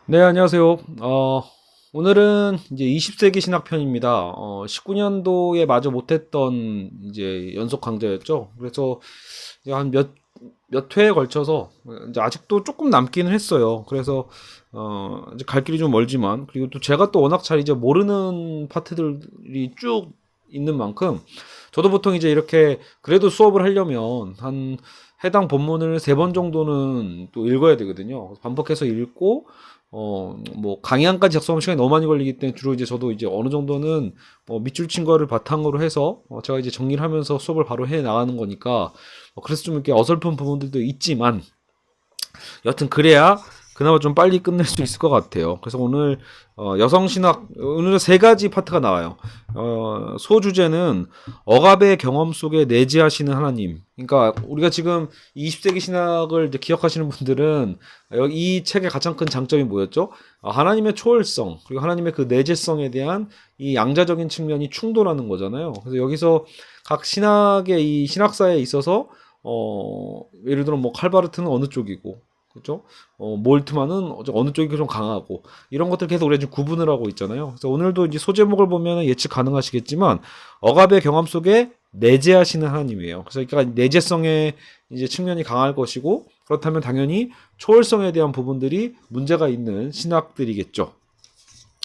네, 안녕하세요. 오늘은 이제 20세기 신학편입니다. 19년도에 마저 못했던 이제 연속 강좌였죠. 그래서 이제 한 몇 회에 걸쳐서 이제 아직도 조금 남기는 했어요. 그래서 이제 갈 길이 좀 멀지만, 그리고 또 제가 또 워낙 잘 이제 모르는 파트들이 쭉 있는 만큼 저도 보통 이제 이렇게 그래도 수업을 하려면 한 해당 본문을 3번 정도는 또 읽어야 되거든요. 반복해서 읽고 뭐 강의안까지 작성하면 시간이 너무 많이 걸리기 때문에 주로 이제 저도 이제 어느 정도는 밑줄 친 거를 바탕으로 해서 제가 이제 정리를 하면서 수업을 바로 해 나가는 거니까 그래서 좀 이렇게 어설픈 부분들도 있지만 여튼 그래야 그나마 좀 빨리 끝낼 수 있을 것 같아요. 그래서 오늘 여성신학 오늘은 3가지 파트가 나와요. 소주제는 억압의 경험 속에 내재하시는 하나님. 그러니까 우리가 지금 20세기 신학을 이제 기억하시는 분들은 이 책의 가장 큰 장점이 뭐였죠? 하나님의 초월성 그리고 하나님의 그 내재성에 대한 이 양자적인 측면이 충돌하는 거잖아요. 그래서 여기서 각 신학의 이 신학사에 있어서 예를 들어 뭐 칼바르트는 어느 쪽이고, 그렇죠? 몰트만은 어느 쪽이 좀 강하고 이런 것들 계속 우리가 지금 구분을 하고 있잖아요. 그래서 오늘도 이제 소제목을 보면 예측 가능하시겠지만 억압의 경험 속에 내재하시는 하나님이에요. 그래서 그러니까 내재성의 이제 측면이 강할 것이고 그렇다면 당연히 초월성에 대한 부분들이 문제가 있는 신학들이겠죠.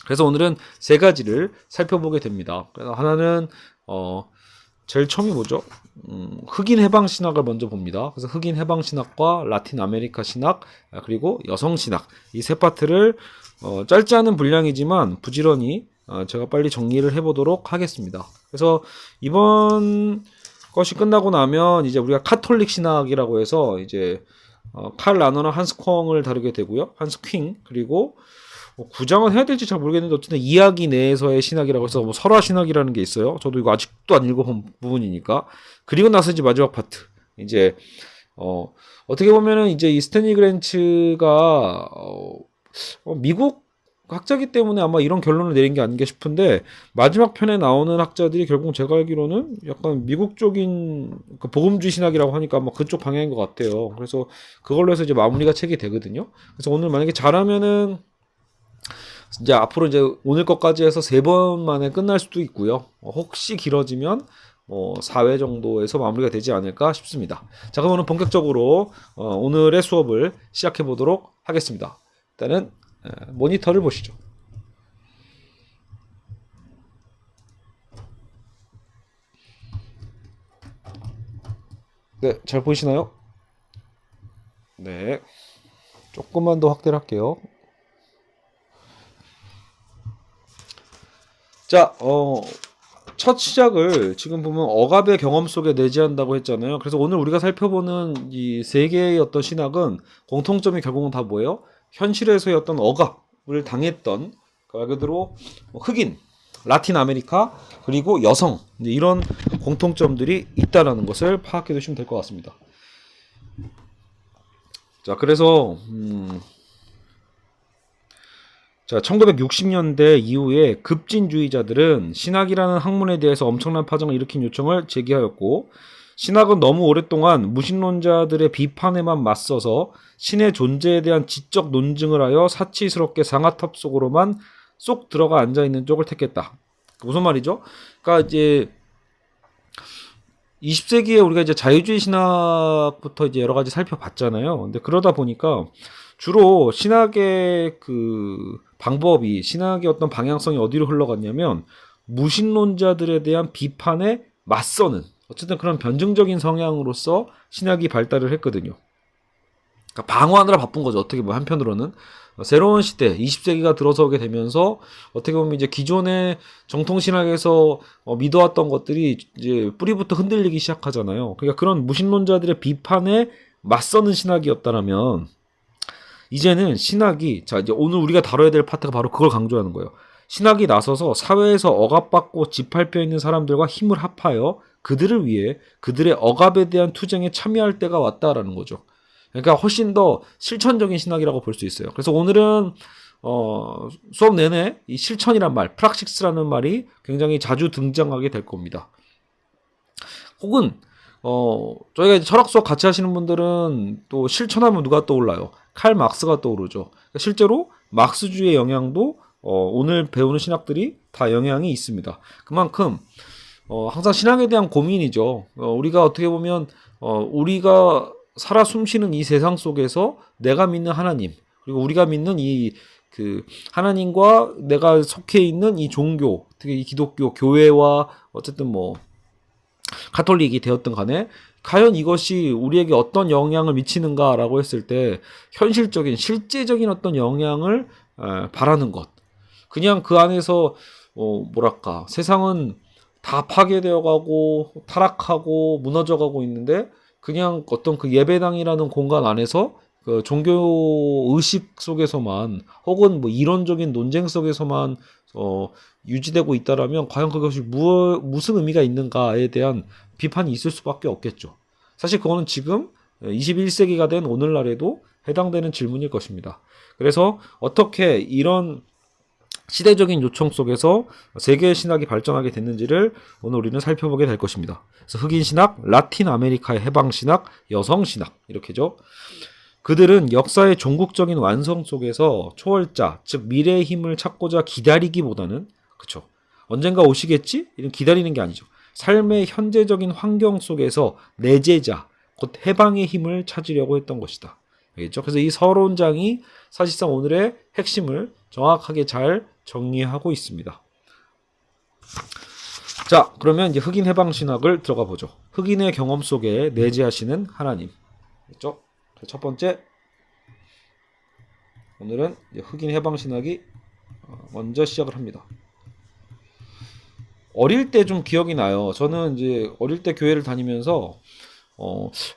그래서 오늘은 3가지를 살펴보게 됩니다. 그래서 하나는 제일 처음이 뭐죠? 흑인 해방 신학을 먼저 봅니다. 그래서 흑인 해방 신학과 라틴 아메리카 신학 그리고 여성 신학 이 3파트를 짧지 않은 분량이지만 부지런히 제가 빨리 정리를 해보도록 하겠습니다. 그래서 이번 것이 끝나고 나면 이제 우리가 카톨릭 신학이라고 해서 이제 칼 라너나 한스 콩을 다루게 되고요. 한스 퀸 그리고 구장은 해야 될지 잘 모르겠는데 어쨌든 이야기 내에서의 신학이라고 해서 뭐 설화 신학이라는 게 있어요. 저도 이거 아직도 안 읽어본 부분이니까. 그리고 나서 이제 마지막 파트 이제 어떻게 보면은 이제 이 스탠리 그랜츠가 미국 학자기 때문에 아마 이런 결론을 내린 게 아닌가 싶은데 마지막 편에 나오는 학자들이 결국 제가 알기로는 약간 미국 쪽인 그 복음주의 신학이라고 하니까 아마 그쪽 방향인 것 같아요. 그래서 그걸로 해서 이제 마무리가 책이 되거든요. 그래서 오늘 만약에 잘하면은 이제 앞으로 이제 오늘 것까지 해서 3번 만에 끝날 수도 있고요. 혹시 길어지면 4회 정도에서 마무리가 되지 않을까 싶습니다. 자, 그럼 오늘 본격적으로 오늘의 수업을 시작해 보도록 하겠습니다. 일단은 모니터를 보시죠. 네, 잘 보이시나요? 네, 조금만 더 확대를 할게요. 자, 첫 시작을 지금 보면 억압의 경험 속에 내재한다고 했잖아요. 그래서 오늘 우리가 살펴보는 이 3개의 어떤 신학은 공통점이 결국은 다 뭐예요? 현실에서의 어떤 억압을 당했던 말 그대로 흑인, 라틴 아메리카 그리고 여성 이제 이런 공통점들이 있다라는 것을 파악해 두시면 될 것 같습니다. 자, 그래서 자, 1960년대 이후에 급진주의자들은 신학이라는 학문에 대해서 엄청난 파장을 일으킨 요청을 제기하였고, 신학은 너무 오랫동안 무신론자들의 비판에만 맞서서 신의 존재에 대한 지적 논증을 하여 사치스럽게 상아탑 속으로만 쏙 들어가 앉아있는 쪽을 택했다. 무슨 말이죠? 그러니까 이제 20세기에 우리가 이제 자유주의 신학부터 이제 여러 가지 살펴봤잖아요. 근데 그러다 보니까 주로 신학의 그 방법이 신학의 어떤 방향성이 어디로 흘러갔냐면 무신론자들에 대한 비판에 맞서는 어쨌든 그런 변증적인 성향으로서 신학이 발달을 했거든요. 그러니까 방어하느라 바쁜 거죠. 어떻게 보면 한편으로는 새로운 시대 20세기가 들어서게 되면서 어떻게 보면 이제 기존의 정통신학에서 믿어왔던 것들이 이제 뿌리부터 흔들리기 시작하잖아요. 그러니까 그런 무신론자들의 비판에 맞서는 신학이었다라면 이제는 신학이 자 이제 오늘 우리가 다뤄야 될 파트가 바로 그걸 강조하는 거예요. 신학이 나서서 사회에서 억압받고 짓밟혀 있는 사람들과 힘을 합하여 그들을 위해 그들의 억압에 대한 투쟁에 참여할 때가 왔다라는 거죠. 그러니까 훨씬 더 실천적인 신학이라고 볼 수 있어요. 그래서 오늘은 수업 내내 이 실천이란 말, 프락식스라는 말이 굉장히 자주 등장하게 될 겁니다. 혹은 저희가 이제 철학 수업 같이 하시는 분들은 또 실천하면 누가 떠올라요? 칼 막스가 떠오르죠. 그러니까 실제로 막스주의 영향도 오늘 배우는 신학들이 다 영향이 있습니다. 그만큼 항상 신앙에 대한 고민이죠. 우리가 어떻게 보면 우리가 살아 숨쉬는 이 세상 속에서 내가 믿는 하나님, 그리고 우리가 믿는 이 그 하나님과 내가 속해 있는 이 종교, 특히 이 기독교 교회와 어쨌든 뭐 카톨릭이 되었든 간에 과연 이것이 우리에게 어떤 영향을 미치는가라고 했을 때 현실적인 실제적인 어떤 영향을 바라는 것. 그냥 그 안에서 뭐랄까 세상은 다 파괴되어 가고 타락하고 무너져 가고 있는데 그냥 어떤 그 예배당이라는 공간 안에서 그 종교 의식 속에서만 혹은 뭐 이론적인 논쟁 속에서만 유지되고 있다라면 과연 그것이 무슨 의미가 있는가에 대한 비판이 있을 수밖에 없겠죠. 사실 그거는 지금 21세기가 된 오늘날에도 해당되는 질문일 것입니다. 그래서 어떻게 이런 시대적인 요청 속에서 세계의 신학이 발전하게 됐는지를 오늘 우리는 살펴보게 될 것입니다. 그래서 흑인 신학, 라틴 아메리카의 해방 신학, 여성 신학 이렇게죠. 그들은 역사의 종국적인 완성 속에서 초월자, 즉 미래의 힘을 찾고자 기다리기보다는 그쵸. 언젠가 오시겠지? 이런 기다리는 게 아니죠. 삶의 현재적인 환경 속에서 내재자, 곧 해방의 힘을 찾으려고 했던 것이다. 알겠죠? 그래서 이 서론장이 사실상 오늘의 핵심을 정확하게 잘 정리하고 있습니다. 자, 그러면 이제 흑인 해방 신학을 들어가 보죠. 흑인의 경험 속에 내재하시는 하나님. 그렇죠? 첫 번째, 오늘은 흑인 해방 신학이 먼저 시작을 합니다. 어릴 때 좀 기억이 나요. 저는 이제 어릴 때 교회를 다니면서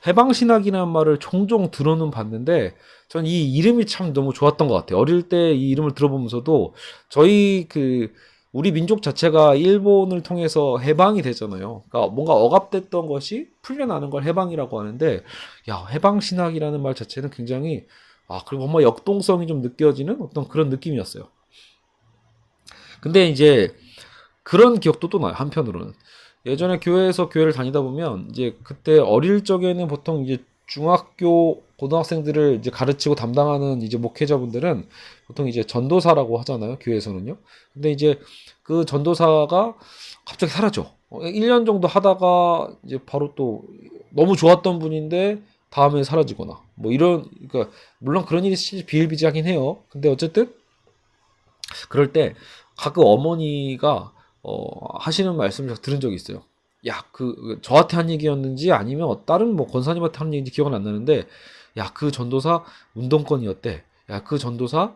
해방 신학이라는 말을 종종 들어는 봤는데 전 이 이름이 참 너무 좋았던 것 같아요. 어릴 때 이 이름을 들어보면서도 저희 우리 민족 자체가 일본을 통해서 해방이 되잖아요. 그러니까 뭔가 억압됐던 것이 풀려나는 걸 해방이라고 하는데, 야, 해방 신학이라는 말 자체는 굉장히, 그리고 정말 역동성이 좀 느껴지는 어떤 그런 느낌이었어요. 근데 이제 그런 기억도 또 나요, 한편으로는. 예전에 교회를 다니다 보면, 이제 그때 어릴 적에는 보통 이제 중학교, 고등학생들을 이제 가르치고 담당하는 이제 목회자분들은 보통 이제 전도사라고 하잖아요, 교회에서는요. 근데 이제 그 전도사가 갑자기 사라져. 1년 정도 하다가 이제 바로 또 너무 좋았던 분인데 다음에 사라지거나 뭐 이런, 그러니까 물론 그런 일이 비일비재하긴 해요. 근데 어쨌든 그럴 때 가끔 어머니가 하시는 말씀을 제가 들은 적이 있어요. 야, 저한테 한 얘기였는지 아니면 다른 뭐 권사님한테 한 얘기인지 기억은 안 나는데, 야, 그 전도사 운동권이었대. 야, 그 전도사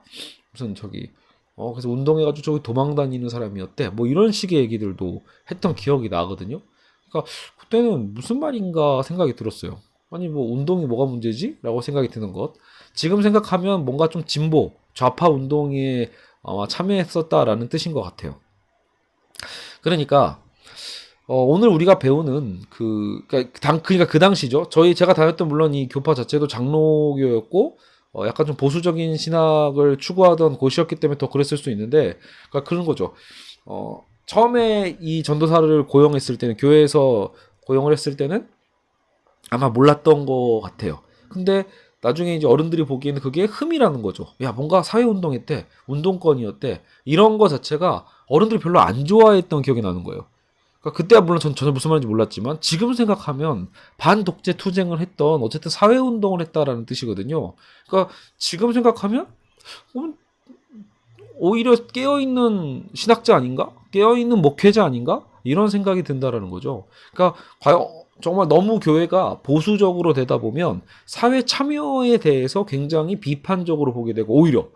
무슨 그래서 운동해가지고 저기 도망 다니는 사람이었대. 뭐 이런 식의 얘기들도 했던 기억이 나거든요. 그러니까 그때는 무슨 말인가 생각이 들었어요. 아니, 뭐 운동이 뭐가 문제지? 라고 생각이 드는 것. 지금 생각하면 뭔가 좀 진보, 좌파 운동에 참여했었다라는 뜻인 것 같아요. 그러니까 오늘 우리가 배우는 그러니까 그 당시죠. 제가 다녔던 물론 이 교파 자체도 장로교였고 약간 좀 보수적인 신학을 추구하던 곳이었기 때문에 더 그랬을 수 있는데, 그러니까 그런 거죠. 처음에 이 전도사를 고용했을 때는 교회에서 고용을 했을 때는 아마 몰랐던 것 같아요. 근데 나중에 이제 어른들이 보기에는 그게 흠이라는 거죠. 야, 뭔가 사회운동했대, 운동권이었대, 이런 거 자체가 어른들이 별로 안 좋아했던 기억이 나는 거예요. 그러니까 그때야 물론 전혀 무슨 말인지 몰랐지만 지금 생각하면 반독재 투쟁을 했던 어쨌든 사회운동을 했다라는 뜻이거든요. 그러니까 지금 생각하면 오히려 깨어있는 신학자 아닌가? 깨어있는 목회자 아닌가? 이런 생각이 든다라는 거죠. 그러니까 과연 정말 너무 교회가 보수적으로 되다 보면 사회 참여에 대해서 굉장히 비판적으로 보게 되고 오히려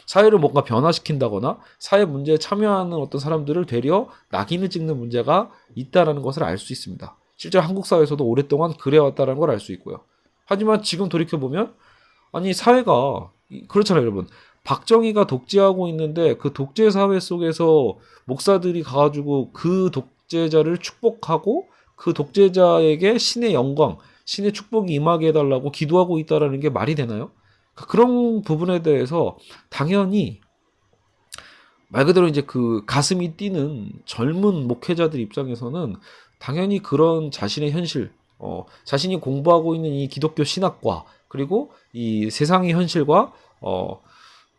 사회를 뭔가 변화시킨다거나 사회 문제에 참여하는 어떤 사람들을 되려 낙인을 찍는 문제가 있다라는 것을 알 수 있습니다. 실제로 한국 사회에서도 오랫동안 그래왔다는 걸 알 수 있고요. 하지만 지금 돌이켜보면 아니 사회가 그렇잖아요, 여러분. 박정희가 독재하고 있는데 그 독재 사회 속에서 목사들이 가가지고 그 독재자를 축복하고 그 독재자에게 신의 영광, 신의 축복이 임하게 해달라고 기도하고 있다라는 게 말이 되나요? 그런 부분에 대해서 당연히 말 그대로 이제 그 가슴이 뛰는 젊은 목회자들 입장에서는 당연히 그런 자신의 현실, 자신이 공부하고 있는 이 기독교 신학과 그리고 이 세상의 현실과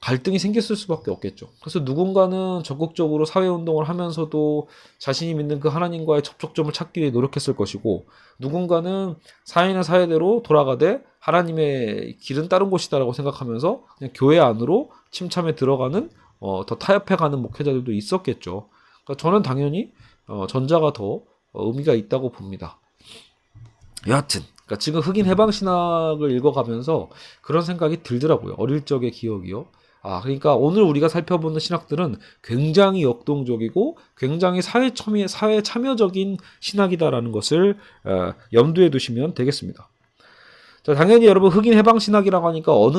갈등이 생겼을 수밖에 없겠죠. 그래서 누군가는 적극적으로 사회운동을 하면서도 자신이 믿는 그 하나님과의 접촉점을 찾기 위해 노력했을 것이고, 누군가는 사회는 사회대로 돌아가되 하나님의 길은 다른 곳이다라고 생각하면서 그냥 교회 안으로 침참해 들어가는 더 타협해가는 목회자들도 있었겠죠. 그러니까 저는 당연히 전자가 더 의미가 있다고 봅니다. 여하튼 그러니까 지금 흑인 해방신학을 읽어가면서 그런 생각이 들더라고요. 어릴 적의 기억이요. 그러니까 오늘 우리가 살펴보는 신학들은 굉장히 역동적이고 굉장히 사회 참여적인 신학이다라는 것을 염두에 두시면 되겠습니다. 자, 당연히 여러분 흑인 해방 신학이라고 하니까 어느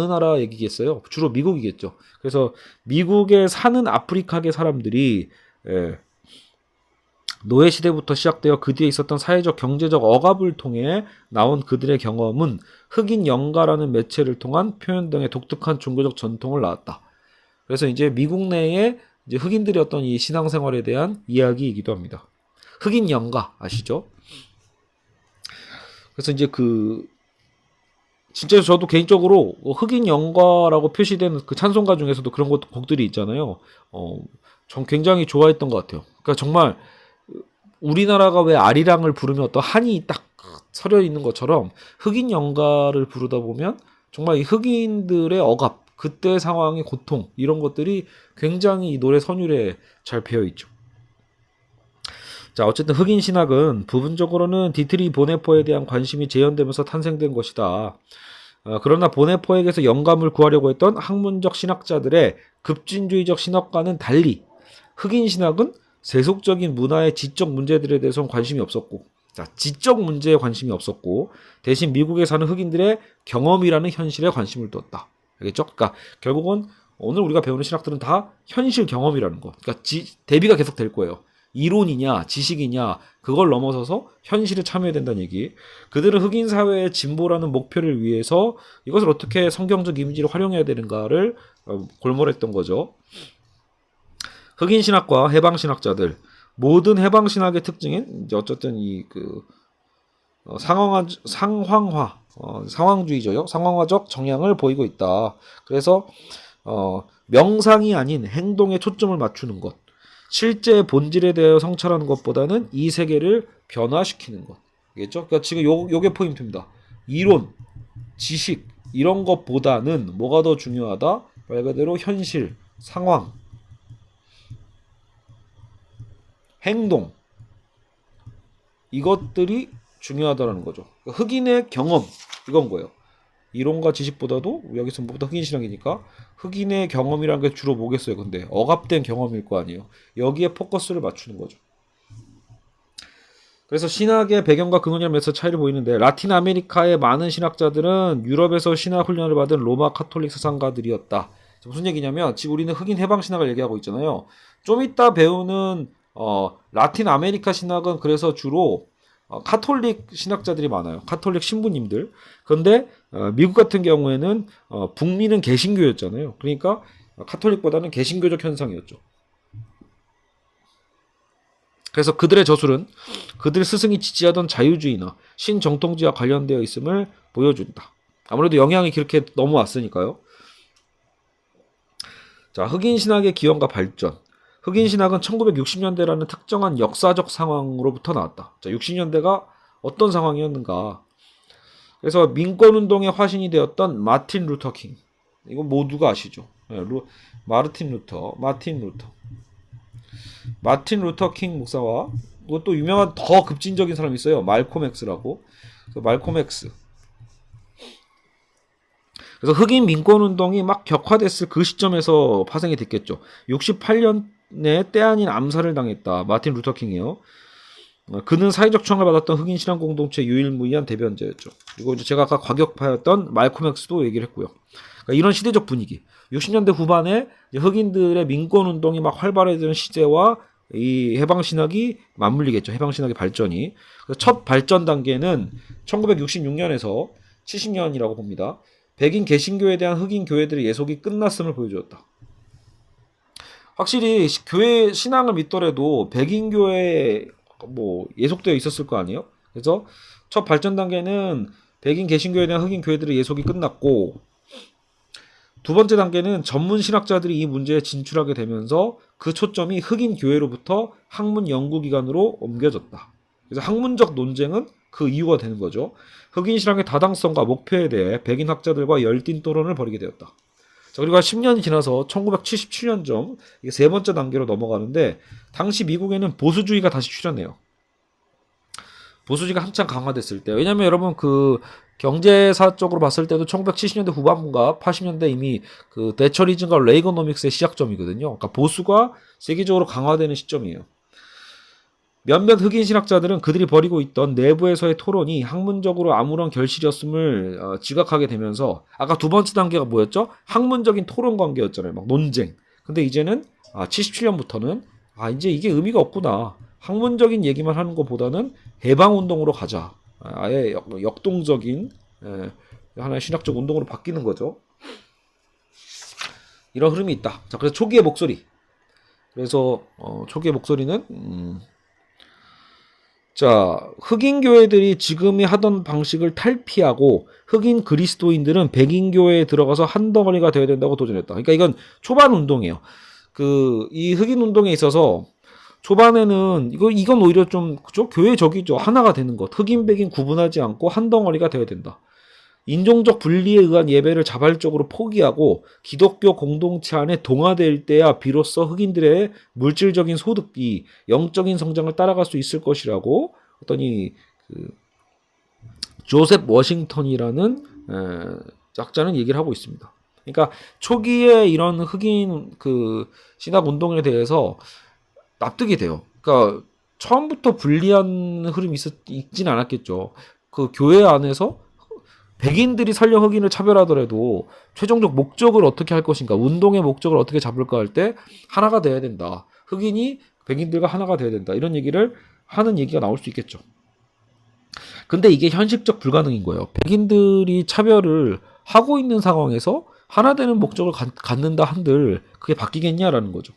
나라 얘기겠어요? 주로 미국이겠죠. 그래서 미국에 사는 아프리카계 사람들이 노예 시대부터 시작되어 그 뒤에 있었던 사회적 경제적 억압을 통해 나온 그들의 경험은 흑인 영가라는 매체를 통한 표현 등의 독특한 종교적 전통을 낳았다. 그래서 이제 미국 내에 이제 흑인들의 어떤 이 신앙생활에 대한 이야기이기도 합니다. 흑인 영가 아시죠? 그래서 이제 진짜 저도 개인적으로 흑인 영가라고 표시된 그 찬송가 중에서도 그런 곡들이 있잖아요. 전 굉장히 좋아했던 것 같아요. 그러니까 정말 우리나라가 왜 아리랑을 부르면 어떤 한이 딱 서려 있는 것처럼 흑인 영가를 부르다 보면 정말 이 흑인들의 억압, 그때 상황의 고통 이런 것들이 굉장히 이 노래 선율에 잘 배어 있죠. 자, 어쨌든 흑인 신학은 부분적으로는 디트리 보네포에 대한 관심이 재현되면서 탄생된 것이다. 그러나 보네포에게서 영감을 구하려고 했던 학문적 신학자들의 급진주의적 신학과는 달리 흑인 신학은 세속적인 문화의 지적 문제들에 대해서는 관심이 없었고, 자, 지적 문제에 관심이 없었고, 대신 미국에 사는 흑인들의 경험이라는 현실에 관심을 뒀다. 알겠죠? 그러니까 결국은 오늘 우리가 배우는 신학들은 다 현실 경험이라는 거. 그러니까 대비가 계속 될 거예요. 이론이냐, 지식이냐, 그걸 넘어서서 현실에 참여해야 된다는 얘기. 그들은 흑인 사회의 진보라는 목표를 위해서 이것을 어떻게 성경적 이미지를 활용해야 되는가를 골몰했던 거죠. 흑인 신학과 해방 신학자들, 모든 해방 신학의 특징은 이제 어쨌든 상황주의죠. 상황화적 정향을 보이고 있다. 그래서 명상이 아닌 행동에 초점을 맞추는 것, 실제 본질에 대해 성찰하는 것보다는 이 세계를 변화시키는 것. 알겠죠? 그러니까 지금 요게 포인트입니다. 이론, 지식 이런 것보다는 뭐가 더 중요하다? 말 그대로 현실, 상황, 행동 이것들이 중요하다는 거죠. 그러니까 흑인의 경험 이건 거예요. 이론과 지식보다도 여기서 뭐보다 흑인 신학이니까 흑인의 경험이라는 게 주로 뭐겠어요. 근데 억압된 경험일 거 아니에요. 여기에 포커스를 맞추는 거죠. 그래서 신학의 배경과 근원이란 면에서 차이를 보이는데 라틴 아메리카의 많은 신학자들은 유럽에서 신학 훈련을 받은 로마 카톨릭 사상가들이었다. 무슨 얘기냐면 지금 우리는 흑인 해방 신학을 얘기하고 있잖아요. 좀 이따 배우는 라틴 아메리카 신학은 그래서 주로 카톨릭 신학자들이 많아요. 카톨릭 신부님들. 그런데 미국 같은 경우에는 북미는 개신교였잖아요. 그러니까 카톨릭보다는 개신교적 현상이었죠. 그래서 그들의 저술은 그들 스승이 지지하던 자유주의나 신정통주의와 관련되어 있음을 보여준다. 아무래도 영향이 그렇게 넘어왔으니까요. 자, 흑인 신학의 기원과 발전. 흑인 신학은 1960년대라는 특정한 역사적 상황으로부터 나왔다. 자, 60년대가 어떤 상황이었는가? 그래서 민권운동의 화신이 되었던 마틴 루터 킹. 이거 모두가 아시죠? 마틴 루터 킹 목사와 또 유명한 더 급진적인 사람이 있어요. 말콤 X라고. 말콤 X. 그래서 흑인 민권운동이 막 격화됐을 그 시점에서 파생이 됐겠죠. 68년에 때 아닌 암살을 당했다. 마틴 루터 킹이요. 그는 사회적 추앙을 받았던 흑인 신앙 공동체 유일무이한 대변자였죠. 그리고 이제 제가 아까 과격파였던 말콤 X도 얘기를 했고요. 그러니까 이런 시대적 분위기. 60년대 후반에 흑인들의 민권운동이 막 활발해지는 시대와 이 해방신학이 맞물리겠죠. 해방신학의 발전이. 첫 발전 단계는 1966년에서 70년이라고 봅니다. 백인 개신교에 대한 흑인 교회들의 예속이 끝났음을 보여주었다. 확실히 교회 신앙을 믿더라도 백인 교회에 예속되어 있었을 거 아니에요? 그래서 첫 발전 단계는 백인 개신교에 대한 흑인 교회들의 예속이 끝났고, 두 번째 단계는 전문 신학자들이 이 문제에 진출하게 되면서 그 초점이 흑인 교회로부터 학문 연구기관으로 옮겨졌다. 그래서 학문적 논쟁은 그 이유가 되는 거죠. 흑인 신학의 타당성과 목표에 대해 백인 학자들과 열띤 토론을 벌이게 되었다. 자, 그리고 한 10년이 지나서 1977년쯤 이게 세 번째 단계로 넘어가는데, 당시 미국에는 보수주의가 다시 출현해요. 보수주의가 한창 강화됐을 때. 왜냐면 여러분 그 경제사적으로 봤을 때도 1970년대 후반부인가 80년대 이미 그 대처리즘과 레이거노믹스의 시작점이거든요. 그러니까 보수가 세계적으로 강화되는 시점이에요. 몇몇 흑인 신학자들은 그들이 벌이고 있던 내부에서의 토론이 학문적으로 아무런 결실이었음을 지각하게 되면서, 아까 두 번째 단계가 뭐였죠? 학문적인 토론 관계였잖아요. 막 논쟁. 근데 이제는 77년부터는 이제 이게 의미가 없구나. 학문적인 얘기만 하는 것보다는 해방운동으로 가자. 아예 역동적인 하나의 신학적 운동으로 바뀌는 거죠. 이런 흐름이 있다. 자, 그래서 초기의 목소리. 그래서 초기의 목소리는 자, 흑인 교회들이 지금이 하던 방식을 탈피하고 흑인 그리스도인들은 백인 교회에 들어가서 한 덩어리가 되어야 된다고 도전했다. 그러니까 이건 초반 운동이에요. 이 흑인 운동에 있어서 초반에는 이건 오히려 좀 그죠? 교회적이죠. 하나가 되는 것. 흑인 백인 구분하지 않고 한 덩어리가 되어야 된다. 인종적 분리에 의한 예배를 자발적으로 포기하고 기독교 공동체 안에 동화될 때야 비로소 흑인들의 물질적인 소득이 영적인 성장을 따라갈 수 있을 것이라고 어떤 조셉 워싱턴이라는 작자는 얘기를 하고 있습니다. 그러니까 초기에 이런 흑인 신학 운동에 대해서 납득이 돼요. 그러니까 처음부터 불리한 흐름이 있진 않았겠죠. 그 교회 안에서 백인들이 설령 흑인을 차별하더라도 최종적 목적을 어떻게 할 것인가, 운동의 목적을 어떻게 잡을까 할 때 하나가 돼야 된다. 흑인이 백인들과 하나가 돼야 된다. 이런 얘기를 하는 얘기가 나올 수 있겠죠. 근데 이게 현실적 불가능인 거예요. 백인들이 차별을 하고 있는 상황에서 하나 되는 목적을 갖는다 한들 그게 바뀌겠냐라는 거죠.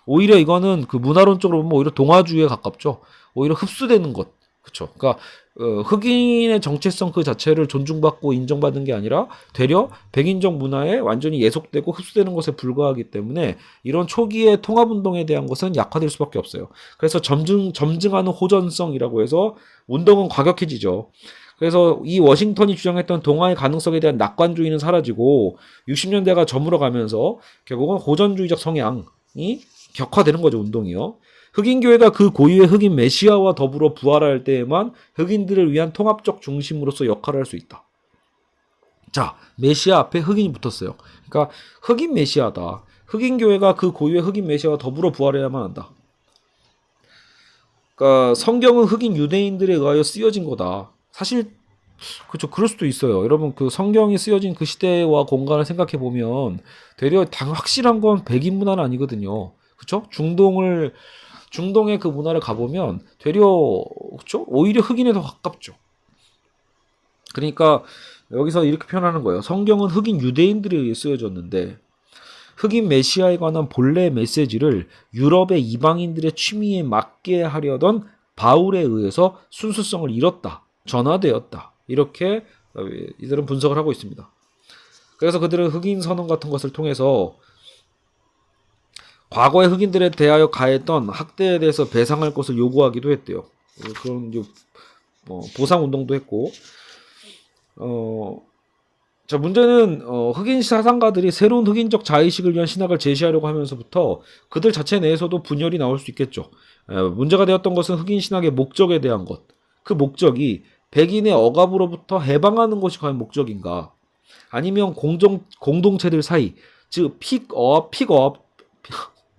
오히려 이거는 그 문화론적으로 보면 오히려 동화주의에 가깝죠. 오히려 흡수되는 것. 그쵸. 그러니까 흑인의 정체성 그 자체를 존중받고 인정받는 게 아니라 되려 백인적 문화에 완전히 예속되고 흡수되는 것에 불과하기 때문에 이런 초기의 통합운동에 대한 것은 약화될 수밖에 없어요. 그래서 점증하는 호전성이라고 해서 운동은 과격해지죠. 그래서 이 워싱턴이 주장했던 동화의 가능성에 대한 낙관주의는 사라지고 60년대가 저물어가면서 결국은 호전주의적 성향이 격화되는 거죠, 운동이요. 흑인 교회가 그 고유의 흑인 메시아와 더불어 부활할 때에만 흑인들을 위한 통합적 중심으로서 역할을 할 수 있다. 자, 메시아 앞에 흑인이 붙었어요. 그러니까 흑인 메시아다. 흑인 교회가 그 고유의 흑인 메시아와 더불어 부활해야만 한다. 그러니까 성경은 흑인 유대인들에 의하여 쓰여진 거다. 사실 그렇죠. 그럴 수도 있어요. 여러분 그 성경이 쓰여진 그 시대와 공간을 생각해 보면 되려 확실한 건 백인 문화는 아니거든요. 그렇죠? 중동의 그 문화를 가보면 되려 그렇죠? 오히려 흑인에 더 가깝죠. 그러니까 여기서 이렇게 표현하는 거예요. 성경은 흑인 유대인들에 의해 쓰여졌는데 흑인 메시아에 관한 본래 메시지를 유럽의 이방인들의 취미에 맞게 하려던 바울에 의해서 순수성을 잃었다. 전화되었다. 이렇게 이들은 분석을 하고 있습니다. 그래서 그들은 흑인 선언 같은 것을 통해서 과거의 흑인들에 대하여 가했던 학대에 대해서 배상할 것을 요구하기도 했대요. 그런 보상 운동도 했고, 자 문제는 흑인 사상가들이 새로운 흑인적 자의식을 위한 신학을 제시하려고 하면서부터 그들 자체 내에서도 분열이 나올 수 있겠죠. 문제가 되었던 것은 흑인 신학의 목적에 대한 것. 그 목적이 백인의 억압으로부터 해방하는 것이 과연 목적인가? 아니면 공동체들 사이, 즉 픽업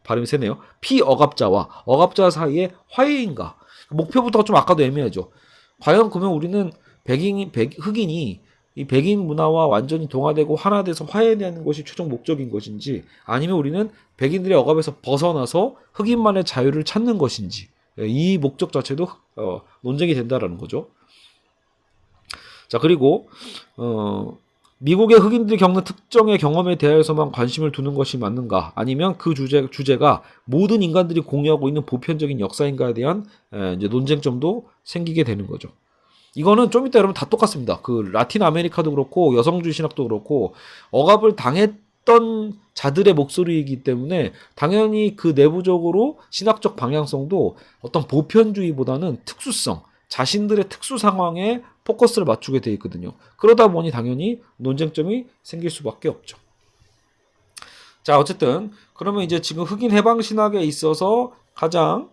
발음이 세네요. 피억압자와 억압자 사이의 화해인가? 목표부터가 좀 아까도 애매하죠. 과연 그러면 우리는 흑인이 이 백인 문화와 완전히 동화되고 하나 돼서 화해되는 것이 최종 목적인 것인지, 아니면 우리는 백인들의 억압에서 벗어나서 흑인만의 자유를 찾는 것인지, 이 목적 자체도 논쟁이 된다라는 거죠. 자, 그리고 미국의 흑인들이 겪는 특정의 경험에 대해서만 관심을 두는 것이 맞는가? 아니면 그 주제가 모든 인간들이 공유하고 있는 보편적인 역사인가에 대한 이제 논쟁점도 생기게 되는 거죠. 이거는 좀 이따 여러분 다 똑같습니다. 그 라틴 아메리카도 그렇고 여성주의 신학도 그렇고 억압을 당했던 자들의 목소리이기 때문에 당연히 그 내부적으로 신학적 방향성도 어떤 보편주의보다는 특수성, 자신들의 특수 상황에 포커스를 맞추게 돼 있거든요. 그러다 보니 당연히 논쟁점이 생길 수밖에 없죠. 자, 어쨌든 그러면 이제 지금 흑인 해방 신학에 있어서 가장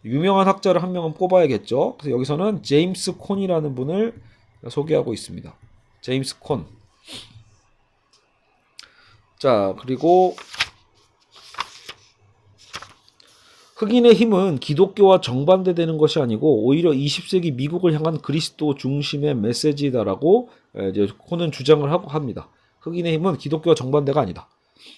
유명한 학자를 한 명은 뽑아야겠죠. 그래서 여기서는 제임스 콘이라는 분을 소개하고 있습니다. 제임스 콘. 자, 그리고 흑인의 힘은 기독교와 정반대되는 것이 아니고 오히려 20세기 미국을 향한 그리스도 중심의 메시지다라고 이제 콘은 주장을 하고 합니다. 흑인의 힘은 기독교와 정반대가 아니다.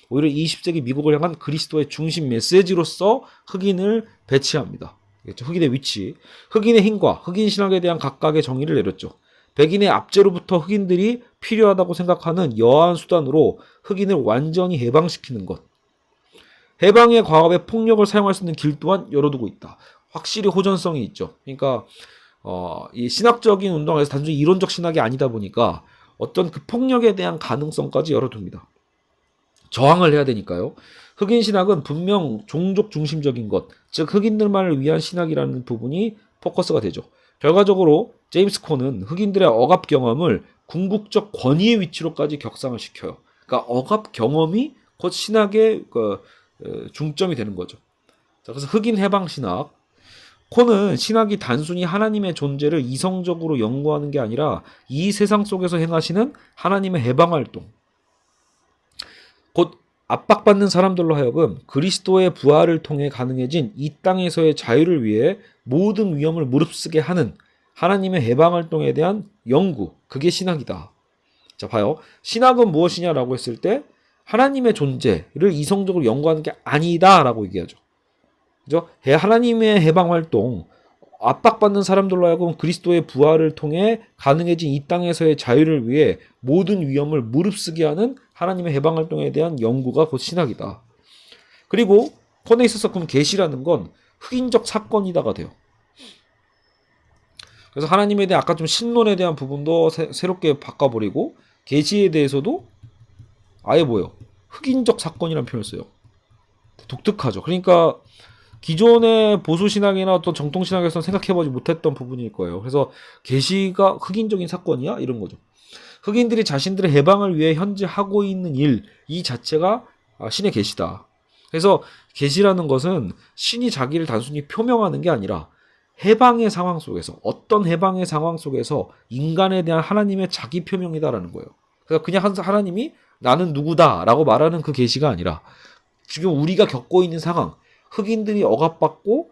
오히려 20세기 미국을 향한 그리스도의 중심 메시지로서 흑인을 배치합니다. 흑인의 위치, 흑인의 힘과 흑인 신학에 대한 각각의 정의를 내렸죠. 백인의 압제로부터 흑인들이 필요하다고 생각하는 여하한 수단으로 흑인을 완전히 해방시키는 것. 해방의 과업에 폭력을 사용할 수 있는 길 또한 열어두고 있다. 확실히 호전성이 있죠. 그러니까 이 신학적인 운동에서 단순히 이론적 신학이 아니다 보니까 어떤 그 폭력에 대한 가능성까지 열어둡니다. 저항을 해야 되니까요. 흑인 신학은 분명 종족 중심적인 것, 즉 흑인들만을 위한 신학이라는 부분이 포커스가 되죠. 결과적으로 제임스 콘은 흑인들의 억압 경험을 궁극적 권위의 위치로까지 격상을 시켜요. 그러니까 억압 경험이 곧 신학의 중점이 되는 거죠. 자, 그래서 흑인 해방 신학, 콘은 신학이 단순히 하나님의 존재를 이성적으로 연구하는 게 아니라 이 세상 속에서 행하시는 하나님의 해방 활동, 곧 압박받는 사람들로 하여금 그리스도의 부활을 통해 가능해진 이 땅에서의 자유를 위해 모든 위험을 무릅쓰게 하는 하나님의 해방 활동에 대한 연구, 그게 신학이다. 자, 봐요. 신학은 무엇이냐라고 했을 때 하나님의 존재를 이성적으로 연구하는 게 아니다라고 얘기하죠. 그죠? 하나님의 해방 활동, 압박받는 사람들로 하여금 그리스도의 부활을 통해 가능해진 이 땅에서의 자유를 위해 모든 위험을 무릅쓰게 하는 하나님의 해방 활동에 대한 연구가 곧 신학이다. 그리고 콘에 있어서 그럼 계시라는 건 흑인적 사건이다가 돼요. 그래서 하나님에 대한 아까 좀 신론에 대한 부분도 새롭게 바꿔버리고 계시에 대해서도 아예 뭐예요? 흑인적 사건이라는 표현을 써요. 독특하죠. 그러니까 기존의 보수신학이나 어떤 정통신학에서는 생각해보지 못했던 부분일 거예요. 그래서 계시가 흑인적인 사건이야? 이런 거죠. 흑인들이 자신들의 해방을 위해 현재 하고 있는 일, 이 자체가 신의 계시다. 그래서 계시라는 것은 신이 자기를 단순히 표명하는 게 아니라 해방의 상황 속에서, 어떤 해방의 상황 속에서 인간에 대한 하나님의 자기 표명이다라는 거예요. 그래서 그냥 하나님이 나는 누구다라고 말하는 그 계시가 아니라 지금 우리가 겪고 있는 상황, 흑인들이 억압받고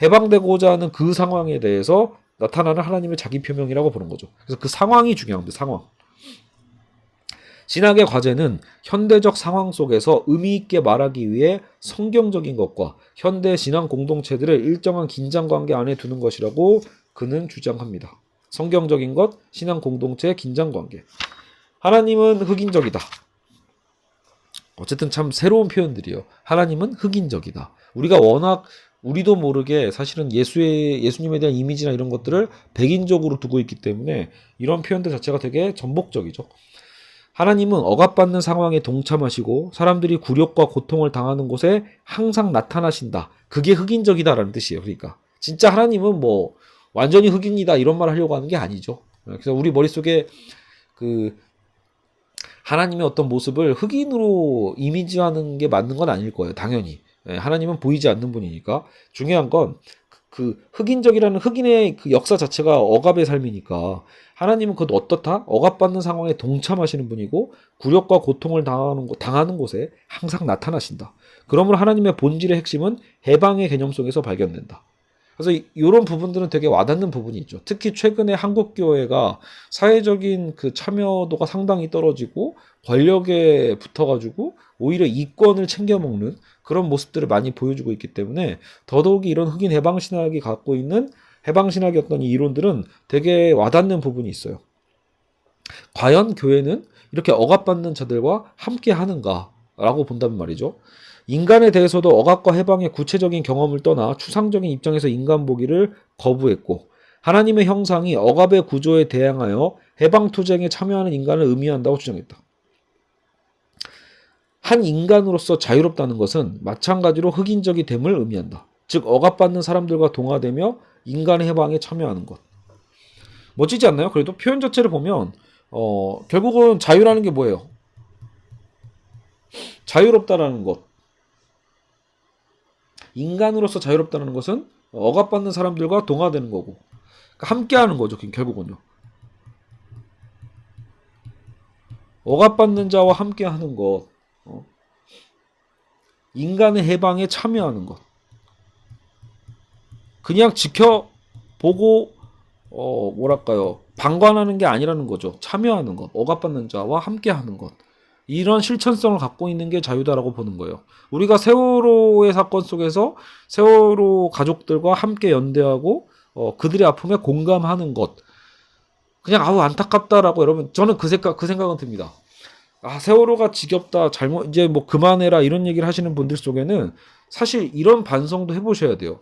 해방되고자 하는 그 상황에 대해서 나타나는 하나님의 자기 표명이라고 보는 거죠. 그래서 그 상황이 중요합니다. 상황. 신학의 과제는 현대적 상황 속에서 의미 있게 말하기 위해 성경적인 것과 현대 신앙 공동체들을 일정한 긴장관계 안에 두는 것이라고 그는 주장합니다. 성경적인 것, 신앙 공동체의 긴장관계. 하나님은 흑인적이다. 어쨌든 참 새로운 표현들이에요. 하나님은 흑인적이다. 우리가 워낙 우리도 모르게 사실은 예수님에 대한 이미지나 이런 것들을 백인적으로 두고 있기 때문에 이런 표현들 자체가 되게 전복적이죠. 하나님은 억압받는 상황에 동참하시고 사람들이 굴욕과 고통을 당하는 곳에 항상 나타나신다. 그게 흑인적이다라는 뜻이에요. 그러니까 진짜 하나님은 뭐 완전히 흑인이다 이런 말 하려고 하는 게 아니죠. 그래서 우리 머릿속에 그 하나님의 어떤 모습을 흑인으로 이미지하는 게 맞는 건 아닐 거예요. 당연히. 하나님은 보이지 않는 분이니까. 중요한 건 그 흑인적이라는 흑인의 그 역사 자체가 억압의 삶이니까 하나님은 그것도 어떻다? 억압받는 상황에 동참하시는 분이고 굴욕과 고통을 당하는 곳에 항상 나타나신다. 그러므로 하나님의 본질의 핵심은 해방의 개념 속에서 발견된다. 그래서 이런 부분들은 되게 와닿는 부분이 있죠. 특히 최근에 한국교회가 사회적인 그 참여도가 상당히 떨어지고 권력에 붙어가지고 오히려 이권을 챙겨먹는 그런 모습들을 많이 보여주고 있기 때문에 더더욱이 이런 흑인 해방신학이 갖고 있는 해방신학의 어떤 이론들은 되게 와닿는 부분이 있어요. 과연 교회는 이렇게 억압받는 자들과 함께 하는가라고 본다면 말이죠. 인간에 대해서도 억압과 해방의 구체적인 경험을 떠나 추상적인 입장에서 인간 보기를 거부했고 하나님의 형상이 억압의 구조에 대항하여 해방투쟁에 참여하는 인간을 의미한다고 주장했다. 한 인간으로서 자유롭다는 것은 마찬가지로 흑인적이 됨을 의미한다. 즉 억압받는 사람들과 동화되며 인간의 해방에 참여하는 것. 멋지지 않나요? 그래도 표현 자체를 보면 결국은 자유라는 게 뭐예요? 자유롭다라는 것. 인간으로서 자유롭다는 것은 억압받는 사람들과 동화되는 거고, 그러니까 함께하는 거죠. 결국은요. 억압받는 자와 함께하는 것, 인간의 해방에 참여하는 것. 그냥 지켜보고 뭐랄까요, 방관하는 게 아니라는 거죠. 참여하는 것, 억압받는 자와 함께하는 것. 이런 실천성을 갖고 있는 게 자유다라고 보는 거예요. 우리가 세월호의 사건 속에서 세월호 가족들과 함께 연대하고 그들의 아픔에 공감하는 것. 그냥 아우 안타깝다라고 여러분, 저는 그 생각은 듭니다. 아, 세월호가 지겹다, 잘못 이제 뭐 그만해라 이런 얘기를 하시는 분들 속에는 사실 이런 반성도 해보셔야 돼요.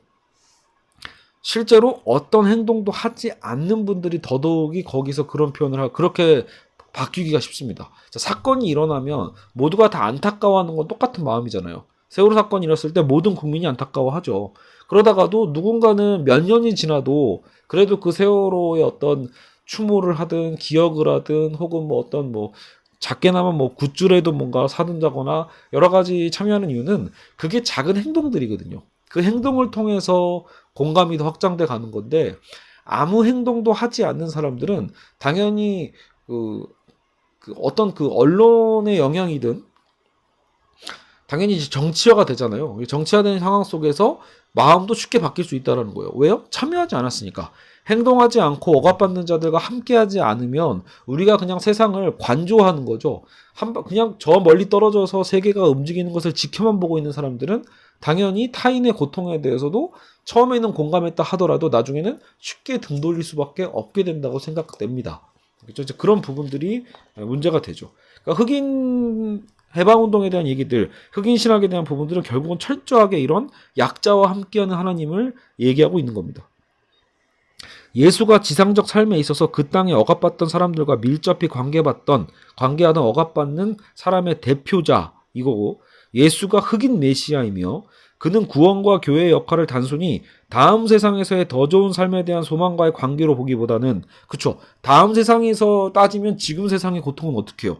실제로 어떤 행동도 하지 않는 분들이 더더욱이 거기서 그런 표현을 그렇게 바뀌기가 쉽습니다. 자, 사건이 일어나면 모두가 다 안타까워하는 건 똑같은 마음이잖아요. 세월호 사건이 일어났을 때 모든 국민이 안타까워하죠. 그러다가도 누군가는 몇 년이 지나도 그래도 그 세월호의 어떤 추모를 하든 기억을 하든 혹은 뭐 어떤 뭐 작게나마 뭐 굿즈라도 뭔가 사든다거나 여러 가지 참여하는 이유는 그게 작은 행동들이거든요. 그 행동을 통해서 공감이 더 확장돼 가는 건데, 아무 행동도 하지 않는 사람들은 당연히 어떤 그 언론의 영향이든 당연히 이제 정치화가 되잖아요. 정치화되는 상황 속에서 마음도 쉽게 바뀔 수 있다는 거예요. 왜요? 참여하지 않았으니까. 행동하지 않고 억압받는 자들과 함께하지 않으면 우리가 그냥 세상을 관조하는 거죠. 그냥 저 멀리 떨어져서 세계가 움직이는 것을 지켜만 보고 있는 사람들은 당연히 타인의 고통에 대해서도 처음에는 공감했다 하더라도 나중에는 쉽게 등 돌릴 수밖에 없게 된다고 생각됩니다. 그렇죠? 이제 그런 부분들이 문제가 되죠. 그러니까 흑인 해방운동에 대한 얘기들, 흑인 신학에 대한 부분들은 결국은 철저하게 이런 약자와 함께하는 하나님을 얘기하고 있는 겁니다. 예수가 지상적 삶에 있어서 그 땅에 억압받던 사람들과 밀접히 관계하던 억압받는 사람의 대표자 이거고, 예수가 흑인 메시아이며 그는 구원과 교회의 역할을 단순히 다음 세상에서의 더 좋은 삶에 대한 소망과의 관계로 보기보다는, 그쵸, 다음 세상에서 따지면 지금 세상의 고통은 어떻게 해요?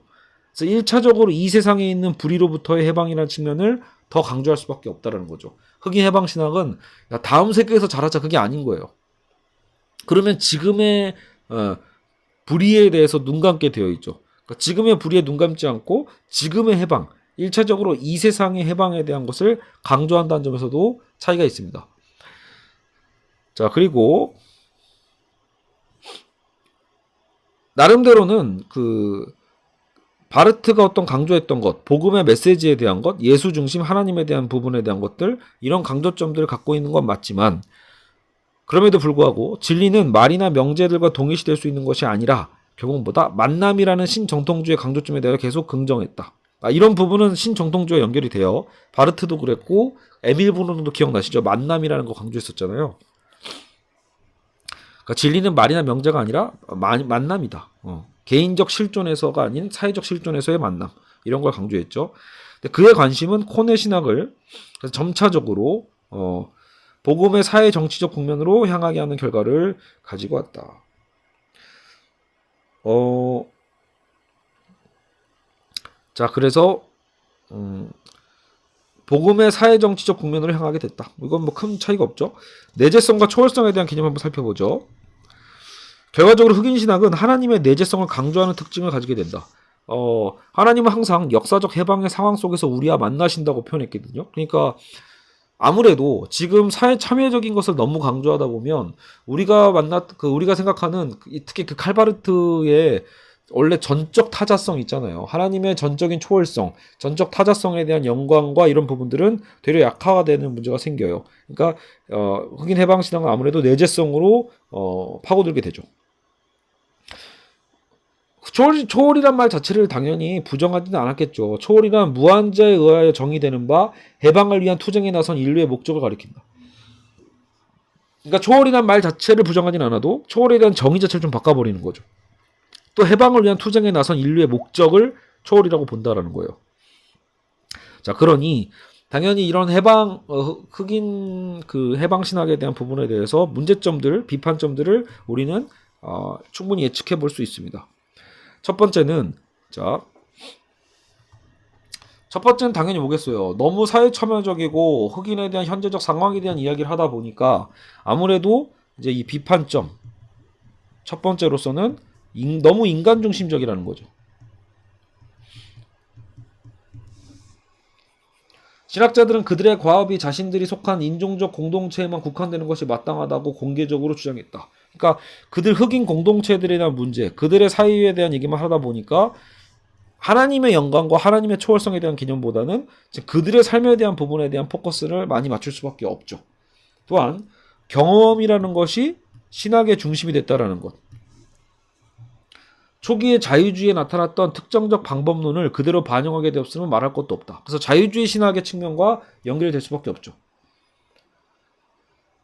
그래서 1차적으로 이 세상에 있는 불의로부터의 해방이라는 측면을 더 강조할 수밖에 없다는 거죠. 흑인 해방 신학은 다음 세계에서 잘하자, 그게 아닌 거예요. 그러면 지금의 불의에 대해서 눈 감게 되어 있죠. 그러니까 지금의 불의에 눈 감지 않고 지금의 해방, 1차적으로 이 세상의 해방에 대한 것을 강조한다는 점에서도 차이가 있습니다. 자, 그리고 나름대로는 바르트가 어떤 강조했던 것, 복음의 메시지에 대한 것, 예수 중심 하나님에 대한 부분에 대한 것들, 이런 강조점들을 갖고 있는 건 맞지만, 그럼에도 불구하고 진리는 말이나 명제들과 동일시될 수 있는 것이 아니라 결국보다 만남이라는 신정통주의 강조점에 대해 계속 긍정했다. 이런 부분은 신정통주와 연결이 돼요. 바르트도 그랬고 에밀 브루너도 기억나시죠? 만남이라는 거 강조했었잖아요. 그러니까 진리는 말이나 명제가 아니라 만남이다. 개인적 실존에서가 아닌 사회적 실존에서의 만남, 이런 걸 강조했죠. 근데 그의 관심은 코네 신학을 점차적으로 복음의 사회 정치적 국면으로 향하게 하는 결과를 가지고 왔다. 자, 그래서 복음의 사회 정치적 국면으로 향하게 됐다. 이건 뭐 큰 차이가 없죠. 내재성과 초월성에 대한 개념 한번 살펴보죠. 결과적으로 흑인 신학은 하나님의 내재성을 강조하는 특징을 가지게 된다. 하나님은 항상 역사적 해방의 상황 속에서 우리와 만나신다고 표현했거든요. 그러니까 아무래도 지금 사회 참여적인 것을 너무 강조하다 보면 우리가 생각하는 특히 그 칼바르트의 원래 전적 타자성 있잖아요. 하나님의 전적인 초월성, 전적 타자성에 대한 영광과 이런 부분들은 되려 약화가 되는 문제가 생겨요. 그러니까 흑인 해방 신앙은 아무래도 내재성으로 파고들게 되죠. 초월이란 말 자체를 당연히 부정하지는 않았겠죠. 초월이란 무한자에 의하여 정의되는 바 해방을 위한 투쟁에 나선 인류의 목적을 가리킨다. 그러니까 초월이란 말 자체를 부정하진 않아도 초월에 대한 정의 자체를 좀 바꿔버리는 거죠. 또 해방을 위한 투쟁에 나선 인류의 목적을 초월이라고 본다라는 거예요. 자, 그러니 당연히 이런 흑인 그 해방 신학에 대한 부분에 대해서 문제점들, 비판점들을 우리는 충분히 예측해 볼 수 있습니다. 첫 번째는 당연히 뭐겠어요. 너무 사회 참여적이고 흑인에 대한 현재적 상황에 대한 이야기를 하다 보니까 아무래도 이제 이 비판점 첫 번째로서는 너무 인간 중심적이라는 거죠. 신학자들은 그들의 과업이 자신들이 속한 인종적 공동체에만 국한되는 것이 마땅하다고 공개적으로 주장했다. 그러니까 그들 흑인 공동체들에 대한 문제, 그들의 사유에 대한 얘기만 하다 보니까 하나님의 영광과 하나님의 초월성에 대한 개념보다는 그들의 삶에 대한 부분에 대한 포커스를 많이 맞출 수밖에 없죠. 또한 경험이라는 것이 신학의 중심이 됐다라는 것. 초기에 자유주의에 나타났던 특정적 방법론을 그대로 반영하게 되었으면 말할 것도 없다. 그래서 자유주의 신학의 측면과 연결될 수밖에 없죠.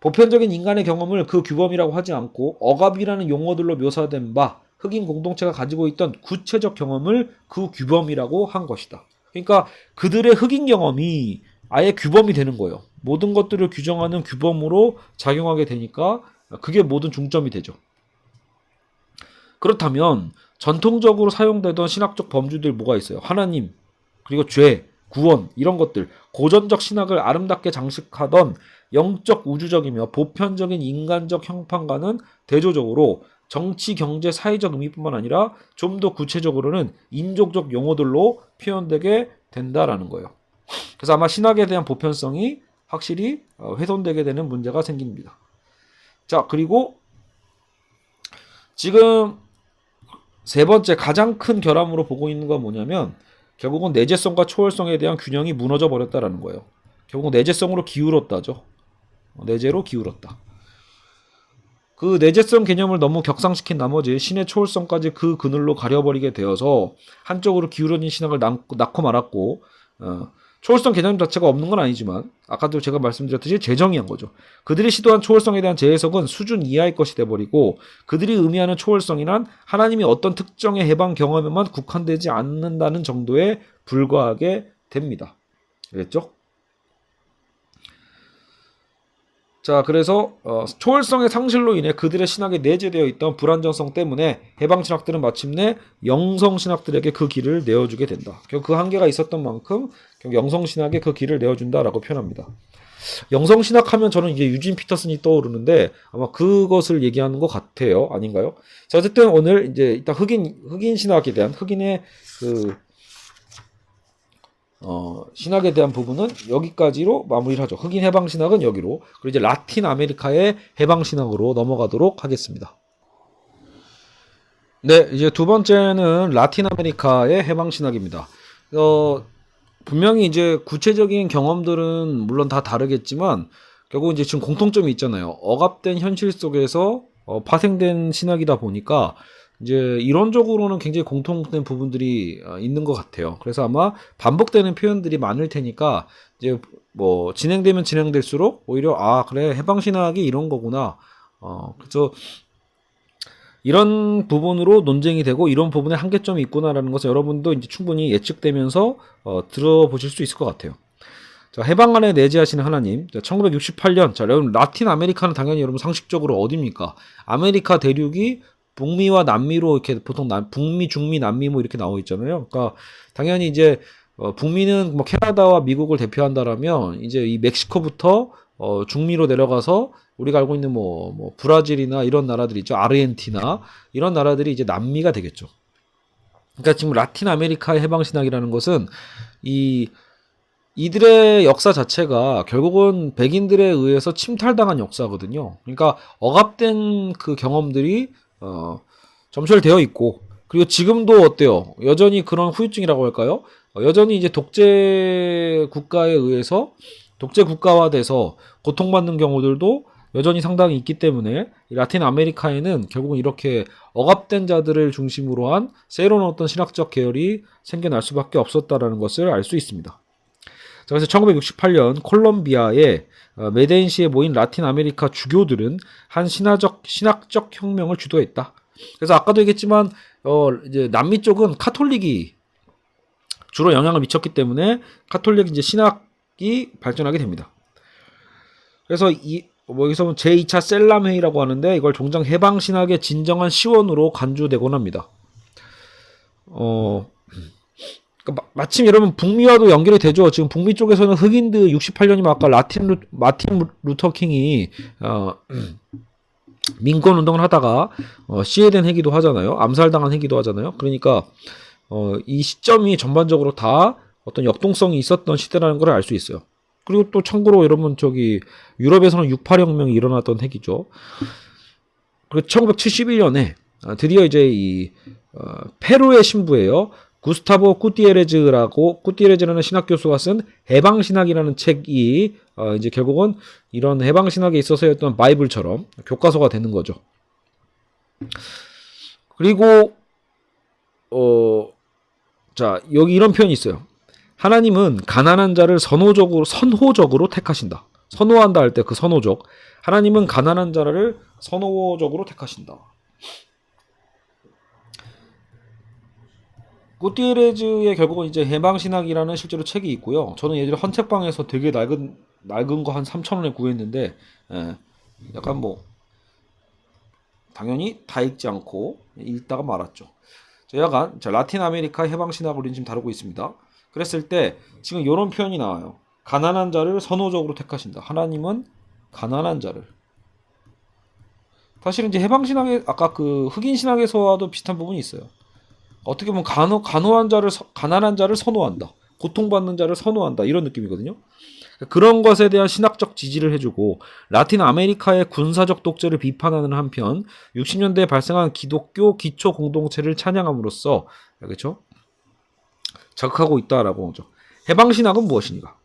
보편적인 인간의 경험을 그 규범이라고 하지 않고 억압이라는 용어들로 묘사된 바 흑인 공동체가 가지고 있던 구체적 경험을 그 규범이라고 한 것이다. 그러니까 그들의 흑인 경험이 아예 규범이 되는 거예요. 모든 것들을 규정하는 규범으로 작용하게 되니까 그게 모든 중점이 되죠. 그렇다면 전통적으로 사용되던 신학적 범주들 뭐가 있어요? 하나님, 그리고 죄, 구원 이런 것들, 고전적 신학을 아름답게 장식하던 영적 우주적이며 보편적인 인간적 형판과는 대조적으로 정치, 경제, 사회적 의미뿐만 아니라 좀 더 구체적으로는 인종적 용어들로 표현되게 된다라는 거예요. 그래서 아마 신학에 대한 보편성이 확실히 훼손되게 되는 문제가 생깁니다. 자, 그리고 지금 세 번째 가장 큰 결함으로 보고 있는 건 뭐냐면 결국은 내재성과 초월성에 대한 균형이 무너져 버렸다라는 거예요. 결국 내재성으로 기울었다죠. 내재로 기울었다. 그 내재성 개념을 너무 격상시킨 나머지 신의 초월성까지 그 그늘로 가려버리게 되어서 한쪽으로 기울어진 신학을 낳고 말았고 초월성 개념 자체가 없는 건 아니지만 아까도 제가 말씀드렸듯이 재정의한 거죠. 그들이 시도한 초월성에 대한 재해석은 수준 이하의 것이 돼버리고 그들이 의미하는 초월성이란 하나님이 어떤 특정의 해방 경험에만 국한되지 않는다는 정도에 불과하게 됩니다. 알겠죠? 자, 그래서 초월성의 상실로 인해 그들의 신학에 내재되어 있던 불안정성 때문에 해방 신학들은 마침내 영성 신학들에게 그 길을 내어주게 된다. 결국 그 한계가 있었던 만큼 결국 영성 신학에 그 길을 내어준다라고 표현합니다. 영성 신학하면 저는 이제 유진 피터슨이 떠오르는데 아마 그것을 얘기하는 것 같아요. 아닌가요? 자, 어쨌든 오늘 이제 일단 흑인 신학에 대한 흑인의 그 신학에 대한 부분은 여기까지로 마무리를 하죠. 흑인 해방 신학은 여기로. 그리고 이제 라틴 아메리카의 해방 신학으로 넘어가도록 하겠습니다. 네, 이제 두 번째는 라틴 아메리카의 해방 신학입니다. 분명히 이제 구체적인 경험들은 물론 다 다르겠지만 결국 이제 지금 공통점이 있잖아요. 억압된 현실 속에서 파생된 신학이다 보니까 이제 이론적으로는 굉장히 공통된 부분들이 있는 것 같아요. 그래서 아마 반복되는 표현들이 많을 테니까 이제 뭐 진행되면 진행될수록 오히려 그래 해방신학이 이런 거구나. 그래서 이런 부분으로 논쟁이 되고 이런 부분에 한계점이 있구나라는 것을 여러분도 이제 충분히 예측되면서 들어보실 수 있을 것 같아요. 자, 해방 안에 내재하시는 하나님. 자, 1968년. 자, 여러분 라틴 아메리카는 당연히 여러분 상식적으로 어디입니까? 아메리카 대륙이 북미와 남미로 이렇게 보통 북미, 중미, 남미 뭐 이렇게 나와 있잖아요. 그러니까 당연히 이제 북미는 뭐 캐나다와 미국을 대표한다라면 이제 이 멕시코부터 중미로 내려가서 우리가 알고 있는 뭐 브라질이나 이런 나라들이 있죠. 아르헨티나 이런 나라들이 이제 남미가 되겠죠. 그러니까 지금 라틴 아메리카의 해방 신학이라는 것은 이들의 역사 자체가 결국은 백인들에 의해서 침탈당한 역사거든요. 그러니까 억압된 그 경험들이 점철되어 있고 그리고 지금도 어때요? 여전히 그런 후유증이라고 할까요? 여전히 이제 독재 국가에 의해서 독재 국가화돼서 고통받는 경우들도 여전히 상당히 있기 때문에 라틴 아메리카에는 결국은 이렇게 억압된 자들을 중심으로 한 새로운 어떤 신학적 계열이 생겨날 수밖에 없었다라는 것을 알 수 있습니다. 그래서 1968년 콜롬비아의 메데인시에 모인 라틴 아메리카 주교들은 한 신학적 혁명을 주도했다. 그래서 아까도 얘기했지만 이제 남미 쪽은 카톨릭이 주로 영향을 미쳤기 때문에 카톨릭 이제 신학이 발전하게 됩니다. 그래서 여기서 제2차 셀람 회의라고 하는데 이걸 종종 해방 신학의 진정한 시원으로 간주되곤 합니다. 그러니까 마침 여러분 북미와도 연결이 되죠. 지금 북미 쪽에서는 흑인들 68년이면 아까 마틴 루터 킹이 민권 운동을 하다가 시해된 해기도 하잖아요. 암살당한 해기도 하잖아요. 그러니까 이 시점이 전반적으로 다 어떤 역동성이 있었던 시대라는 걸 알 수 있어요. 그리고 또 참고로 여러분 유럽에서는 68혁명이 일어났던 해기죠. 그리고 1971년에 드디어 이제 페루의 신부예요. 구스타보 꾸티에레즈라는 신학 교수가 쓴 해방신학이라는 책이 이제 결국은 이런 해방신학에 있어서의 어떤 바이블처럼 교과서가 되는 거죠. 그리고 자 여기 이런 표현이 있어요. 하나님은 가난한 자를 선호적으로 택하신다. 선호한다 할 때 그 선호적. 하나님은 가난한 자를 선호적으로 택하신다. 꾸티에레즈의 결국은 이제 해방신학이라는 실제로 책이 있고요. 저는 예전에 헌책방에서 되게 낡은 거 한 3,000원에 구했는데, 약간 뭐, 당연히 다 읽지 않고 읽다가 말았죠. 약간, 라틴 아메리카 해방신학을 우리는 지금 다루고 있습니다. 그랬을 때, 지금 이런 표현이 나와요. 가난한 자를 선호적으로 택하신다. 하나님은 가난한 자를. 사실은 이제 해방신학에, 아까 그 흑인신학에서와도 비슷한 부분이 있어요. 어떻게 보면 가난한 자를 선호한다. 고통받는 자를 선호한다. 이런 느낌이거든요. 그런 것에 대한 신학적 지지를 해주고 라틴 아메리카의 군사적 독재를 비판하는 한편 60년대에 발생한 기독교 기초 공동체를 찬양함으로써 그렇죠? 자극하고 있다라고 하죠. 해방신학은 무엇이니까?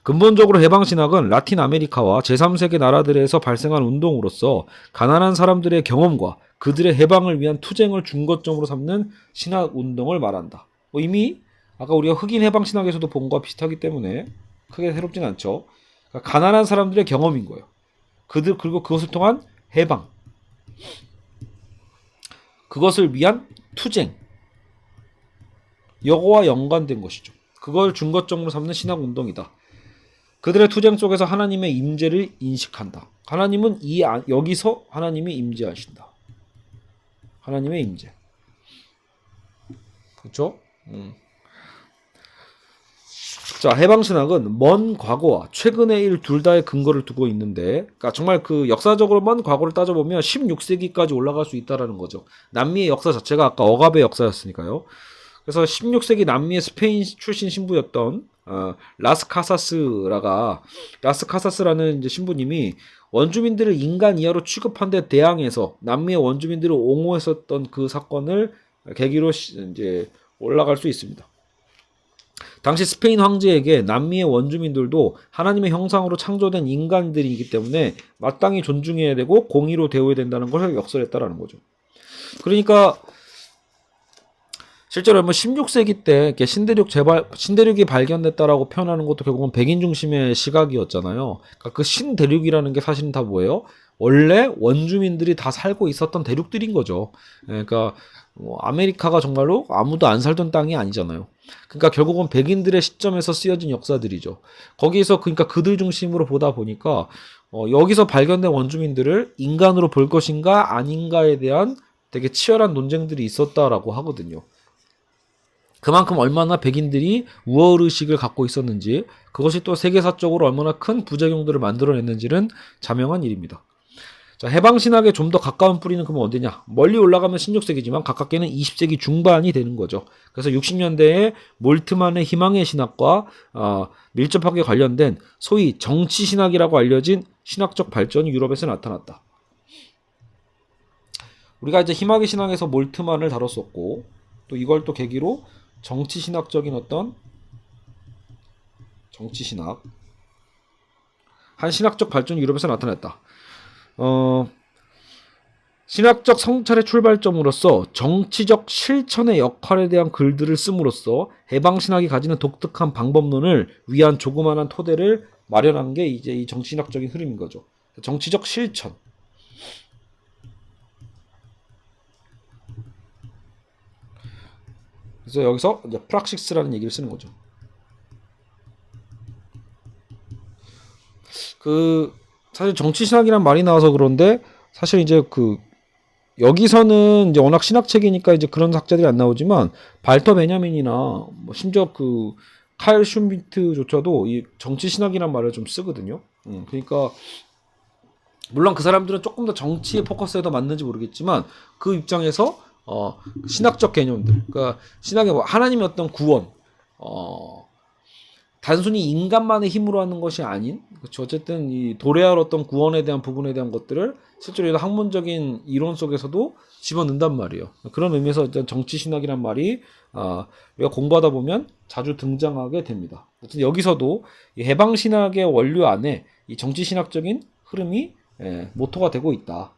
근본적으로 해방신학은 라틴 아메리카와 제3세계 나라들에서 발생한 운동으로서 가난한 사람들의 경험과 그들의 해방을 위한 투쟁을 중거점으로 삼는 신학 운동을 말한다. 이미 아까 우리가 흑인 해방 신학에서도 본 것과 비슷하기 때문에 크게 새롭진 않죠. 그러니까 가난한 사람들의 경험인 거예요. 그리고 그것을 통한 해방, 그것을 위한 투쟁, 여거와 연관된 것이죠. 그걸 중거점으로 삼는 신학 운동이다. 그들의 투쟁 속에서 하나님의 임재를 인식한다. 하나님은 여기서 하나님이 임재하신다. 하나님의 임재. 그렇죠? 자, 해방신학은 먼 과거와 최근의 일 둘 다의 근거를 두고 있는데, 그러니까 정말 그 역사적으로 먼 과거를 따져보면 16세기까지 올라갈 수 있다라는 거죠. 남미의 역사 자체가 아까 억압의 역사였으니까요. 그래서 16세기 남미의 스페인 출신 신부였던 라스카사스라는 이제 신부님이 원주민들을 인간 이하로 취급한 데 대항해서 남미의 원주민들을 옹호했었던 그 사건을 계기로 이제 올라갈 수 있습니다. 당시 스페인 황제에게 남미의 원주민들도 하나님의 형상으로 창조된 인간들이기 때문에 마땅히 존중해야 되고 공의로 대우해야 된다는 것을 역설했다라는 거죠. 그러니까 실제로 16세기 때 신대륙이 발견됐다라고 표현하는 것도 결국은 백인 중심의 시각이었잖아요. 그러니까 그 신대륙이라는 게 사실은 다 뭐예요? 원래 원주민들이 다 살고 있었던 대륙들인 거죠. 그러니까 아메리카가 정말로 아무도 안 살던 땅이 아니잖아요. 그러니까 결국은 백인들의 시점에서 쓰여진 역사들이죠. 거기서 그러니까 그들 중심으로 보다 보니까 여기서 발견된 원주민들을 인간으로 볼 것인가 아닌가에 대한 되게 치열한 논쟁들이 있었다라고 하거든요. 그만큼 얼마나 백인들이 우월의식을 갖고 있었는지, 그것이 또 세계사적으로 얼마나 큰 부작용들을 만들어냈는지는 자명한 일입니다. 자, 해방신학에 좀 더 가까운 뿌리는 그러면 어디냐? 멀리 올라가면 16세기지만 가깝게는 20세기 중반이 되는 거죠. 그래서 60년대에 몰트만의 희망의 신학과 밀접하게 관련된 소위 정치신학이라고 알려진 신학적 발전이 유럽에서 나타났다. 우리가 이제 희망의 신학에서 몰트만을 다뤘었고, 또 이걸 또 계기로 정치신학적인 어떤 정치신학 한 신학적 발전이 유럽에서 나타났다. 신학적 성찰의 출발점으로서 정치적 실천의 역할에 대한 글들을 씀으로써 해방신학이 가지는 독특한 방법론을 위한 조그마한 토대를 마련한 게 이제 이 정치신학적인 흐름인 거죠. 정치적 실천. 그래서 여기서 이제 프락시스라는 얘기를 쓰는 거죠. 사실 정치신학이란 말이 나와서 그런데 사실 이제 여기서는 이제 워낙 신학책이니까 이제 그런 학자들이 안 나오지만 발터 베냐민이나 뭐 심지어 칼 슈미트조차도 이 정치신학이란 말을 좀 쓰거든요. 그러니까 물론 그 사람들은 조금 더 정치에 포커스에 더 맞는지 모르겠지만 그 입장에서 신학적 개념들, 그러니까 신학의 뭐 하나님의 어떤 구원, 단순히 인간만의 힘으로 하는 것이 아닌, 그렇죠. 어쨌든 이 도래할 어떤 구원에 대한 부분에 대한 것들을 실제로 학문적인 이론 속에서도 집어넣는단 말이에요. 그런 의미에서 일단 정치신학이란 말이 우리가 공부하다 보면 자주 등장하게 됩니다. 어쨌든 여기서도 이 해방신학의 원류 안에 이 정치신학적인 흐름이 모토가 되고 있다.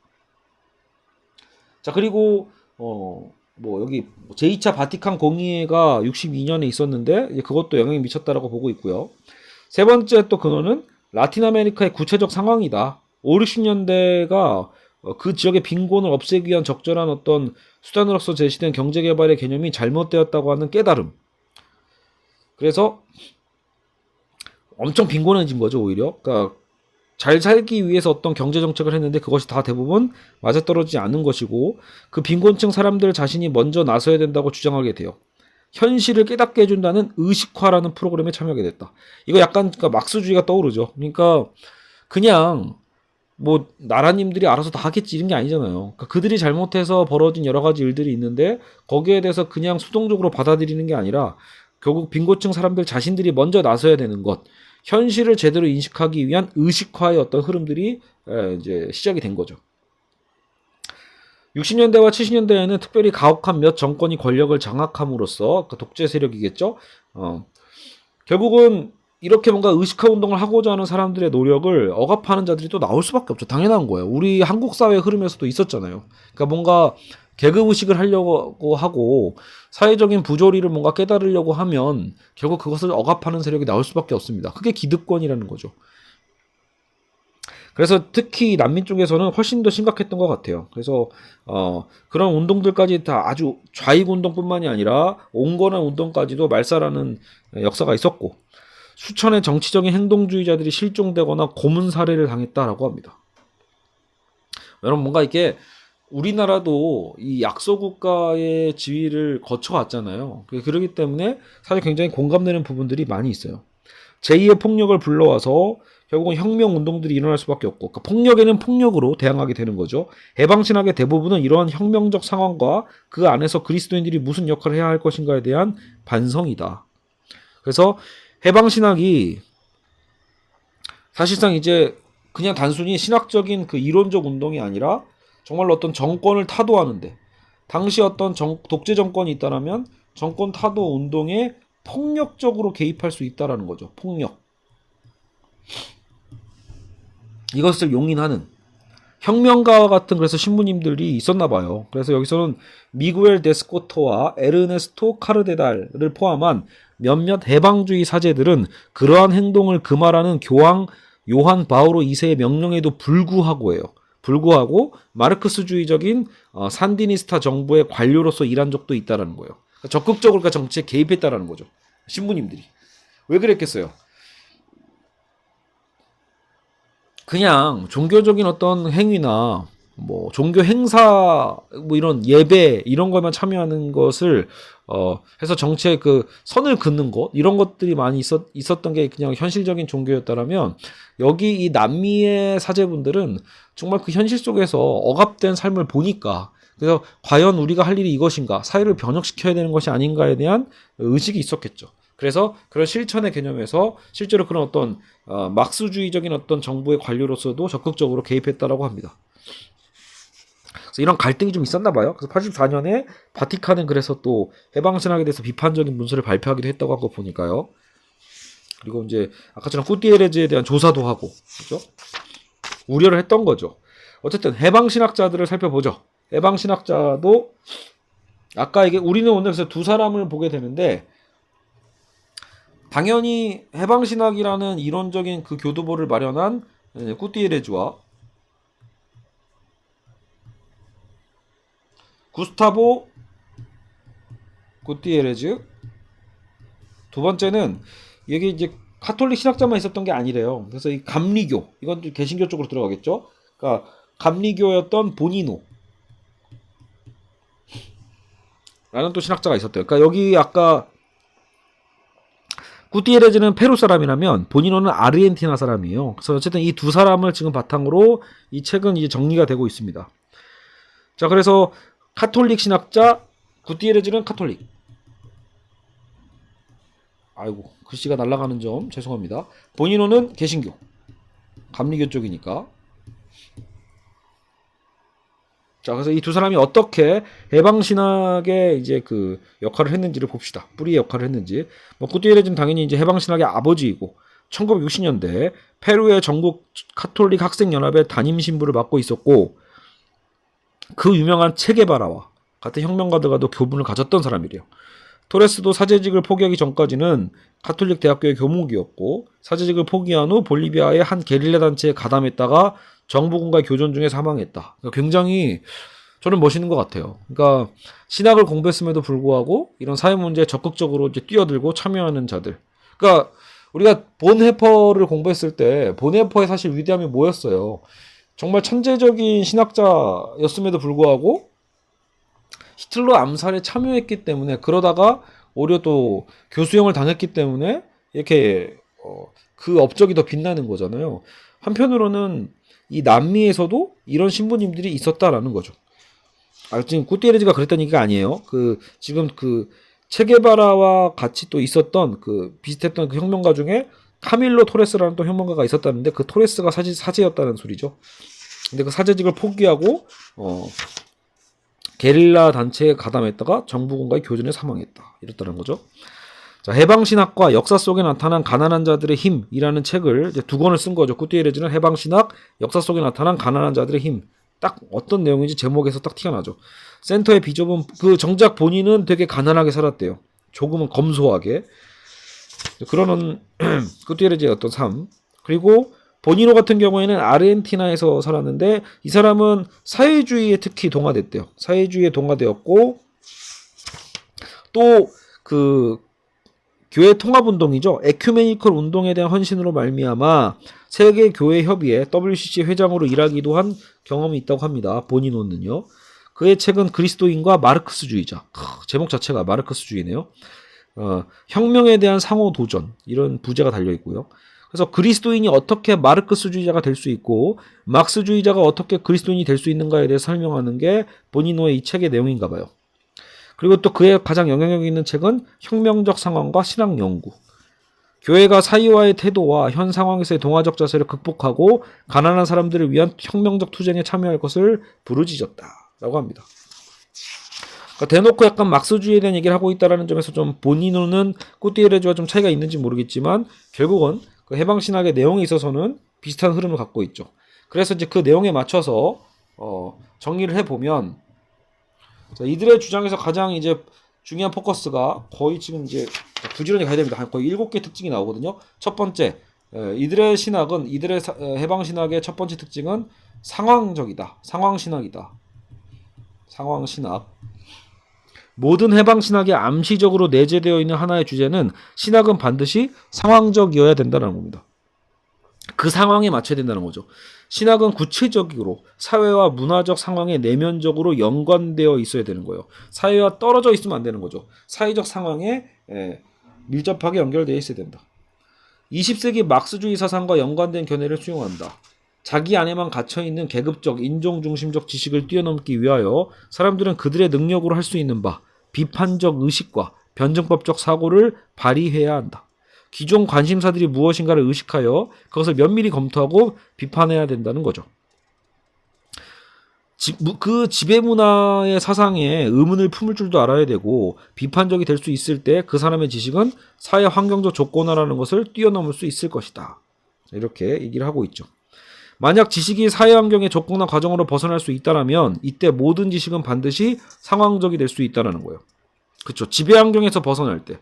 자, 그리고 뭐 여기 제2차 바티칸 공의회가 62년에 있었는데 이제 그것도 영향이 미쳤다라고 보고 있고요. 세 번째 또 근원은 라틴 아메리카의 구체적 상황이다. 5, 60년대가 그 지역의 빈곤을 없애기 위한 적절한 어떤 수단으로서 제시된 경제개발의 개념이 잘못되었다고 하는 깨달음. 그래서 엄청 빈곤해진 거죠, 오히려. 그러니까 잘 살기 위해서 어떤 경제정책을 했는데 그것이 다 대부분 맞아떨어지지 않은 것이고 그 빈곤층 사람들 자신이 먼저 나서야 된다고 주장하게 돼요. 현실을 깨닫게 해준다는 의식화라는 프로그램에 참여하게 됐다. 이거 약간 그러니까 막스주의가 떠오르죠. 그러니까 그냥 뭐 나라님들이 알아서 다 하겠지 이런 게 아니잖아요. 그러니까 그들이 잘못해서 벌어진 여러 가지 일들이 있는데 거기에 대해서 그냥 수동적으로 받아들이는 게 아니라 결국 빈곤층 사람들 자신들이 먼저 나서야 되는 것, 현실을 제대로 인식하기 위한 의식화의 어떤 흐름들이 이제 시작이 된 거죠. 60년대와 70년대에는 특별히 가혹한 몇 정권이 권력을 장악함으로써 독재 세력이겠죠. 결국은 이렇게 뭔가 의식화 운동을 하고자 하는 사람들의 노력을 억압하는 자들이 또 나올 수밖에 없죠. 당연한 거예요. 우리 한국 사회 흐름에서도 있었잖아요. 그러니까 뭔가 계급 의식을 하려고 하고 사회적인 부조리를 뭔가 깨달으려고 하면 결국 그것을 억압하는 세력이 나올 수밖에 없습니다. 그게 기득권이라는 거죠. 그래서 특히 난민 쪽에서는 훨씬 더 심각했던 것 같아요. 그래서 그런 운동들까지 다 아주 좌익 운동뿐만이 아니라 온건한 운동까지도 말살하는 역사가 있었고 수천의 정치적인 행동주의자들이 실종되거나 고문 살해를 당했다라고 합니다. 여러분 뭔가 이게 우리나라도 이 약소국가의 지위를 거쳐왔잖아요. 그렇기 때문에 사실 굉장히 공감되는 부분들이 많이 있어요. 제2의 폭력을 불러와서 결국은 혁명운동들이 일어날 수밖에 없고 그러니까 폭력에는 폭력으로 대항하게 되는 거죠. 해방신학의 대부분은 이러한 혁명적 상황과 그 안에서 그리스도인들이 무슨 역할을 해야 할 것인가에 대한 반성이다. 그래서 해방신학이 사실상 이제 그냥 단순히 신학적인 그 이론적 운동이 아니라 정말로 어떤 정권을 타도하는데 당시 어떤 독재 정권이 있다라면 정권 타도 운동에 폭력적으로 개입할 수 있다라는 거죠. 폭력. 이것을 용인하는 혁명가와 같은 그래서 신부님들이 있었나 봐요. 그래서 여기서는 미구엘 데스코토와 에르네스토 카르데달을 포함한 몇몇 해방주의 사제들은 그러한 행동을 금하라는 교황 요한 바오로 2세의 명령에도 불구하고 마르크스주의적인 산디니스타 정부의 관료로서 일한 적도 있다라는 거예요. 그러니까 적극적으로 정치에 개입했다라는 거죠. 신부님들이. 왜 그랬겠어요? 그냥 종교적인 어떤 행위나 뭐 종교 행사 뭐 이런 예배 이런 것만 참여하는 것을 해서 정치에 그 선을 긋는 것 이런 것들이 많이 있었던 게 그냥 현실적인 종교였다라면 여기 이 남미의 사제분들은 정말 그 현실 속에서 억압된 삶을 보니까 그래서 과연 우리가 할 일이 이것인가 사회를 변혁시켜야 되는 것이 아닌가에 대한 의식이 있었겠죠. 그래서 그런 실천의 개념에서 실제로 그런 어떤 막스주의적인 어떤 정부의 관료로서도 적극적으로 개입했다라고 합니다. 그래서 이런 갈등이 좀 있었나 봐요. 그래서 84년에 바티칸은 그래서 또 해방신학에 대해서 비판적인 문서를 발표하기도 했다고 한 거 보니까요. 그리고 이제 아까처럼 후티에레즈에 대한 조사도 하고, 그죠? 우려를 했던 거죠. 어쨌든 해방신학자들을 살펴보죠. 해방신학자도 아까 이게 우리는 오늘 그래서 두 사람을 보게 되는데 당연히 해방신학이라는 이론적인 그 교두보를 마련한 꾸띠에레즈와 구스타보 꾸띠에레즈, 두 번째는 이게 이제 카톨릭 신학자만 있었던 게 아니래요. 그래서 이 감리교, 이건 개신교 쪽으로 들어가겠죠. 그러니까 감리교였던 보니노 라는 또 신학자가 있었대요. 그러니까 여기 아까 꾸띠에레즈는 페루 사람이라면 보니노는 아르헨티나 사람이에요. 그래서 어쨌든 이 두 사람을 지금 바탕으로 이 책은 이제 정리가 되고 있습니다. 자, 그래서 카톨릭 신학자 꾸띠에레즈는 카톨릭. 아이고, 글씨가 날아가는 점 죄송합니다. 보니노는 개신교, 감리교 쪽이니까. 자, 그래서 이 두 사람이 어떻게 해방신학의 이제 그 역할을 했는지를 봅시다. 뿌리의 역할을 했는지. 뭐 꾸띠에레즈는 당연히 이제 해방신학의 아버지이고 1960년대 페루의 전국 카톨릭 학생연합의 담임 신부를 맡고 있었고 그 유명한 체게바라와 같은 혁명가들과도 교분을 가졌던 사람이래요. 토레스도 사제직을 포기하기 전까지는 카톨릭 대학교의 교목이었고 사제직을 포기한 후 볼리비아의 한 게릴라 단체에 가담했다가 정부군과의 교전 중에 사망했다. 그러니까 굉장히 저는 멋있는 것 같아요. 그러니까 신학을 공부했음에도 불구하고 이런 사회 문제에 적극적으로 이제 뛰어들고 참여하는 자들. 그러니까 우리가 본헤퍼를 공부했을 때 본헤퍼의 사실 위대함이 뭐였어요? 정말 천재적인 신학자였음에도 불구하고 히틀러 암살에 참여했기 때문에 그러다가 오히려 또 교수형을 당했기 때문에 이렇게 그 업적이 더 빛나는 거잖아요. 한편으로는 이 남미에서도 이런 신부님들이 있었다라는 거죠. 지금 꾸띠에레즈가 그랬다는 얘기가 아니에요. 지금 체게바라와 같이 또 있었던 비슷했던 그 혁명가 중에 카밀로 토레스라는 또 혁명가가 있었다는데 그 토레스가 사제였다는 소리죠. 근데 그 사제직을 포기하고 게릴라 단체에 가담했다가 정부군과의 교전에 사망했다. 이랬다는 거죠. 자, 해방신학과 역사 속에 나타난 가난한 자들의 힘이라는 책을 이제 두 권을 쓴 거죠. 꾸띠에레즈는 해방신학, 역사 속에 나타난 가난한 자들의 힘. 딱 어떤 내용인지 제목에서 딱 티가 나죠. 센터의 비좁은 정작 본인은 되게 가난하게 살았대요. 조금은 검소하게. 그러는 꾸띠에레즈의 어떤 삶. 그리고 보니노 같은 경우에는 아르헨티나에서 살았는데 이 사람은 사회주의에 특히 동화됐대요. 사회주의에 동화되었고 또 교회 통합운동이죠. 에큐메니컬 운동에 대한 헌신으로 말미암아 세계교회협의회 WCC 회장으로 일하기도 한 경험이 있다고 합니다. 보니노는요. 그의 책은 그리스도인과 마르크스주의자. 제목 자체가 마르크스주의네요. 혁명에 대한 상호도전 이런 부제가 달려있고요. 그래서 그리스도인이 어떻게 마르크스주의자가 될 수 있고 막스주의자가 어떻게 그리스도인이 될 수 있는가에 대해 설명하는 게 보니노의 이 책의 내용인가 봐요. 그리고 또 그의 가장 영향력 있는 책은 혁명적 상황과 신학 연구. 교회가 사이와의 태도와 현 상황에서의 동화적 자세를 극복하고 가난한 사람들을 위한 혁명적 투쟁에 참여할 것을 부르짖었다라고 합니다. 그러니까 대놓고 약간 막스주의에 대한 얘기를 하고 있다는 점에서 좀 보니노는 꾸띠에레즈와 좀 차이가 있는지 모르겠지만 결국은 그 해방신학의 내용에 있어서는 비슷한 흐름을 갖고 있죠. 그래서 이제 그 내용에 맞춰서 정리를 해보면 이들의 주장에서 가장 이제 중요한 포커스가 거의 지금 이제 부지런히 가야 됩니다. 거의 7개 특징이 나오거든요. 첫 번째, 이들의 해방신학의 첫 번째 특징은 상황적이다. 상황신학이다. 상황신학. 모든 해방신학에 암시적으로 내재되어 있는 하나의 주제는 신학은 반드시 상황적이어야 된다는 겁니다. 그 상황에 맞춰야 된다는 거죠. 신학은 구체적으로 사회와 문화적 상황에 내면적으로 연관되어 있어야 되는 거예요. 사회와 떨어져 있으면 안 되는 거죠. 사회적 상황에 밀접하게 연결되어 있어야 된다. 20세기 막스주의 사상과 연관된 견해를 수용한다. 자기 안에만 갇혀있는 계급적, 인종중심적 지식을 뛰어넘기 위하여 사람들은 그들의 능력으로 할 수 있는 바, 비판적 의식과 변증법적 사고를 발휘해야 한다. 기존 관심사들이 무엇인가를 의식하여 그것을 면밀히 검토하고 비판해야 된다는 거죠. 그 지배문화의 사상에 의문을 품을 줄도 알아야 되고 비판적이 될 수 있을 때 그 사람의 지식은 사회 환경적 조건화라는 것을 뛰어넘을 수 있을 것이다. 이렇게 얘기를 하고 있죠. 만약 지식이 사회 환경의 조건과 과정으로 벗어날 수 있다라면 이때 모든 지식은 반드시 상황적이 될 수 있다라는 거예요. 그렇죠. 지배 환경에서 벗어날 때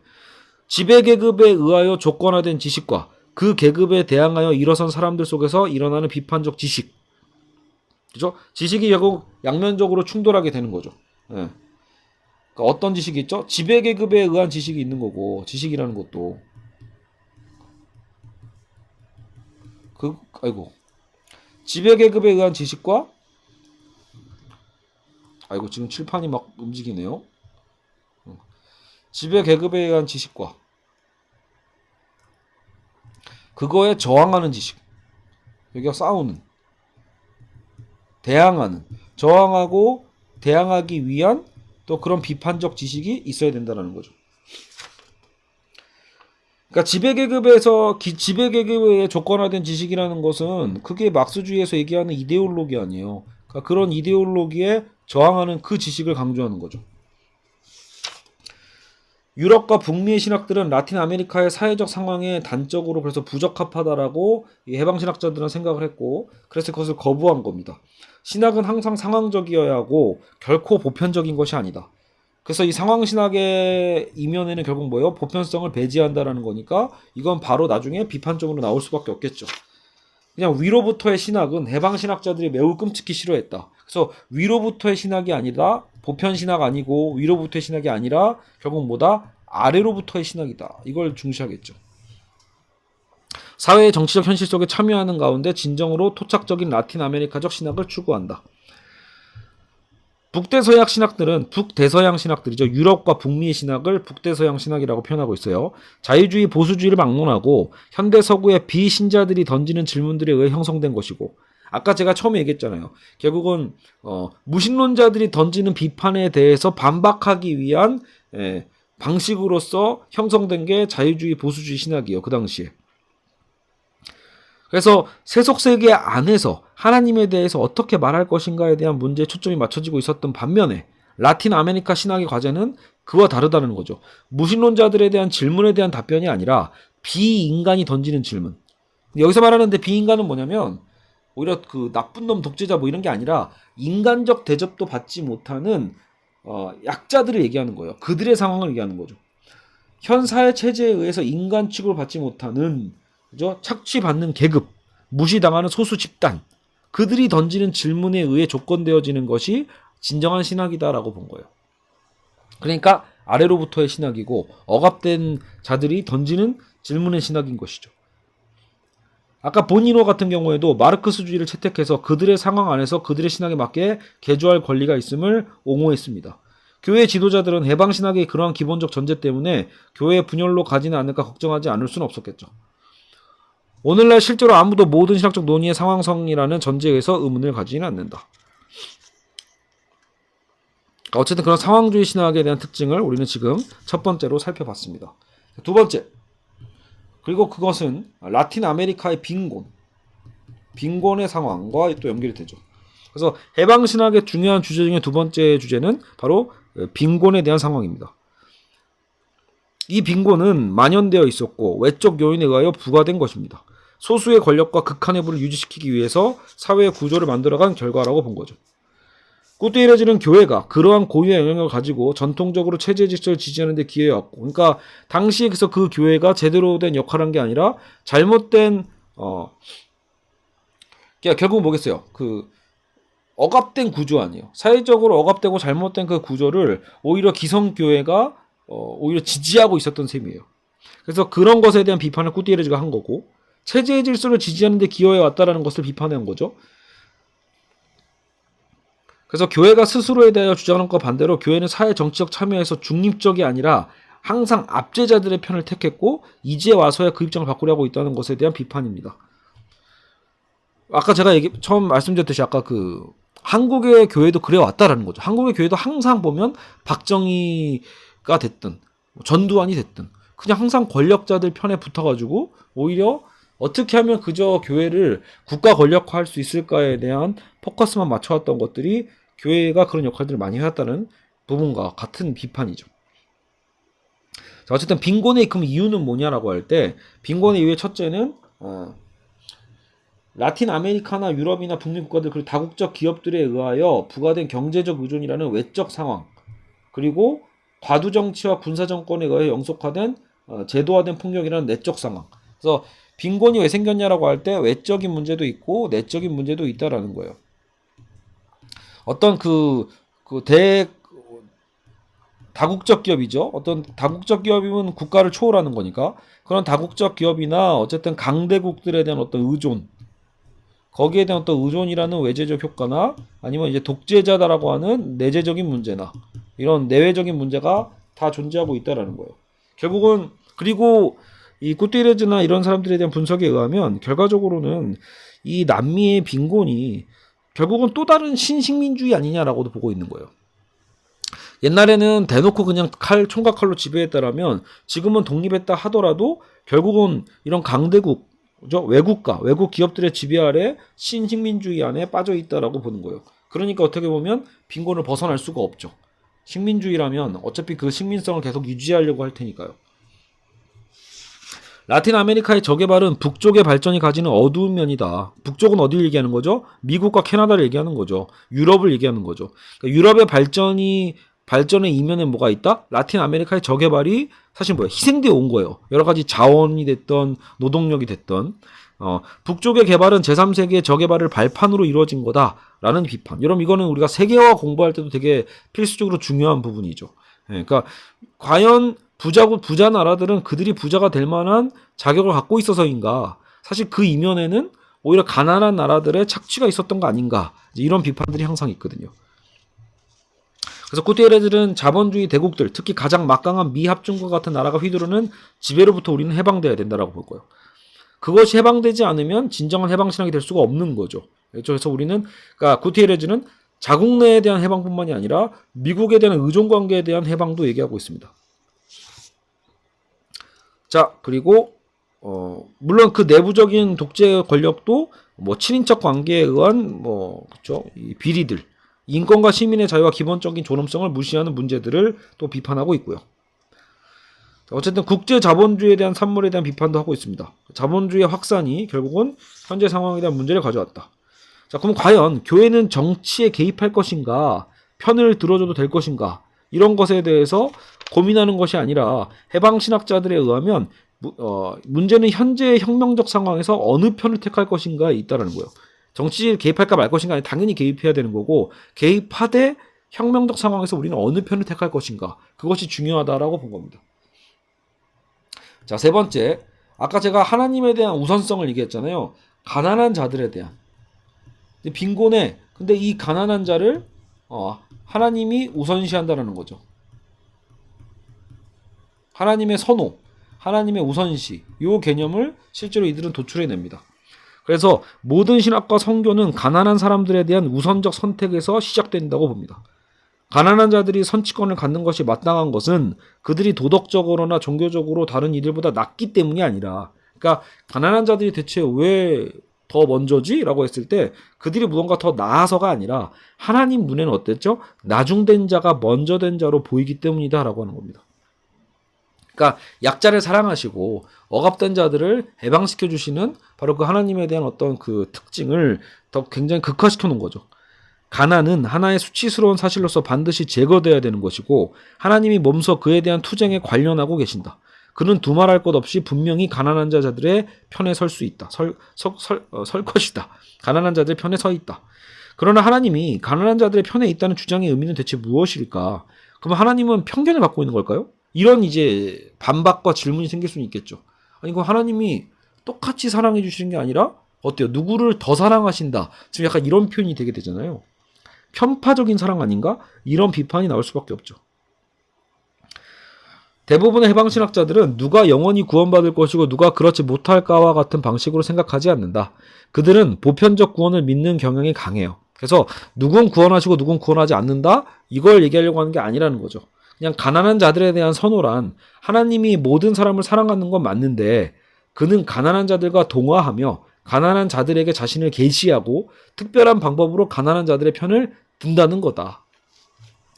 지배 계급에 의하여 조건화된 지식과 그 계급에 대항하여 일어선 사람들 속에서 일어나는 비판적 지식. 그죠? 지식이 결국 양면적으로 충돌하게 되는 거죠. 예. 그러니까 어떤 지식이 있죠? 지배 계급에 의한 지식이 있는 거고, 지식이라는 것도 지배 계급에 의한 지식과 지금 칠판이 막 움직이네요. 지배 계급에 의한 지식과 그거에 저항하는 지식. 여기가 싸우는, 대항하는, 저항하고 대항하기 위한 또 그런 비판적 지식이 있어야 된다는 거죠. 그러니까 지배계급에 조건화된 지식이라는 것은 그게 막스주의에서 얘기하는 이데올로기 아니에요. 그러니까 그런 이데올로기에 저항하는 그 지식을 강조하는 거죠. 유럽과 북미의 신학들은 라틴 아메리카의 사회적 상황에 단적으로 그래서 부적합하다라고 해방신학자들은 생각을 했고, 그래서 그것을 거부한 겁니다. 신학은 항상 상황적이어야 하고 결코 보편적인 것이 아니다. 그래서 이 상황신학의 이면에는 결국 뭐예요? 보편성을 배제한다라는 거니까 이건 바로 나중에 비판적으로 나올 수밖에 없겠죠. 그냥 위로부터의 신학은 해방신학자들이 매우 끔찍히 싫어했다. 그래서 위로부터의 신학이 아니라 보편신학 아니고 위로부터의 신학이 아니라 결국 뭐다? 아래로부터의 신학이다. 이걸 중시하겠죠. 사회의 정치적 현실 속에 참여하는 가운데 진정으로 토착적인 라틴 아메리카적 신학을 추구한다. 북대서양 신학들은 북대서양 신학들이죠. 유럽과 북미의 신학을 북대서양 신학이라고 표현하고 있어요. 자유주의, 보수주의를 막론하고 현대 서구의 비신자들이 던지는 질문들에 의해 형성된 것이고, 아까 제가 처음에 얘기했잖아요. 결국은 무신론자들이 던지는 비판에 대해서 반박하기 위한 방식으로서 형성된 게 자유주의, 보수주의 신학이에요. 그 당시에. 그래서 세속세계 안에서 하나님에 대해서 어떻게 말할 것인가에 대한 문제에 초점이 맞춰지고 있었던 반면에 라틴 아메리카 신학의 과제는 그와 다르다는 거죠. 무신론자들에 대한 질문에 대한 답변이 아니라 비인간이 던지는 질문. 여기서 말하는데 비인간은 뭐냐면 오히려 그 나쁜 놈 독재자 뭐 이런 게 아니라 인간적 대접도 받지 못하는 약자들을 얘기하는 거예요. 그들의 상황을 얘기하는 거죠. 현 사회 체제에 의해서 인간 취급을 받지 못하는, 그죠? 착취받는 계급, 무시당하는 소수 집단, 그들이 던지는 질문에 의해 조건되어지는 것이 진정한 신학이다라고 본 거예요. 그러니까 아래로부터의 신학이고 억압된 자들이 던지는 질문의 신학인 것이죠. 아까 보니노 같은 경우에도 마르크스주의를 채택해서 그들의 상황 안에서 그들의 신학에 맞게 개조할 권리가 있음을 옹호했습니다. 교회 지도자들은 해방신학의 그러한 기본적 전제 때문에 교회의 분열로 가지는 않을까 걱정하지 않을 수는 없었겠죠. 오늘날 실제로 아무도 모든 신학적 논의의 상황성이라는 전제에 의해서 의문을 가지지는 않는다. 어쨌든 그런 상황주의 신학에 대한 특징을 우리는 지금 첫 번째로 살펴봤습니다. 두 번째, 그리고 그것은 라틴 아메리카의 빈곤의 상황과 또 연결이 되죠. 그래서 해방신학의 중요한 주제 중에 두 번째 주제는 바로 빈곤에 대한 상황입니다. 이 빈곤은 만연되어 있었고 외적 요인에 의하여 부과된 것입니다. 소수의 권력과 극한의 부를 유지시키기 위해서 사회의 구조를 만들어간 결과라고 본 거죠. 꾸띠에레즈는 교회가 그러한 고유의 영향을 가지고 전통적으로 체제 질서를 지지하는 데 기여해왔고, 그러니까 당시에 그래서 그 교회가 제대로 된 역할을 한 게 아니라 잘못된 그러니까 결국 뭐겠어요? 그 억압된 구조 아니에요. 사회적으로 억압되고 잘못된 그 구조를 오히려 기성교회가 오히려 지지하고 있었던 셈이에요. 그래서 그런 것에 대한 비판을 꾸띠에레즈가 한 거고, 체제의 질서를 지지하는 데 기여해왔다라는 것을 비판한 거죠. 그래서 교회가 스스로에 대하여 주장하는 것과 반대로 교회는 사회 정치적 참여에서 중립적이 아니라 항상 압제자들의 편을 택했고 이제 와서야 그 입장을 바꾸려고 있다는 것에 대한 비판입니다. 아까 제가 처음 말씀드렸듯이 아까 그 한국의 교회도 그래 왔다라는 거죠. 한국의 교회도 항상 보면 박정희가 됐든 전두환이 됐든 그냥 항상 권력자들 편에 붙어가지고 오히려 어떻게 하면 그저 교회를 국가 권력화할 수 있을까에 대한 포커스만 맞춰왔던 것들이 교회가 그런 역할들을 많이 해왔다는 부분과 같은 비판이죠. 자, 어쨌든 빈곤의 그럼 이유는 뭐냐라고 할 때 빈곤의 이유의 첫째는 라틴 아메리카나 유럽이나 북미 국가들 그리고 다국적 기업들에 의하여 부과된 경제적 의존이라는 외적 상황, 그리고 과두 정치와 군사 정권에 의해 영속화된 제도화된 폭력이라는 내적 상황. 그래서 빈곤이 왜 생겼냐라고 할 때 외적인 문제도 있고 내적인 문제도 있다라는 거예요. 어떤 다국적 기업이죠. 어떤 다국적 기업이면 국가를 초월하는 거니까 그런 다국적 기업이나 어쨌든 강대국들에 대한 어떤 의존, 거기에 대한 어떤 의존이라는 외재적 효과나 아니면 이제 독재자다라고 하는 내재적인 문제나 이런 내외적인 문제가 다 존재하고 있다라는 거예요. 결국은 그리고 이 구테레즈나 이런 사람들에 대한 분석에 의하면 결과적으로는 이 남미의 빈곤이 결국은 또 다른 신식민주의 아니냐라고도 보고 있는 거예요. 옛날에는 대놓고 그냥 총각 칼로 지배했다라면 지금은 독립했다 하더라도 결국은 이런 강대국, 외국 기업들의 지배 아래 신식민주의 안에 빠져 있다라고 보는 거예요. 그러니까 어떻게 보면 빈곤을 벗어날 수가 없죠. 식민주의라면 어차피 그 식민성을 계속 유지하려고 할 테니까요. 라틴 아메리카의 저개발은 북쪽의 발전이 가지는 어두운 면이다. 북쪽은 어디를 얘기하는 거죠? 미국과 캐나다를 얘기하는 거죠. 유럽을 얘기하는 거죠. 그러니까 유럽의 발전의 이면에 뭐가 있다? 라틴 아메리카의 저개발이 사실 희생되어 온 거예요. 여러 가지 자원이 됐던 노동력이 됐던 북쪽의 개발은 제3세기의 저개발을 발판으로 이루어진 거다라는 비판. 여러분 이거는 우리가 세계화 공부할 때도 되게 필수적으로 중요한 부분이죠. 그러니까 과연 부자 나라들은 그들이 부자가 될 만한 자격을 갖고 있어서인가? 사실 그 이면에는 오히려 가난한 나라들의 착취가 있었던 거 아닌가? 이런 비판들이 항상 있거든요. 그래서 구테레즈는 자본주의 대국들, 특히 가장 막강한 미합중국 같은 나라가 휘두르는 지배로부터 우리는 해방돼야 된다라고 볼 거예요. 그것이 해방되지 않으면 진정한 해방신앙이 될 수가 없는 거죠. 그래서 그러니까 구테레즈는 자국 내에 대한 해방뿐만이 아니라 미국에 대한 의존관계에 대한 해방도 얘기하고 있습니다. 자, 그리고 물론 그 내부적인 독재 권력도 친인척 관계에 의한 그렇죠? 이 비리들, 인권과 시민의 자유와 기본적인 존엄성을 무시하는 문제들을 또 비판하고 있고요. 어쨌든 국제 자본주의에 대한 산물에 대한 비판도 하고 있습니다. 자본주의의 확산이 결국은 현재 상황에 대한 문제를 가져왔다. 자, 그럼 과연 교회는 정치에 개입할 것인가, 편을 들어줘도 될 것인가, 이런 것에 대해서 고민하는 것이 아니라 해방신학자들에 의하면 문제는 현재의 혁명적 상황에서 어느 편을 택할 것인가에 있다는 거예요. 정치에 개입할까 말 것인가 아니 당연히 개입해야 되는 거고, 개입하되 혁명적 상황에서 우리는 어느 편을 택할 것인가, 그것이 중요하다라고 본 겁니다. 자, 세 번째, 아까 제가 하나님에 대한 우선성을 얘기했잖아요. 가난한 자들에 대한 빈곤에, 근데 이 가난한 자를 하나님이 우선시한다라는 거죠. 하나님의 선호, 하나님의 우선시, 이 개념을 실제로 이들은 도출해냅니다. 그래서 모든 신학과 성교는 가난한 사람들에 대한 우선적 선택에서 시작된다고 봅니다. 가난한 자들이 선치권을 갖는 것이 마땅한 것은 그들이 도덕적으로나 종교적으로 다른 이들보다 낫기 때문이 아니라, 그러니까 가난한 자들이 대체 왜 더 먼저지? 라고 했을 때 그들이 무언가 더 나아서가 아니라 하나님 눈에는 어땠죠? 나중된 자가 먼저 된 자로 보이기 때문이다 라고 하는 겁니다. 그러니까 약자를 사랑하시고 억압된 자들을 해방시켜 주시는 바로 그 하나님에 대한 어떤 그 특징을 더 굉장히 극화시켜 놓은 거죠. 가난은 하나의 수치스러운 사실로서 반드시 제거되어야 되는 것이고 하나님이 몸소 그에 대한 투쟁에 관련하고 계신다. 그는 두말할 것 없이 분명히 가난한 자들의 편에 설 수 있다. 설 것이다. 가난한 자들의 편에 서 있다. 그러나 하나님이 가난한 자들의 편에 있다는 주장의 의미는 대체 무엇일까? 그럼 하나님은 편견을 갖고 있는 걸까요? 이런 이제 반박과 질문이 생길 수는 있겠죠. 아니, 그 하나님이 똑같이 사랑해 주시는 게 아니라 어때요? 누구를 더 사랑하신다. 지금 약간 이런 표현이 되게 되잖아요. 편파적인 사랑 아닌가? 이런 비판이 나올 수밖에 없죠. 대부분의 해방신학자들은 누가 영원히 구원받을 것이고 누가 그렇지 못할까와 같은 방식으로 생각하지 않는다. 그들은 보편적 구원을 믿는 경향이 강해요. 그래서 누군 구원하시고 누군 구원하지 않는다? 이걸 얘기하려고 하는 게 아니라는 거죠. 그냥 가난한 자들에 대한 선호란 하나님이 모든 사람을 사랑하는 건 맞는데 그는 가난한 자들과 동화하며 가난한 자들에게 자신을 계시하고 특별한 방법으로 가난한 자들의 편을 든다는 거다.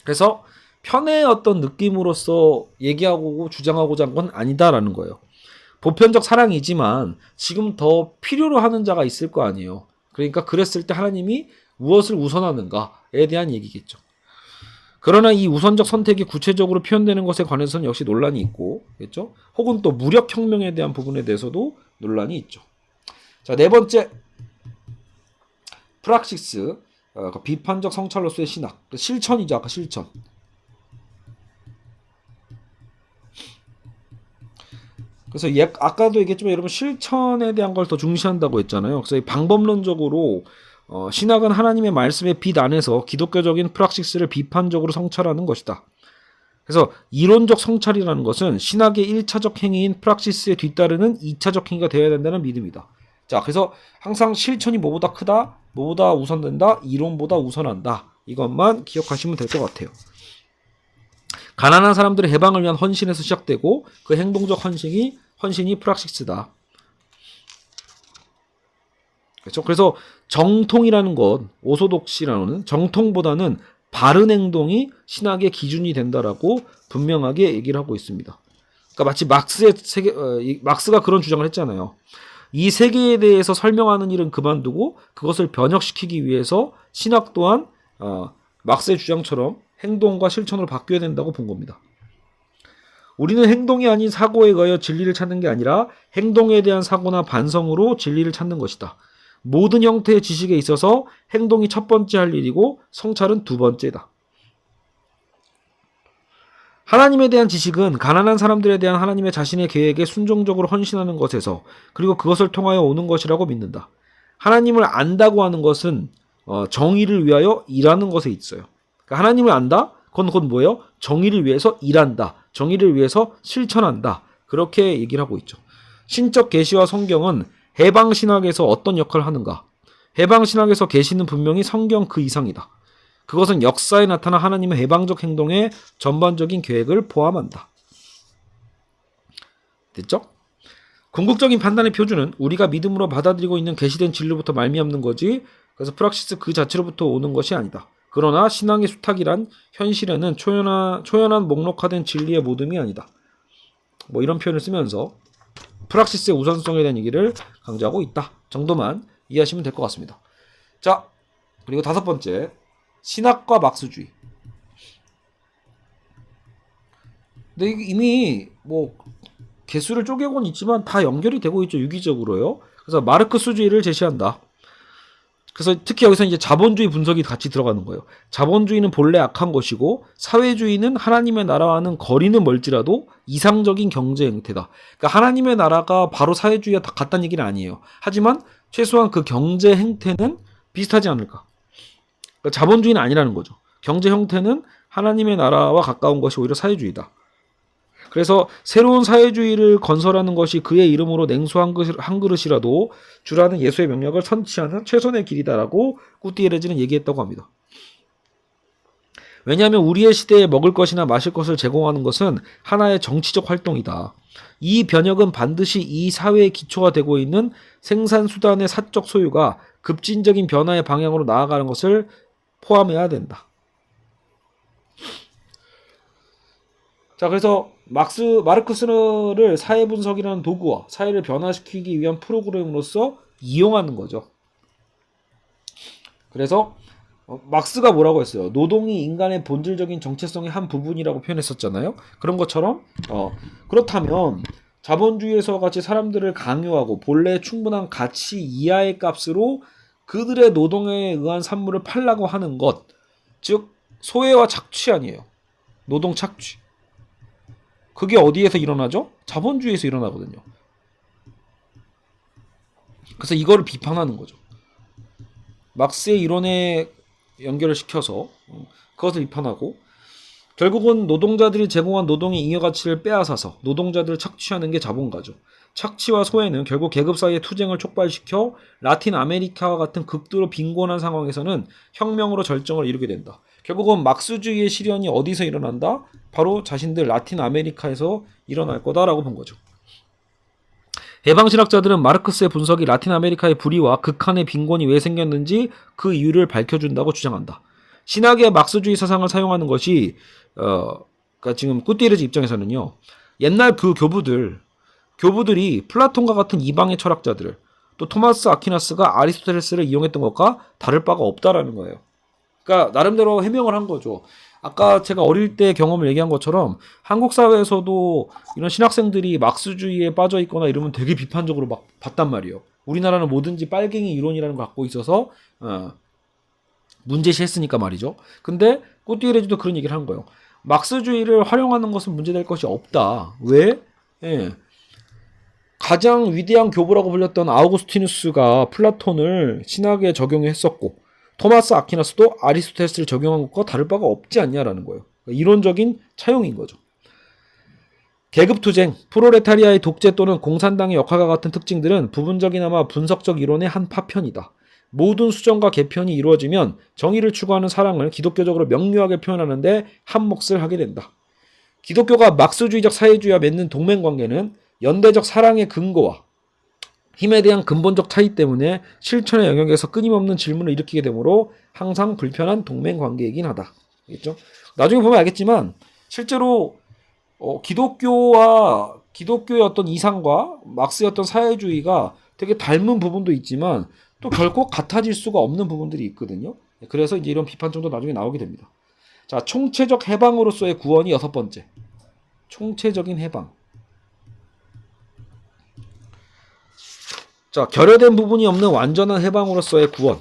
그래서 편의 어떤 느낌으로서 얘기하고 주장하고자 한 건 아니다라는 거예요. 보편적 사랑이지만 지금 더 필요로 하는 자가 있을 거 아니에요. 그러니까 그랬을 때 하나님이 무엇을 우선하는가에 대한 얘기겠죠. 그러나 이 우선적 선택이 구체적으로 표현되는 것에 관해서는 역시 논란이 있고, 그렇죠? 혹은 또 무력혁명에 대한 부분에 대해서도 논란이 있죠. 자, 네 번째, 프락시스, 비판적 성찰로서의 신학, 실천이죠. 아까 실천. 그래서 아까도 얘기했지만 여러분 실천에 대한 걸 더 중시한다고 했잖아요. 그래서 방법론적으로 신학은 하나님의 말씀의 빛 안에서 기독교적인 프락시스를 비판적으로 성찰하는 것이다. 그래서 이론적 성찰이라는 것은 신학의 1차적 행위인 프락시스에 뒤따르는 2차적 행위가 되어야 된다는 믿음이다. 자, 그래서 항상 실천이 뭐보다 크다, 뭐보다 우선된다, 이론보다 우선한다. 이것만 기억하시면 될 것 같아요. 가난한 사람들의 해방을 위한 헌신에서 시작되고 그 행동적 헌신이 프락시스다. 그렇죠? 그래서 정통이라는 것, 오소독시라는 정통보다는 바른 행동이 신학의 기준이 된다라고 분명하게 얘기를 하고 있습니다. 그러니까 마치 막스가 그런 주장을 했잖아요. 이 세계에 대해서 설명하는 일은 그만두고 그것을 변혁시키기 위해서 신학 또한 막스의 주장처럼 행동과 실천으로 바뀌어야 된다고 본 겁니다. 우리는 행동이 아닌 사고에 의하여 진리를 찾는 게 아니라 행동에 대한 사고나 반성으로 진리를 찾는 것이다. 모든 형태의 지식에 있어서 행동이 첫 번째 할 일이고 성찰은 두 번째다. 하나님에 대한 지식은 가난한 사람들에 대한 하나님의 자신의 계획에 순종적으로 헌신하는 것에서 그리고 그것을 통하여 오는 것이라고 믿는다. 하나님을 안다고 하는 것은 정의를 위하여 일하는 것에 있어요. 그러니까 하나님을 안다? 그건 곧 뭐예요? 정의를 위해서 일한다. 정의를 위해서 실천한다. 그렇게 얘기를 하고 있죠. 신적 계시와 성경은 해방신학에서 어떤 역할을 하는가? 해방신학에서 계시는 분명히 성경 그 이상이다. 그것은 역사에 나타난 하나님의 해방적 행동의 전반적인 계획을 포함한다. 됐죠? 궁극적인 판단의 표준은 우리가 믿음으로 받아들이고 있는 계시된 진리로부터 말미암는 거지, 그래서 프락시스 그 자체로부터 오는 것이 아니다. 그러나 신앙의 수탁이란 현실에는 초연한 목록화된 진리의 모듬이 아니다. 뭐 이런 표현을 쓰면서 프락시스의 우선성에 대한 얘기를 강조하고 있다 정도만 이해하시면 될 것 같습니다. 자, 그리고 다섯 번째, 신학과 막스주의. 근데 이미 뭐 개수를 쪼개고는 있지만 다 연결이 되고 있죠. 유기적으로요. 그래서 마르크스주의를 제시한다. 그래서 특히 여기서 이제 자본주의 분석이 같이 들어가는 거예요. 자본주의는 본래 악한 것이고 사회주의는 하나님의 나라와는 거리는 멀지라도 이상적인 경제 형태다. 그러니까 하나님의 나라가 바로 사회주의와 같다는 얘기는 아니에요. 하지만 최소한 그 경제 행태는 비슷하지 않을까. 그러니까 자본주의는 아니라는 거죠. 경제 형태는 하나님의 나라와 가까운 것이 오히려 사회주의다. 그래서 새로운 사회주의를 건설하는 것이 그의 이름으로 냉수 한 그릇이라도 주라는 예수의 명령을 선취하는 최선의 길이다라고 꾸띠에르즈는 얘기했다고 합니다. 왜냐하면 우리의 시대에 먹을 것이나 마실 것을 제공하는 것은 하나의 정치적 활동이다. 이 변혁은 반드시 이 사회의 기초가 되고 있는 생산수단의 사적 소유가 급진적인 변화의 방향으로 나아가는 것을 포함해야 된다. 자, 그래서 마르크스를 사회 분석이라는 도구와 사회를 변화시키기 위한 프로그램으로서 이용하는 거죠. 그래서 막스가 뭐라고 했어요? 노동이 인간의 본질적인 정체성의 한 부분이라고 표현했었잖아요. 그런 것처럼 그렇다면 자본주의에서 같이 사람들을 강요하고 본래 충분한 가치 이하의 값으로 그들의 노동에 의한 산물을 팔라고 하는 것, 즉 소외와 착취 아니에요. 노동 착취. 그게 어디에서 일어나죠? 자본주의에서 일어나거든요. 그래서 이거를 비판하는 거죠. 막스의 이론에 연결을 시켜서 그것을 비판하고 결국은 노동자들이 제공한 노동의 잉여가치를 빼앗아서 노동자들을 착취하는 게 자본가죠. 착취와 소외는 결국 계급 사이의 투쟁을 촉발시켜 라틴 아메리카와 같은 극도로 빈곤한 상황에서는 혁명으로 절정을 이루게 된다. 결국은 막스주의의 실현이 어디서 일어난다? 바로 자신들 라틴 아메리카에서 일어날 거다라고 본 거죠. 해방신학자들은 마르크스의 분석이 라틴 아메리카의 불의와 극한의 빈곤이 왜 생겼는지 그 이유를 밝혀준다고 주장한다. 신학의 막스주의 사상을 사용하는 것이 그러니까 지금 꾸띠에르즈 입장에서는요. 옛날 그 교부들이 플라톤과 같은 이방의 철학자들을 또 토마스 아퀴나스가 아리스토텔레스를 이용했던 것과 다를 바가 없다라는 거예요. 그러니까 나름대로 해명을 한 거죠. 아까 제가 어릴 때 경험을 얘기한 것처럼 한국 사회에서도 이런 신학생들이 막스주의에 빠져 있거나 이러면 되게 비판적으로 막 봤단 말이에요. 우리나라는 뭐든지 빨갱이 이론이라는 걸 갖고 있어서 문제시했으니까 말이죠. 근데 꾸띠에레즈도 그런 얘기를 한 거예요. 막스주의를 활용하는 것은 문제될 것이 없다. 왜? 예. 가장 위대한 교부라고 불렸던 아우구스티누스가 플라톤을 신학에 적용했었고 토마스 아퀴나스도 아리스토텔레스를 적용한 것과 다를 바가 없지 않냐라는 거예요. 이론적인 차용인 거죠. 계급투쟁, 프로레타리아의 독재 또는 공산당의 역할과 같은 특징들은 부분적이나마 분석적 이론의 한 파편이다. 모든 수정과 개편이 이루어지면 정의를 추구하는 사랑을 기독교적으로 명료하게 표현하는데 한 몫을 하게 된다. 기독교가 막스주의적 사회주의와 맺는 동맹관계는 연대적 사랑의 근거와 힘에 대한 근본적 차이 때문에 실천의 영역에서 끊임없는 질문을 일으키게 되므로 항상 불편한 동맹관계이긴 하다. 알겠죠? 나중에 보면 알겠지만 실제로 기독교의 어떤 이상과 막스의 어떤 사회주의가 되게 닮은 부분도 있지만 또 결코 같아질 수가 없는 부분들이 있거든요. 그래서 이제 이런 비판점도 나중에 나오게 됩니다. 자, 총체적 해방으로서의 구원이 6번째. 총체적인 해방. 자, 결여된 부분이 없는 완전한 해방으로서의 구원.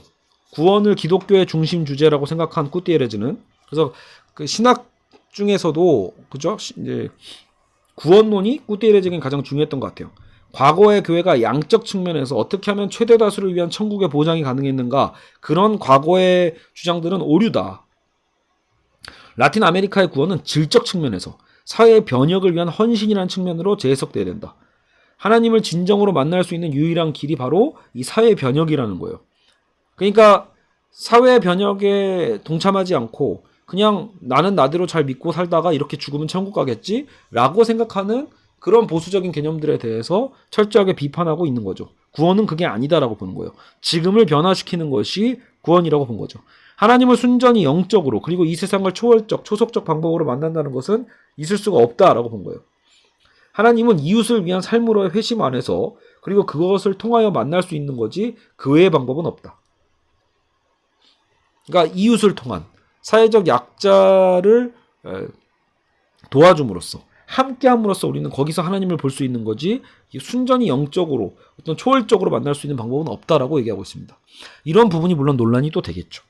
구원을 기독교의 중심 주제라고 생각한 꾸띠에레즈는 그래서 그 신학 중에서도 그죠? 이제 구원론이 꾸띠에레즈에겐 가장 중요했던 것 같아요. 과거의 교회가 양적 측면에서 어떻게 하면 최대 다수를 위한 천국의 보장이 가능했는가? 그런 과거의 주장들은 오류다. 라틴 아메리카의 구원은 질적 측면에서 사회의 변혁을 위한 헌신이라는 측면으로 재해석돼야 된다. 하나님을 진정으로 만날 수 있는 유일한 길이 바로 이 사회 변혁이라는 거예요. 그러니까 사회 변혁에 동참하지 않고 그냥 나는 나대로 잘 믿고 살다가 이렇게 죽으면 천국 가겠지? 라고 생각하는 그런 보수적인 개념들에 대해서 철저하게 비판하고 있는 거죠. 구원은 그게 아니다라고 보는 거예요. 지금을 변화시키는 것이 구원이라고 본 거죠. 하나님을 순전히 영적으로 그리고 이 세상을 초월적, 초속적 방법으로 만난다는 것은 있을 수가 없다라고 본 거예요. 하나님은 이웃을 위한 삶으로의 회심 안에서 그리고 그것을 통하여 만날 수 있는 거지 그 외의 방법은 없다. 그러니까 이웃을 통한 사회적 약자를 도와줌으로써 함께함으로써 우리는 거기서 하나님을 볼 수 있는 거지 순전히 영적으로 어떤 초월적으로 만날 수 있는 방법은 없다라고 얘기하고 있습니다. 이런 부분이 물론 논란이 또 되겠죠.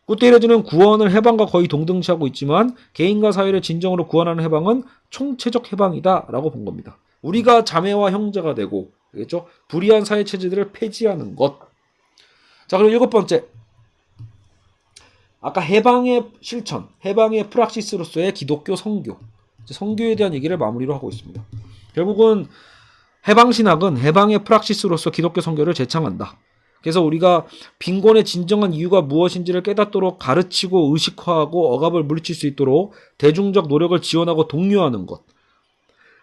꾸띠에레즈는 구원을 해방과 거의 동등시하고 있지만 개인과 사회를 진정으로 구원하는 해방은 총체적 해방이다 라고 본 겁니다. 우리가 자매와 형제가 되고 알겠죠? 불의한 사회 체제들을 폐지하는 것. 자, 그리고 7번째. 아까 해방의 실천, 해방의 프락시스로서의 기독교 선교. 선교에 대한 얘기를 마무리로 하고 있습니다. 결국은 해방신학은 해방의 프락시스로서 기독교 선교를 제창한다. 그래서 우리가 빈곤의 진정한 이유가 무엇인지를 깨닫도록 가르치고 의식화하고 억압을 물리칠 수 있도록 대중적 노력을 지원하고 독려하는 것.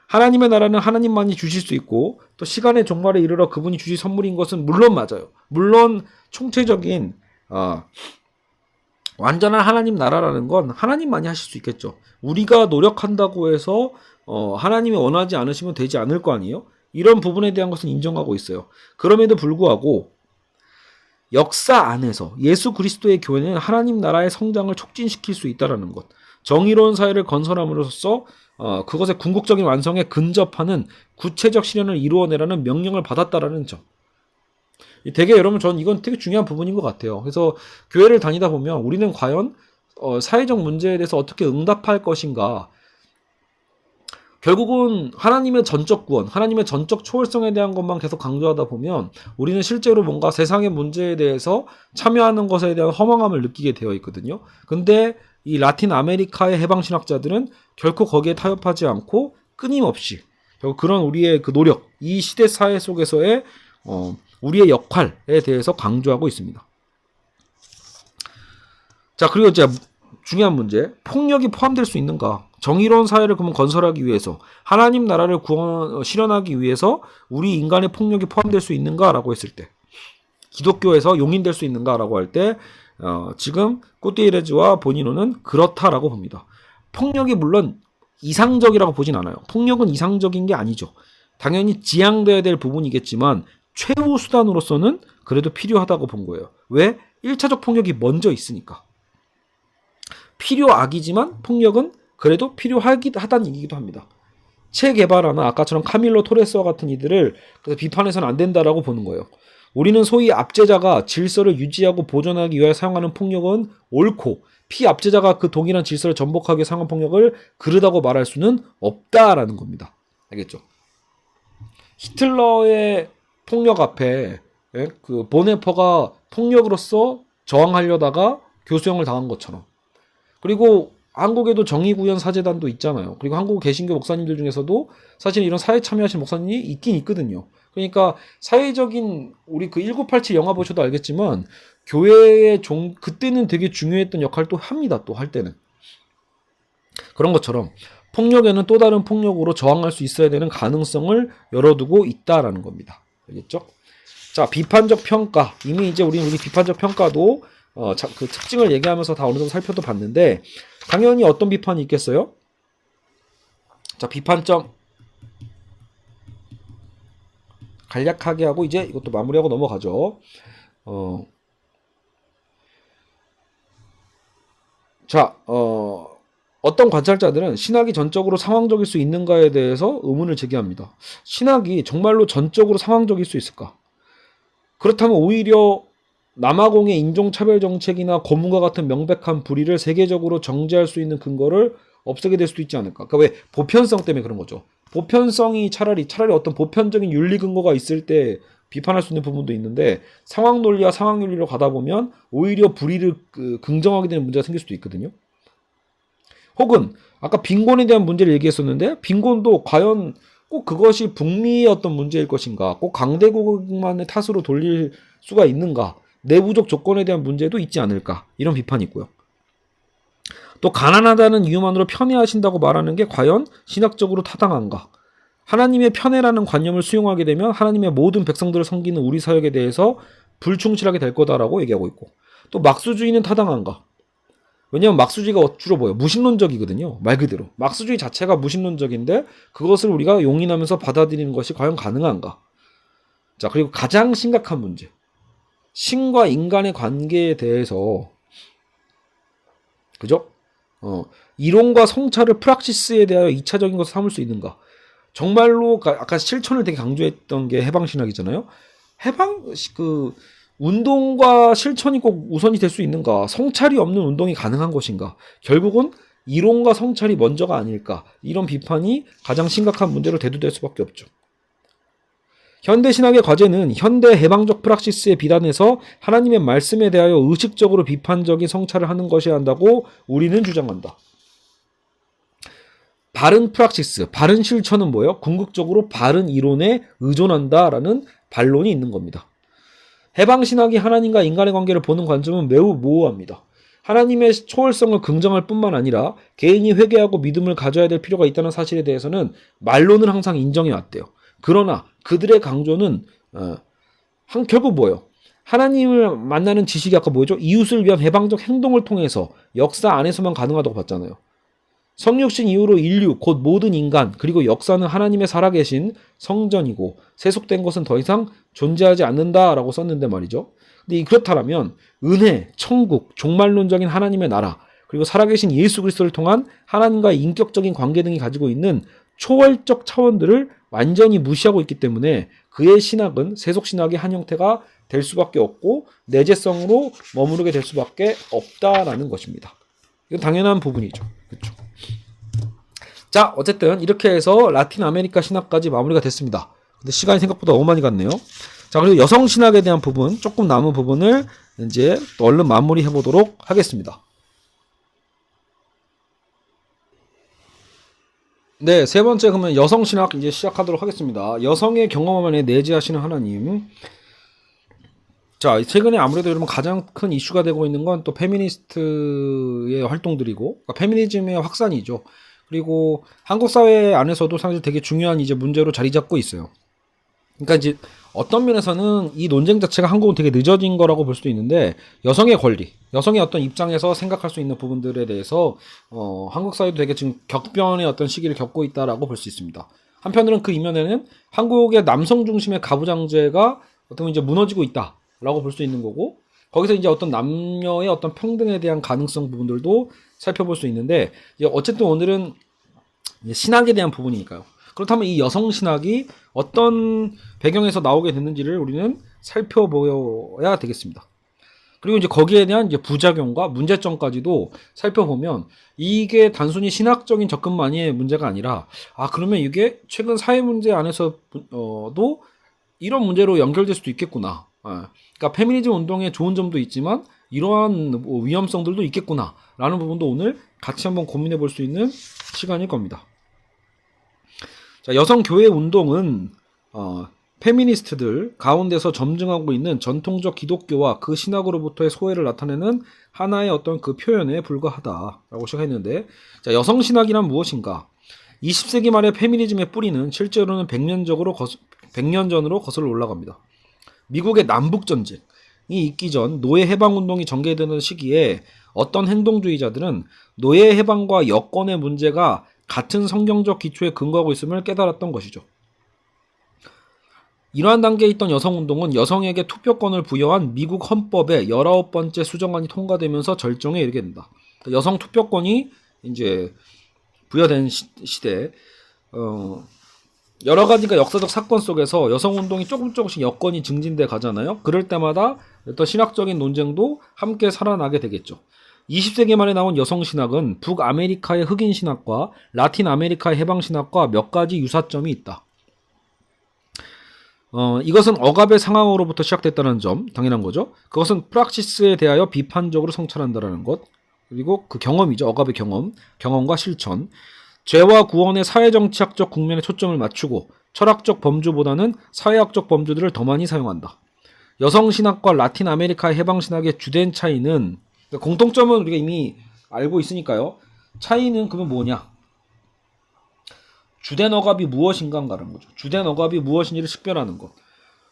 하나님의 나라는 하나님만이 주실 수 있고 또 시간의 종말에 이르러 그분이 주실 선물인 것은 물론 맞아요. 물론 총체적인 완전한 하나님 나라라는 건 하나님만이 하실 수 있겠죠. 우리가 노력한다고 해서 하나님이 원하지 않으시면 되지 않을 거 아니에요? 이런 부분에 대한 것은 인정하고 있어요. 그럼에도 불구하고 역사 안에서 예수 그리스도의 교회는 하나님 나라의 성장을 촉진시킬 수 있다는 것. 정의로운 사회를 건설함으로써 그것의 궁극적인 완성에 근접하는 구체적 실현을 이루어내라는 명령을 받았다라는 점. 되게 여러분 전 이건 되게 중요한 부분인 것 같아요. 그래서 교회를 다니다 보면 우리는 과연 사회적 문제에 대해서 어떻게 응답할 것인가. 결국은 하나님의 전적 구원, 하나님의 전적 초월성에 대한 것만 계속 강조하다 보면 우리는 실제로 뭔가 세상의 문제에 대해서 참여하는 것에 대한 허망함을 느끼게 되어 있거든요. 근데 이 라틴 아메리카의 해방신학자들은 결코 거기에 타협하지 않고 끊임없이 결국 그런 우리의 그 노력, 이 시대 사회 속에서의 우리의 역할에 대해서 강조하고 있습니다. 자, 그리고 이제 중요한 문제, 폭력이 포함될 수 있는가? 정의로운 사회를 그러면 건설하기 위해서 하나님 나라를 실현하기 위해서 우리 인간의 폭력이 포함될 수 있는가라고 했을 때 기독교에서 용인될 수 있는가라고 할 때 지금 꾸띠에레즈와 보니노는 그렇다라고 봅니다. 폭력이 물론 이상적이라고 보진 않아요. 폭력은 이상적인 게 아니죠. 당연히 지양돼야 될 부분이겠지만 최후 수단으로서는 그래도 필요하다고 본 거예요. 왜? 1차적 폭력이 먼저 있으니까. 필요악이지만 폭력은 그래도 필요하다는 얘기기도 합니다. 체 게바라나 아까처럼 카밀로 토레스와 같은 이들을 그래서 비판해서는 안 된다라고 보는 거예요. 우리는 소위 압제자가 질서를 유지하고 보존하기 위해 사용하는 폭력은 옳고 피압제자가 그 동일한 질서를 전복하기 위해 사용한 폭력을 그르다고 말할 수는 없다라는 겁니다. 알겠죠? 히틀러의 폭력 앞에 그 보네퍼가 폭력으로서 저항하려다가 교수형을 당한 것처럼. 그리고 한국에도 정의구현 사재단도 있잖아요. 그리고 한국 개신교 목사님들 중에서도 사실 이런 사회 참여하신 목사님이 있긴 있거든요. 그러니까 사회적인 우리 그 1987 영화 보셔도 알겠지만 교회의 그때는 되게 중요했던 역할도 합니다. 또 할 때는. 그런 것처럼 폭력에는 또 다른 폭력으로 저항할 수 있어야 되는 가능성을 열어두고 있다라는 겁니다. 알겠죠? 자, 비판적 평가. 이미 이제 우리 비판적 평가도 그 특징을 얘기하면서 다 어느 정도 살펴도 봤는데 당연히 어떤 비판이 있겠어요? 자, 비판점 간략하게 하고 이제 이것도 마무리하고 넘어가죠. 어떤 관찰자들은 신학이 전적으로 상황적일 수 있는가에 대해서 의문을 제기합니다. 신학이 정말로 전적으로 상황적일 수 있을까? 그렇다면 오히려 남아공의 인종차별 정책이나 고문과 같은 명백한 불의를 세계적으로 정죄할 수 있는 근거를 없애게 될 수도 있지 않을까? 그러니까 왜? 보편성 때문에 그런 거죠. 보편성이 차라리 어떤 보편적인 윤리 근거가 있을 때 비판할 수 있는 부분도 있는데 상황 논리와 상황 윤리로 가다 보면 오히려 불의를 긍정하게 되는 문제가 생길 수도 있거든요. 혹은 아까 빈곤에 대한 문제를 얘기했었는데 빈곤도 과연 꼭 그것이 북미의 어떤 문제일 것인가? 꼭 강대국만의 탓으로 돌릴 수가 있는가? 내부적 조건에 대한 문제도 있지 않을까? 이런 비판이 있고요. 또 가난하다는 이유만으로 편애하신다고 말하는 게 과연 신학적으로 타당한가? 하나님의 편애라는 관념을 수용하게 되면 하나님의 모든 백성들을 섬기는 우리 사역에 대해서 불충실하게 될 거다라고 얘기하고 있고 또 막수주의는 타당한가? 왜냐하면 막수주의가 주로 뭐예요? 무신론적이거든요. 말 그대로. 막수주의 자체가 무신론적인데 그것을 우리가 용인하면서 받아들이는 것이 과연 가능한가? 자, 그리고 가장 심각한 문제. 신과 인간의 관계에 대해서 그죠? 이론과 성찰을 프락시스에 대하여 2차적인 것을 삼을 수 있는가? 정말로 아까 실천을 되게 강조했던 게 해방신학이잖아요. 운동과 실천이 꼭 우선이 될 수 있는가? 성찰이 없는 운동이 가능한 것인가? 결국은 이론과 성찰이 먼저가 아닐까? 이런 비판이 가장 심각한 문제로 대두될 수밖에 없죠. 현대신학의 과제는 현대 해방적 프락시스에 비단해서 하나님의 말씀에 대하여 의식적으로 비판적인 성찰을 하는 것이어야 한다고 우리는 주장한다. 바른 프락시스, 바른 실천은 뭐예요? 궁극적으로 바른 이론에 의존한다라는 반론이 있는 겁니다. 해방신학이 하나님과 인간의 관계를 보는 관점은 매우 모호합니다. 하나님의 초월성을 긍정할 뿐만 아니라 개인이 회개하고 믿음을 가져야 될 필요가 있다는 사실에 대해서는 말로는 항상 인정해 왔대요. 그러나 그들의 강조는 결국 뭐예요? 하나님을 만나는 지식이 아까 뭐죠? 이웃을 위한 해방적 행동을 통해서 역사 안에서만 가능하다고 봤잖아요. 성육신 이후로 인류, 곧 모든 인간, 그리고 역사는 하나님의 살아계신 성전이고 세속된 것은 더 이상 존재하지 않는다라고 썼는데 말이죠. 근데 그렇다면 은혜, 천국, 종말론적인 하나님의 나라, 그리고 살아계신 예수 그리스도를 통한 하나님과의 인격적인 관계 등이 가지고 있는 초월적 차원들을 완전히 무시하고 있기 때문에 그의 신학은 세속신학의 한 형태가 될 수밖에 없고 내재성으로 머무르게 될 수밖에 없다라는 것입니다. 이건 당연한 부분이죠. 그렇죠? 자, 어쨌든 이렇게 해서 라틴 아메리카 신학까지 마무리가 됐습니다. 근데 시간이 생각보다 너무 많이 갔네요. 자, 그리고 여성 신학에 대한 부분, 조금 남은 부분을 이제 또 얼른 마무리해 보도록 하겠습니다. 네, 세 번째 그러면 여성 신학 이제 시작하도록 하겠습니다. 여성의 경험 안에 내재하시는 하나님. 자, 최근에 아무래도 여러분 가장 큰 이슈가 되고 있는 건 또 페미니스트의 활동들이고, 그러니까 페미니즘의 확산이죠. 그리고 한국 사회 안에서도 사실 되게 중요한 이제 문제로 자리 잡고 있어요. 그러니까 이제 어떤 면에서는 이 논쟁 자체가 한국은 되게 늦어진 거라고 볼 수도 있는데 여성의 권리, 여성의 어떤 입장에서 생각할 수 있는 부분들에 대해서 한국 사회도 되게 지금 격변의 어떤 시기를 겪고 있다라고 볼 수 있습니다. 한편으로는 그 이면에는 한국의 남성 중심의 가부장제가 어떻게 보면 이제 무너지고 있다라고 볼 수 있는 거고, 거기서 이제 어떤 남녀의 어떤 평등에 대한 가능성 부분들도 살펴볼 수 있는데, 이제 어쨌든 오늘은 이제 신학에 대한 부분이니까요. 그렇다면 이 여성 신학이 어떤 배경에서 나오게 됐는지를 우리는 살펴보아야 되겠습니다. 그리고 이제 거기에 대한 이제 부작용과 문제점까지도 살펴보면 이게 단순히 신학적인 접근만의 문제가 아니라, 그러면 이게 최근 사회 문제 안에서도 이런 문제로 연결될 수도 있겠구나. 그러니까 페미니즘 운동의 좋은 점도 있지만 이러한 위험성들도 있겠구나 라는 부분도 오늘 같이 한번 고민해 볼 수 있는 시간일 겁니다. 자, 여성 교회 운동은 페미니스트들 가운데서 점증하고 있는 전통적 기독교와 그 신학으로부터의 소외를 나타내는 하나의 어떤 그 표현에 불과하다라고 시작했는데, 자, 여성 신학이란 무엇인가? 20세기 말의 페미니즘의 뿌리는 실제로는 100년 전으로 거슬러 올라갑니다. 미국의 남북 전쟁이 있기 전 노예 해방 운동이 전개되는 시기에 어떤 행동주의자들은 노예 해방과 여권의 문제가 같은 성경적 기초에 근거하고 있음을 깨달았던 것이죠. 이러한 단계에 있던 여성운동은 여성에게 투표권을 부여한 미국 헌법의 19번째 수정안이 통과되면서 절정에 이르게 된다. 여성 투표권이 이제 부여된 시대, 여러 가지가 역사적 사건 속에서 여성운동이 조금씩 여건이 증진돼 가잖아요. 그럴 때마다 어떤 신학적인 논쟁도 함께 살아나게 되겠죠. 20세기 말에 나온 여성신학은 북아메리카의 흑인신학과 라틴 아메리카의 해방신학과 몇 가지 유사점이 있다. 이것은 억압의 상황으로부터 시작됐다는 점, 당연한 거죠. 그것은 프락시스에 대하여 비판적으로 성찰한다는 것, 그리고 그 경험이죠. 억압의 경험과 실천. 죄와 구원의 사회정치학적 국면에 초점을 맞추고 철학적 범주보다는 사회학적 범주들을 더 많이 사용한다. 여성신학과 라틴 아메리카의 해방신학의 주된 차이는, 공통점은 우리가 이미 알고 있으니까요. 차이는 그러면 뭐냐? 주된 억압이 무엇인가라는 거죠. 주된 억압이 무엇인지를 식별하는 것.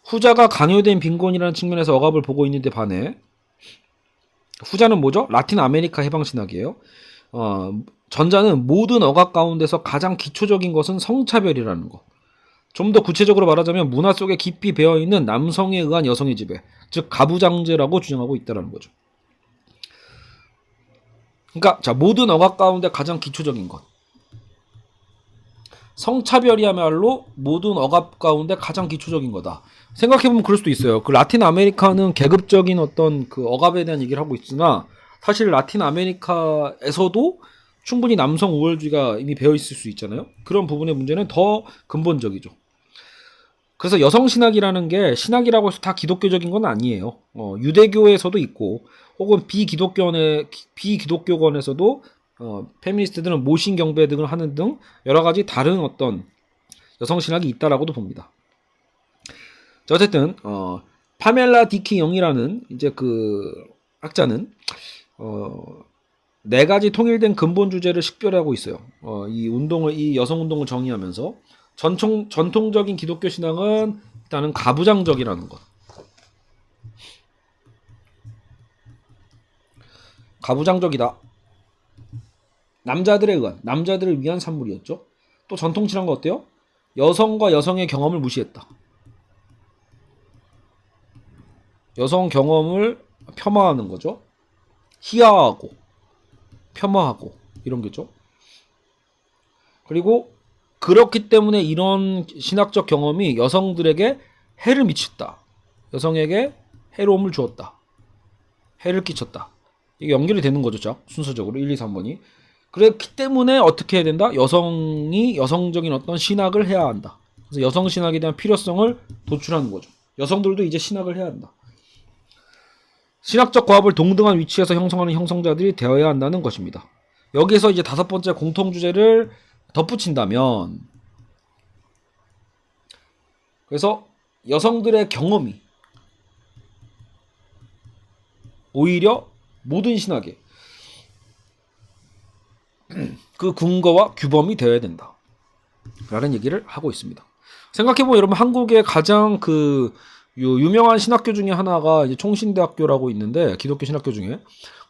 후자가 강요된 빈곤이라는 측면에서 억압을 보고 있는데 반해 후자는 뭐죠? 라틴 아메리카 해방신학이에요. 전자는 모든 억압 가운데서 가장 기초적인 것은 성차별이라는 것. 좀 더 구체적으로 말하자면 문화 속에 깊이 배어있는 남성에 의한 여성의 지배, 즉 가부장제라고 주장하고 있다는 거죠. 그러니까 자, 모든 억압 가운데 가장 기초적인 것. 성차별이야말로 모든 억압 가운데 가장 기초적인 거다. 생각해보면 그럴 수도 있어요. 그 라틴 아메리카는 계급적인 어떤 그 억압에 대한 얘기를 하고 있으나 사실 라틴 아메리카에서도 충분히 남성 우월주의가 이미 배어 있을 수 있잖아요. 그런 부분의 문제는 더 근본적이죠. 그래서 여성신학이라는 게 신학이라고 해서 다 기독교적인 건 아니에요. 유대교에서도 있고 혹은 비기독교권에서도 페미니스트들은 모신 경배 등을 하는 등 여러 가지 다른 어떤 여성신학이 있다라고도 봅니다. 자, 어쨌든 파멜라 디키 영이라는 이제 그 학자는 네 가지 통일된 근본 주제를 식별하고 있어요. 이 여성 운동을 정의하면서 전통적인 기독교 신앙은 일단은 가부장적이라는 것. 가부장적이다. 남자들을 위한 산물이었죠. 또 전통치란 거 어때요? 여성과 여성의 경험을 무시했다. 여성 경험을 폄하하는 거죠. 희화하고 폄하하고 이런 게죠. 그리고 그렇기 때문에 이런 신학적 경험이 여성들에게 해를 미쳤다. 여성에게 해로움을 주었다. 해를 끼쳤다. 이게 연결이 되는 거죠. 순서적으로 1, 2, 3번이. 그렇기 때문에 어떻게 해야 된다? 여성이 여성적인 어떤 신학을 해야 한다. 그래서 여성 신학에 대한 필요성을 도출하는 거죠. 여성들도 이제 신학을 해야 한다. 신학적 고압을 동등한 위치에서 형성하는 형성자들이 되어야 한다는 것입니다. 여기에서 이제 5번째 공통주제를 덧붙인다면, 그래서 여성들의 경험이 오히려 모든 신학의 그 근거와 규범이 되어야 된다 라는 얘기를 하고 있습니다. 생각해보면 여러분, 한국의 가장 그 유명한 신학교 중에 하나가 이제 총신대학교라고 있는데 기독교 신학교 중에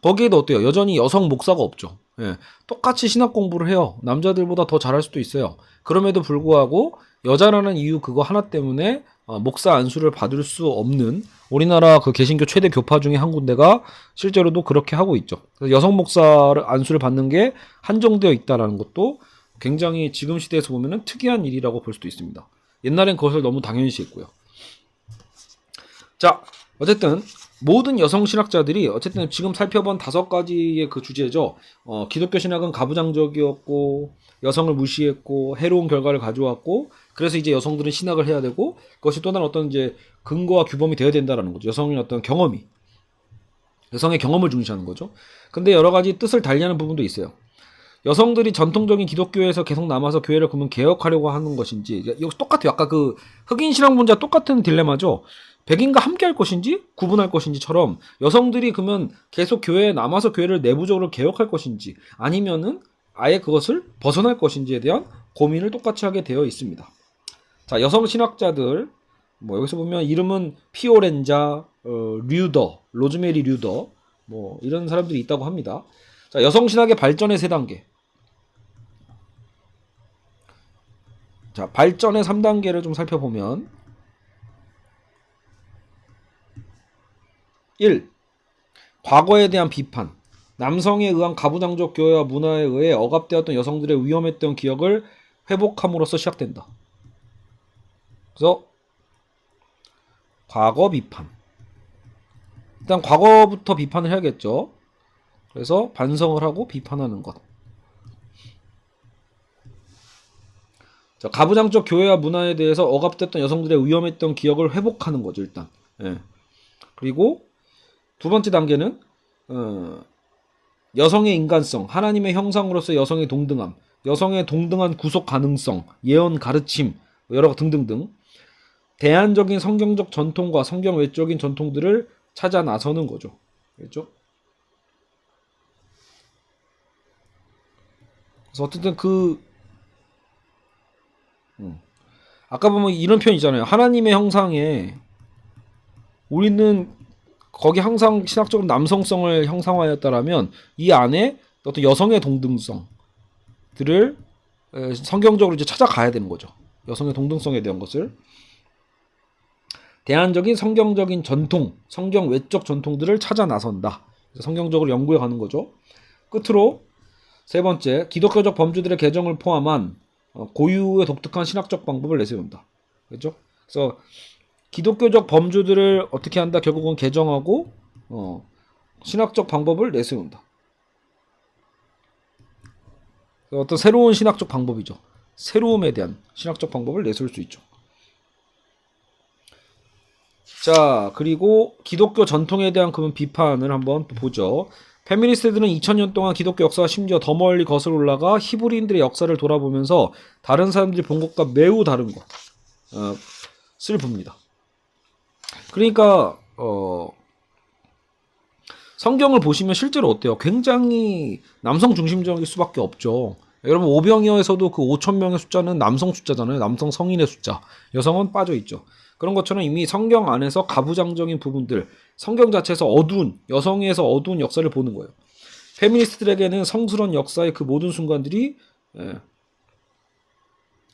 거기에도 어때요? 여전히 여성 목사가 없죠. 예, 똑같이 신학 공부를 해요. 남자들보다 더 잘할 수도 있어요. 그럼에도 불구하고 여자라는 이유 그거 하나 때문에 목사 안수를 받을 수 없는 우리나라 그 개신교 최대 교파 중에 한 군데가 실제로도 그렇게 하고 있죠. 그래서 여성 목사 안수를 받는 게 한정되어 있다는 것도 굉장히 지금 시대에서 보면은 특이한 일이라고 볼 수도 있습니다. 옛날엔 그것을 너무 당연시했고요. 자, 어쨌든 모든 여성 신학자들이 어쨌든 지금 살펴본 5가지의 그 주제죠. 기독교 신학은 가부장적이었고 여성을 무시했고 해로운 결과를 가져왔고 그래서 이제 여성들은 신학을 해야 되고 그것이 또 다른 어떤 이제 근거와 규범이 되어야 된다라는 거죠. 여성의 어떤 경험이 여성의 경험을 중시하는 거죠. 근데 여러 가지 뜻을 달리하는 부분도 있어요. 여성들이 전통적인 기독교에서 계속 남아서 교회를 그러면 개혁하려고 하는 것인지 이거 똑같아요. 아까 그 흑인 신학 문제와 똑같은 딜레마죠. 백인과 함께 할 것인지 구분할 것인지처럼 여성들이 그러면 계속 교회에 남아서 교회를 내부적으로 개혁할 것인지 아니면은 아예 그것을 벗어날 것인지에 대한 고민을 똑같이 하게 되어 있습니다. 자, 여성 신학자들 뭐 여기서 보면 이름은 피오렌자, 류더, 로즈메리 류더 뭐 이런 사람들이 있다고 합니다. 자, 여성 신학의 발전의 3단계. 자, 발전의 3단계를 좀 살펴보면 1. 과거에 대한 비판. 남성에 의한 가부장적 교회와 문화에 의해 억압되었던 여성들의 위험했던 기억을 회복함으로써 시작된다. 그래서 과거 비판. 일단 과거부터 비판을 해야겠죠. 그래서 반성을 하고 비판하는 것. 자, 가부장적 교회와 문화에 대해서 억압됐던 여성들의 위험했던 기억을 회복하는 거죠, 일단. 예. 그리고 2번째 단계는 여성의 인간성, 하나님의 형상으로서 여성의 동등함, 여성의 동등한 구속 가능성, 예언 가르침, 여러 등등등 대안적인 성경적 전통과 성경 외적인 전통들을 찾아 나서는 거죠. 그렇죠? 그래서 어쨌든 아까 보면 이런 표현 있잖아요. 하나님의 형상에 우리는 거기 항상 신학적으로 남성성을 형상화하였다라면 이 안에 어떤 여성의 동등성들을 성경적으로 이제 찾아가야 되는 거죠. 여성의 동등성에 대한 것을 대안적인 성경적인 전통, 성경 외적 전통들을 찾아 나선다. 성경적으로 연구해 가는 거죠. 끝으로 3번째, 기독교적 범주들의 개정을 포함한 고유의 독특한 신학적 방법을 내세운다. 그렇죠? 그래서 기독교적 범주들을 어떻게 한다? 결국은 개정하고 신학적 방법을 내세운다. 어떤 새로운 신학적 방법이죠. 새로움에 대한 신학적 방법을 내세울 수 있죠. 자, 그리고 기독교 전통에 대한 그런 비판을 한번 보죠. 페미니스트들은 2000년 동안 기독교 역사와 심지어 더 멀리 거슬러 올라가 히브리인들의 역사를 돌아보면서 다른 사람들이 본 것과 매우 다른 것을 봅니다. 그러니까 성경을 보시면 실제로 어때요? 굉장히 남성 중심적일 수밖에 없죠. 여러분 오병이어에서도 그 5,000명의 숫자는 남성 숫자잖아요. 남성 성인의 숫자. 여성은 빠져있죠. 그런 것처럼 이미 성경 안에서 가부장적인 부분들, 성경 자체에서 어두운, 여성에서 어두운 역사를 보는 거예요. 페미니스트들에게는 성스러운 역사의 그 모든 순간들이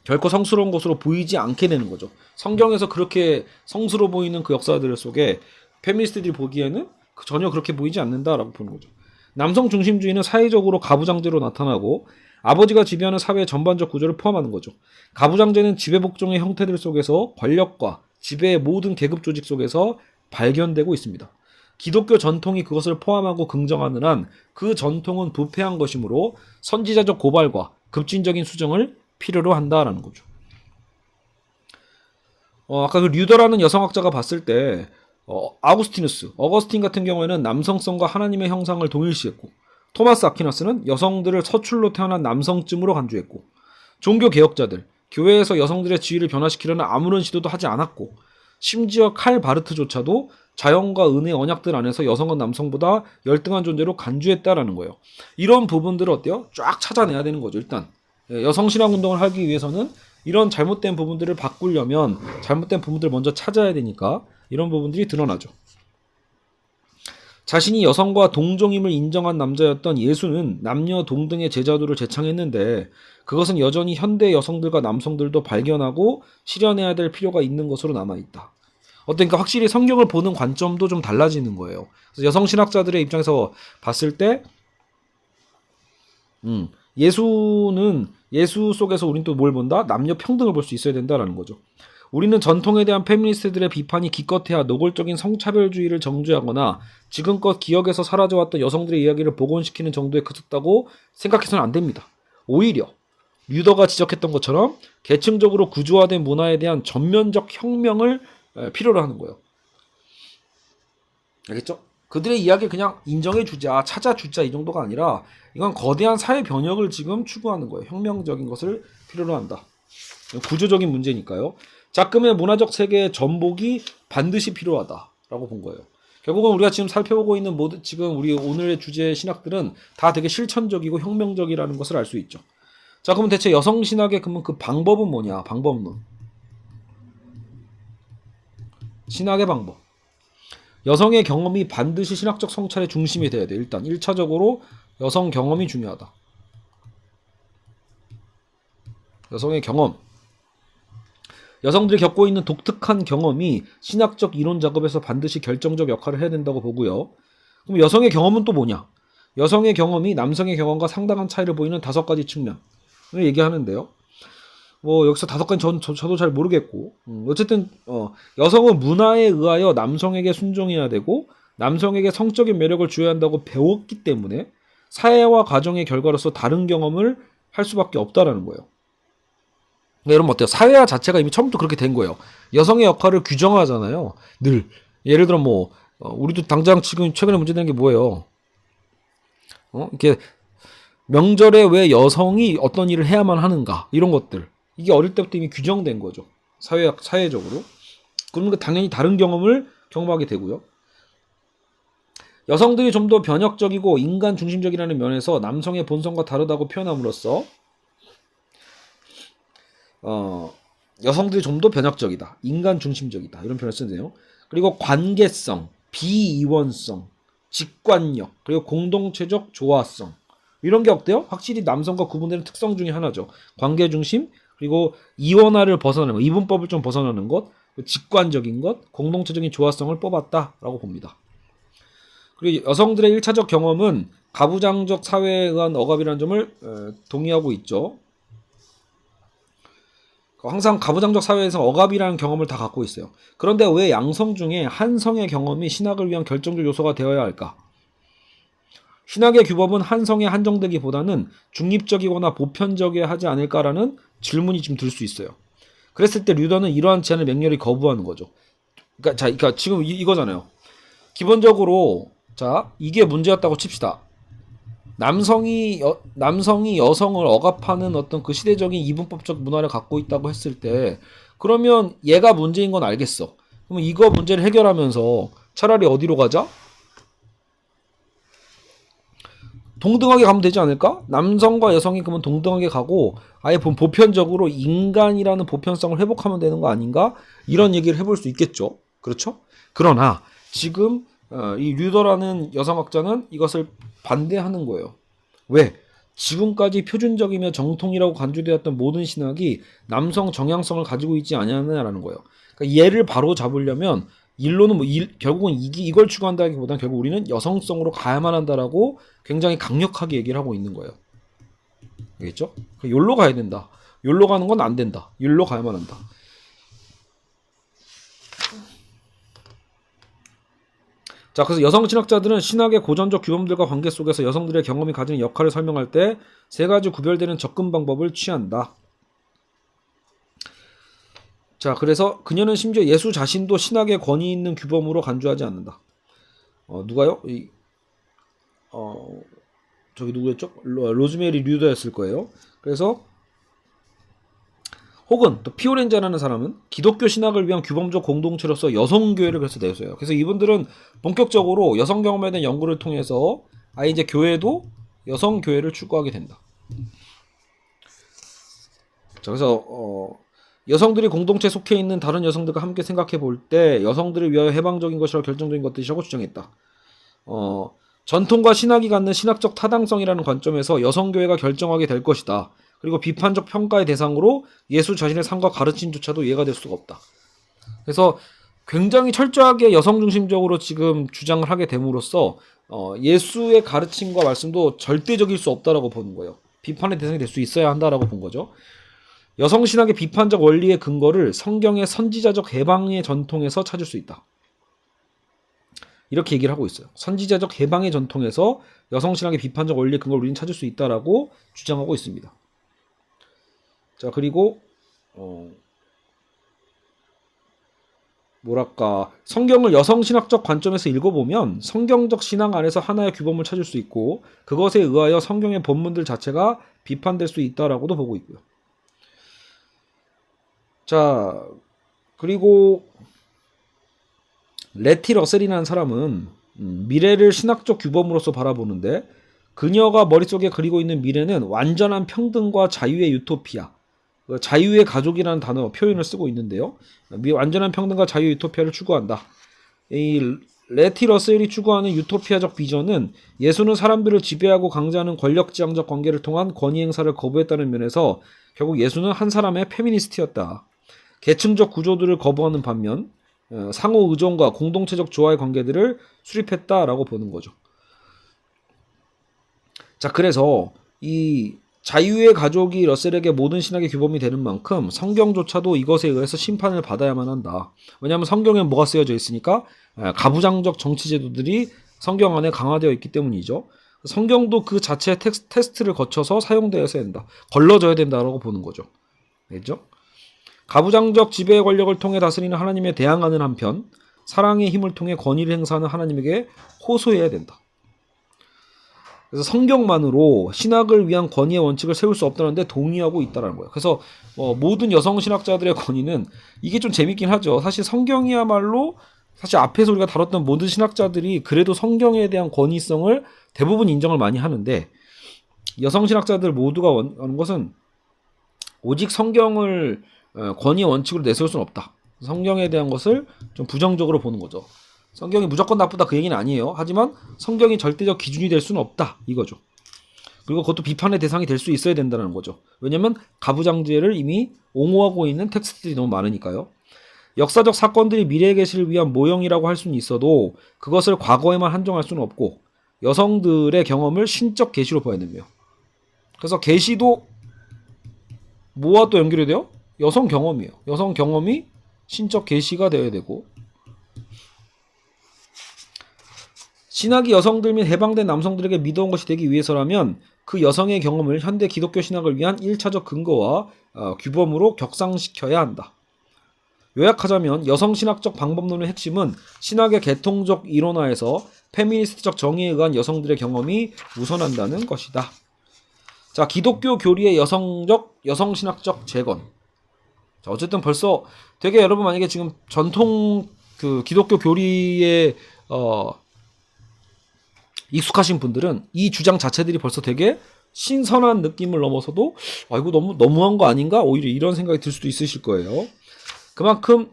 결코 성스러운 것으로 보이지 않게 되는 거죠. 성경에서 그렇게 성스러워 보이는 그 역사들 속에 페미니스트들이 보기에는 전혀 그렇게 보이지 않는다라고 보는 거죠. 남성 중심주의는 사회적으로 가부장제로 나타나고 아버지가 지배하는 사회의 전반적 구조를 포함하는 거죠. 가부장제는 지배복종의 형태들 속에서 권력과 지배의 모든 계급 조직 속에서 발견되고 있습니다. 기독교 전통이 그것을 포함하고 긍정하는 한 그 전통은 부패한 것이므로 선지자적 고발과 급진적인 수정을 필요로 한다라는 거죠. 아까 그 류더라는 여성학자가 봤을 때 어거스틴 같은 경우에는 남성성과 하나님의 형상을 동일시했고 토마스 아퀴나스는 여성들을 서출로 태어난 남성쯤으로 간주했고 종교 개혁자들, 교회에서 여성들의 지위를 변화시키려는 아무런 시도도 하지 않았고 심지어 칼 바르트조차도 자연과 은혜의 언약들 안에서 여성은 남성보다 열등한 존재로 간주했다라는 거예요. 이런 부분들을 어때요? 쫙 찾아내야 되는 거죠. 일단 여성 신학 운동을 하기 위해서는 이런 잘못된 부분들을 바꾸려면 잘못된 부분들을 먼저 찾아야 되니까 이런 부분들이 드러나죠. 자신이 여성과 동종임을 인정한 남자였던 예수는 남녀 동등의 제자도를 제창했는데 그것은 여전히 현대 여성들과 남성들도 발견하고 실현해야 될 필요가 있는 것으로 남아있다. 어떠니까 확실히 성경을 보는 관점도 좀 달라지는 거예요. 그래서 여성 신학자들의 입장에서 봤을 때 예수 속에서 우리는 또 뭘 본다? 남녀 평등을 볼 수 있어야 된다라는 거죠. 우리는 전통에 대한 페미니스트들의 비판이 기껏해야 노골적인 성차별주의를 정죄하거나 지금껏 기억에서 사라져왔던 여성들의 이야기를 복원시키는 정도에 그쳤다고 생각해서는 안 됩니다. 오히려 류더가 지적했던 것처럼 계층적으로 구조화된 문화에 대한 전면적 혁명을 필요로 하는 거예요. 알겠죠? 그들의 이야기를 그냥 인정해주자, 찾아주자 이 정도가 아니라 이건 거대한 사회 변혁을 지금 추구하는 거예요. 혁명적인 것을 필요로 한다. 구조적인 문제니까요. 작금의 문화적 세계의 전복이 반드시 필요하다라고 본 거예요. 결국은 우리가 지금 살펴보고 있는 지금 우리 오늘의 주제의 신학들은 다 되게 실천적이고 혁명적이라는 것을 알 수 있죠. 자, 그러면 대체 여성 신학의 그 방법은 뭐냐? 방법론. 신학의 방법. 여성의 경험이 반드시 신학적 성찰의 중심이 돼야 돼. 일단 1차적으로 여성 경험이 중요하다. 여성의 경험. 여성들이 겪고 있는 독특한 경험이 신학적 이론 작업에서 반드시 결정적 역할을 해야 된다고 보고요. 그럼 여성의 경험은 또 뭐냐? 여성의 경험이 남성의 경험과 상당한 차이를 보이는 5가지 측면을 얘기하는데요. 여기서 5가지 저도 잘 모르겠고 어쨌든 여성은 문화에 의하여 남성에게 순종해야 되고 남성에게 성적인 매력을 주어야 한다고 배웠기 때문에 사회와 가정의 결과로서 다른 경험을 할 수밖에 없다라는 거예요. 여러분 어때요? 사회화 자체가 이미 처음부터 그렇게 된 거예요. 여성의 역할을 규정하잖아요. 늘. 예를 들어 우리도 당장 지금 최근에 문제되는 게 뭐예요? 이렇게 명절에 왜 여성이 어떤 일을 해야만 하는가? 이런 것들. 이게 어릴 때부터 이미 규정된 거죠. 사회적으로. 그러면 당연히 다른 경험을 경험하게 되고요. 여성들이 좀 더 변혁적이고 인간 중심적이라는 면에서 남성의 본성과 다르다고 표현함으로써 여성들이 좀 더 변혁적이다. 인간 중심적이다. 이런 표현을 쓰네요. 그리고 관계성, 비이원성, 직관력, 그리고 공동체적 조화성. 이런 게 어때요? 확실히 남성과 구분되는 특성 중에 하나죠. 관계 중심, 그리고 이원화를 벗어나는 것, 이분법을 좀 벗어나는 것, 직관적인 것, 공동체적인 조화성을 뽑았다라고 봅니다. 그리고 여성들의 1차적 경험은 가부장적 사회에 의한 억압이라는 점을 동의하고 있죠. 항상 가부장적 사회에서 억압이라는 경험을 다 갖고 있어요. 그런데 왜 양성 중에 한 성의 경험이 신학을 위한 결정적 요소가 되어야 할까? 신학의 규범은 한 성에 한정되기보다는 중립적이거나 보편적이어야 하지 않을까라는 질문이 좀 들 수 있어요. 그랬을 때 류더는 이러한 제안을 맹렬히 거부하는 거죠. 그러니까 지금 이거잖아요. 기본적으로 이게 문제였다고 칩시다. 남성이 여성을 억압하는 어떤 그 시대적인 이분법적 문화를 갖고 있다고 했을 때 그러면 얘가 문제인 건 알겠어. 그러면 이거 문제를 해결하면서 차라리 어디로 가자? 동등하게 가면 되지 않을까? 남성과 여성이 그러면 동등하게 가고 아예 보편적으로 인간이라는 보편성을 회복하면 되는 거 아닌가? 이런 얘기를 해볼 수 있겠죠. 그렇죠? 그러나 지금 이 류더라는 여성학자는 이것을 반대하는 거예요. 왜? 지금까지 표준적이며 정통이라고 간주되었던 모든 신학이 남성 정향성을 가지고 있지 않냐라는 거예요. 그러니까 얘를 바로 잡으려면 일로는 결국은 이걸 추구한다기보다는 결국 우리는 여성성으로 가야만 한다라고 굉장히 강력하게 얘기를 하고 있는 거예요. 알겠죠? 욜로 가야 된다. 욜로 가는 건 안 된다. 욜로 가야만 한다. 자, 그래서 여성 신학자들은 신학의 고전적 규범들과 관계 속에서 여성들의 경험이 가지는 역할을 설명할 때 3가지 구별되는 접근 방법을 취한다. 자, 그래서 그녀는 심지어 예수 자신도 신학의 권위 있는 규범으로 간주하지 않는다. 누가요? 저기 누구였죠? 로즈메리 류더였을 거예요. 그래서 혹은 또 피오렌자라는 사람은 기독교 신학을 위한 규범적 공동체로서 여성교회를 그래서 내세워요. 그래서 이분들은 본격적으로 여성 경험에 대한 연구를 통해서 아예 이제 교회도 여성교회를 추구하게 된다. 자, 그래서 여성들이 공동체에 속해 있는 다른 여성들과 함께 생각해 볼 때 여성들을 위하여 해방적인 것이라 결정적인 것들이라고 주장했다. 전통과 신학이 갖는 신학적 타당성이라는 관점에서 여성교회가 결정하게 될 것이다. 그리고 비판적 평가의 대상으로 예수 자신의 삶과 가르침조차도 이해가 될 수가 없다. 그래서 굉장히 철저하게 여성 중심적으로 지금 주장을 하게 됨으로써 예수의 가르침과 말씀도 절대적일 수 없다라고 보는 거예요. 비판의 대상이 될 수 있어야 한다라고 본 거죠. 여성신학의 비판적 원리의 근거를 성경의 선지자적 해방의 전통에서 찾을 수 있다. 이렇게 얘기를 하고 있어요. 선지자적 해방의 전통에서 여성신학의 비판적 원리의 근거를 우리는 찾을 수 있다라고 주장하고 있습니다. 자, 그리고 성경을 여성신학적 관점에서 읽어보면 성경적 신앙 안에서 하나의 규범을 찾을 수 있고 그것에 의하여 성경의 본문들 자체가 비판될 수 있다라고도 보고 있고요. 자, 그리고 레티 러셀이라는 사람은 미래를 신학적 규범으로서 바라보는데 그녀가 머릿속에 그리고 있는 미래는 완전한 평등과 자유의 유토피아, 자유의 가족이라는 단어 표현을 쓰고 있는데요. 완전한 평등과 자유의 유토피아를 추구한다. 이 레티 러셀이 추구하는 유토피아적 비전은 예수는 사람들을 지배하고 강제하는 권력지향적 관계를 통한 권위 행사를 거부했다는 면에서 결국 예수는 한 사람의 페미니스트였다. 계층적 구조들을 거부하는 반면 상호 의존과 공동체적 조화의 관계들을 수립했다라고 보는 거죠. 자, 그래서 이 자유의 가족이 러셀에게 모든 신학의 규범이 되는 만큼 성경조차도 이것에 의해서 심판을 받아야만 한다. 왜냐하면 성경에 뭐가 쓰여져 있으니까 가부장적 정치 제도들이 성경 안에 강화되어 있기 때문이죠. 성경도 그 자체의 테스트를 거쳐서 사용되어야 된다. 걸러져야 된다라고 보는 거죠. 알겠죠? 가부장적 지배의 권력을 통해 다스리는 하나님에 대항하는 한편 사랑의 힘을 통해 권위를 행사하는 하나님에게 호소해야 된다. 그래서 성경만으로 신학을 위한 권위의 원칙을 세울 수 없다는데 동의하고 있다는 거예요. 그래서 모든 여성 신학자들의 권위는 이게 좀 재밌긴 하죠. 사실 성경이야말로 사실 앞에서 우리가 다뤘던 모든 신학자들이 그래도 성경에 대한 권위성을 대부분 인정을 많이 하는데 여성 신학자들 모두가 원하는 것은 오직 성경을 권위의 원칙으로 내세울 수는 없다. 성경에 대한 것을 좀 부정적으로 보는 거죠. 성경이 무조건 나쁘다 그 얘기는 아니에요. 하지만 성경이 절대적 기준이 될 수는 없다 이거죠. 그리고 그것도 비판의 대상이 될 수 있어야 된다는 거죠. 왜냐하면 가부장제를 이미 옹호하고 있는 텍스트들이 너무 많으니까요. 역사적 사건들이 미래의 계시를 위한 모형이라고 할 수는 있어도 그것을 과거에만 한정할 수는 없고 여성들의 경험을 신적 계시로 봐야 됩니다. 그래서 계시도 뭐와 또 연결이 돼요? 여성 경험이에요. 여성 경험이 신적 계시가 되어야 되고 신학이 여성들 및 해방된 남성들에게 믿어온 것이 되기 위해서라면 그 여성의 경험을 현대 기독교 신학을 위한 1차적 근거와 규범으로 격상시켜야 한다. 요약하자면 여성신학적 방법론의 핵심은 신학의 계통적 이론화에서 페미니스트적 정의에 의한 여성들의 경험이 우선한다는 것이다. 자, 기독교 교리의 여성신학적 재건. 자, 어쨌든 벌써 되게 여러분 만약에 지금 전통 그 기독교 교리에 익숙하신 분들은 이 주장 자체들이 벌써 되게 신선한 느낌을 넘어서도 이거 너무한 거 아닌가? 오히려 이런 생각이 들 수도 있으실 거예요. 그만큼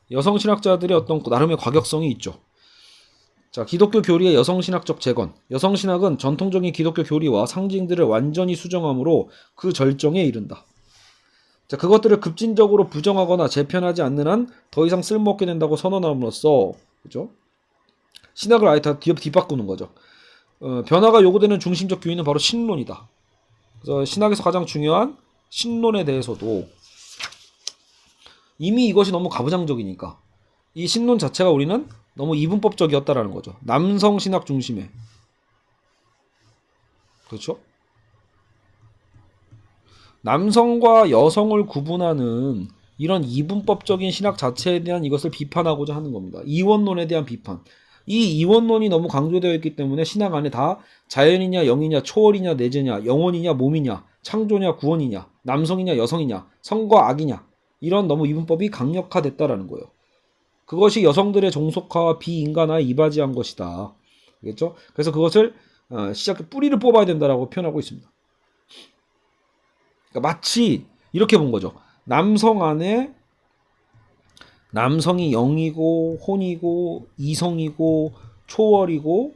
여성신학자들의 어떤 나름의 과격성이 있죠. 자, 기독교 교리의 여성신학적 재건. 여성신학은 전통적인 기독교 교리와 상징들을 완전히 수정함으로 그 절정에 이른다. 자, 그것들을 급진적으로 부정하거나 재편하지 않는 한 더 이상 쓸모없게 된다고 선언함으로써, 그죠? 신학을 아예 다 뒤바꾸는 거죠. 변화가 요구되는 중심적 교리는 바로 신론이다. 그래서 신학에서 가장 중요한 신론에 대해서도 이미 이것이 너무 가부장적이니까 이 신론 자체가 우리는 너무 이분법적이었다라는 거죠. 남성 신학 중심에. 그렇죠? 남성과 여성을 구분하는 이런 이분법적인 신학 자체에 대한 이것을 비판하고자 하는 겁니다. 이원론에 대한 비판. 이 이원론이 너무 강조되어 있기 때문에 신학 안에 다 자연이냐 영이냐 초월이냐 내재냐 영혼이냐 몸이냐 창조냐 구원이냐 남성이냐 여성이냐 성과 악이냐 이런 너무 이분법이 강력화됐다라는 거예요. 그것이 여성들의 종속화와 비인간화에 이바지한 것이다. 알겠죠? 그래서 그것을 뿌리를 뽑아야 된다라고 표현하고 있습니다. 그러니까 마치 이렇게 본 거죠. 남성 안에 남성이 영이고 혼이고 이성이고 초월이고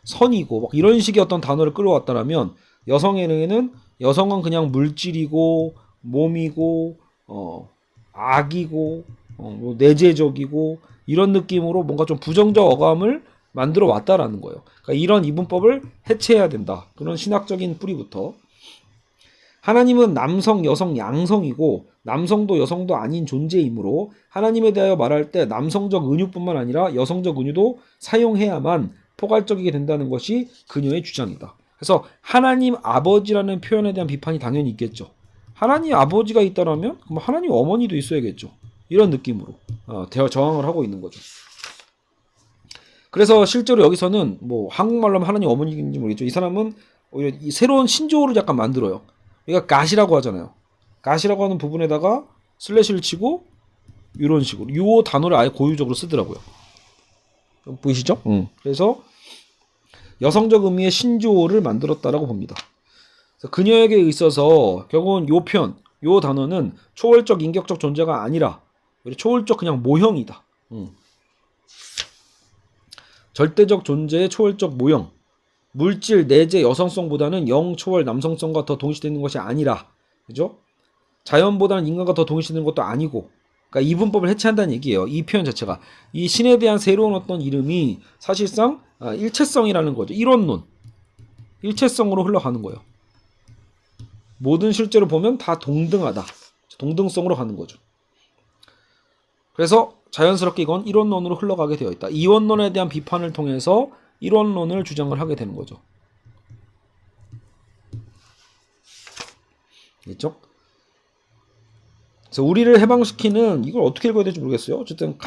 선이고 막 이런 식의 어떤 단어를 끌어왔다라면 여성에는 여성은 그냥 물질이고 몸이고 악이고 뭐 내재적이고 이런 느낌으로 뭔가 좀 부정적 어감을 만들어 왔다라는 거예요. 그러니까 이런 이분법을 해체해야 된다. 그런 신학적인 뿌리부터 하나님은 남성, 여성, 양성이고 남성도 여성도 아닌 존재이므로 하나님에 대하여 말할 때 남성적 은유뿐만 아니라 여성적 은유도 사용해야만 포괄적이게 된다는 것이 그녀의 주장이다. 그래서 하나님 아버지라는 표현에 대한 비판이 당연히 있겠죠. 하나님 아버지가 있다라면 그럼 하나님 어머니도 있어야겠죠. 이런 느낌으로 저항을 하고 있는 거죠. 그래서 실제로 여기서는 뭐 한국말로 하면 하나님 어머니인지 모르겠죠. 이 사람은 오히려 이 새로운 신조어를 약간 만들어요. 그러니까 갓이라고 하잖아요. 갓이라고 하는 부분에다가 슬래시를 치고 이런 식으로 요 단어를 아예 고유적으로 쓰더라고요. 보이시죠? 그래서 여성적 의미의 신조어를 만들었다라고 봅니다. 그래서 그녀에게 있어서 결국은 요 단어는 초월적 인격적 존재가 아니라 초월적 그냥 모형이다. 절대적 존재의 초월적 모형. 물질, 내재, 여성성보다는 영, 초월, 남성성과 더 동시되는 것이 아니라, 그죠? 자연보다는 인간과 더 동시되는 것도 아니고, 그러니까 이분법을 해체한다는 얘기예요. 이 표현 자체가. 이 신에 대한 새로운 어떤 이름이 사실상 일체성이라는 거죠. 이론론. 일체성으로 흘러가는 거예요. 모든 실제로 보면 다 동등하다. 동등성으로 가는 거죠. 그래서 자연스럽게 이건 이론론으로 흘러가게 되어 있다. 이원론에 대한 비판을 통해서 이론론을 주장을 하게 되는 거죠. 됐죠? 그래서 우리를 해방시키는 이걸 어떻게 읽어야 될지 모르겠어요. 어쨌든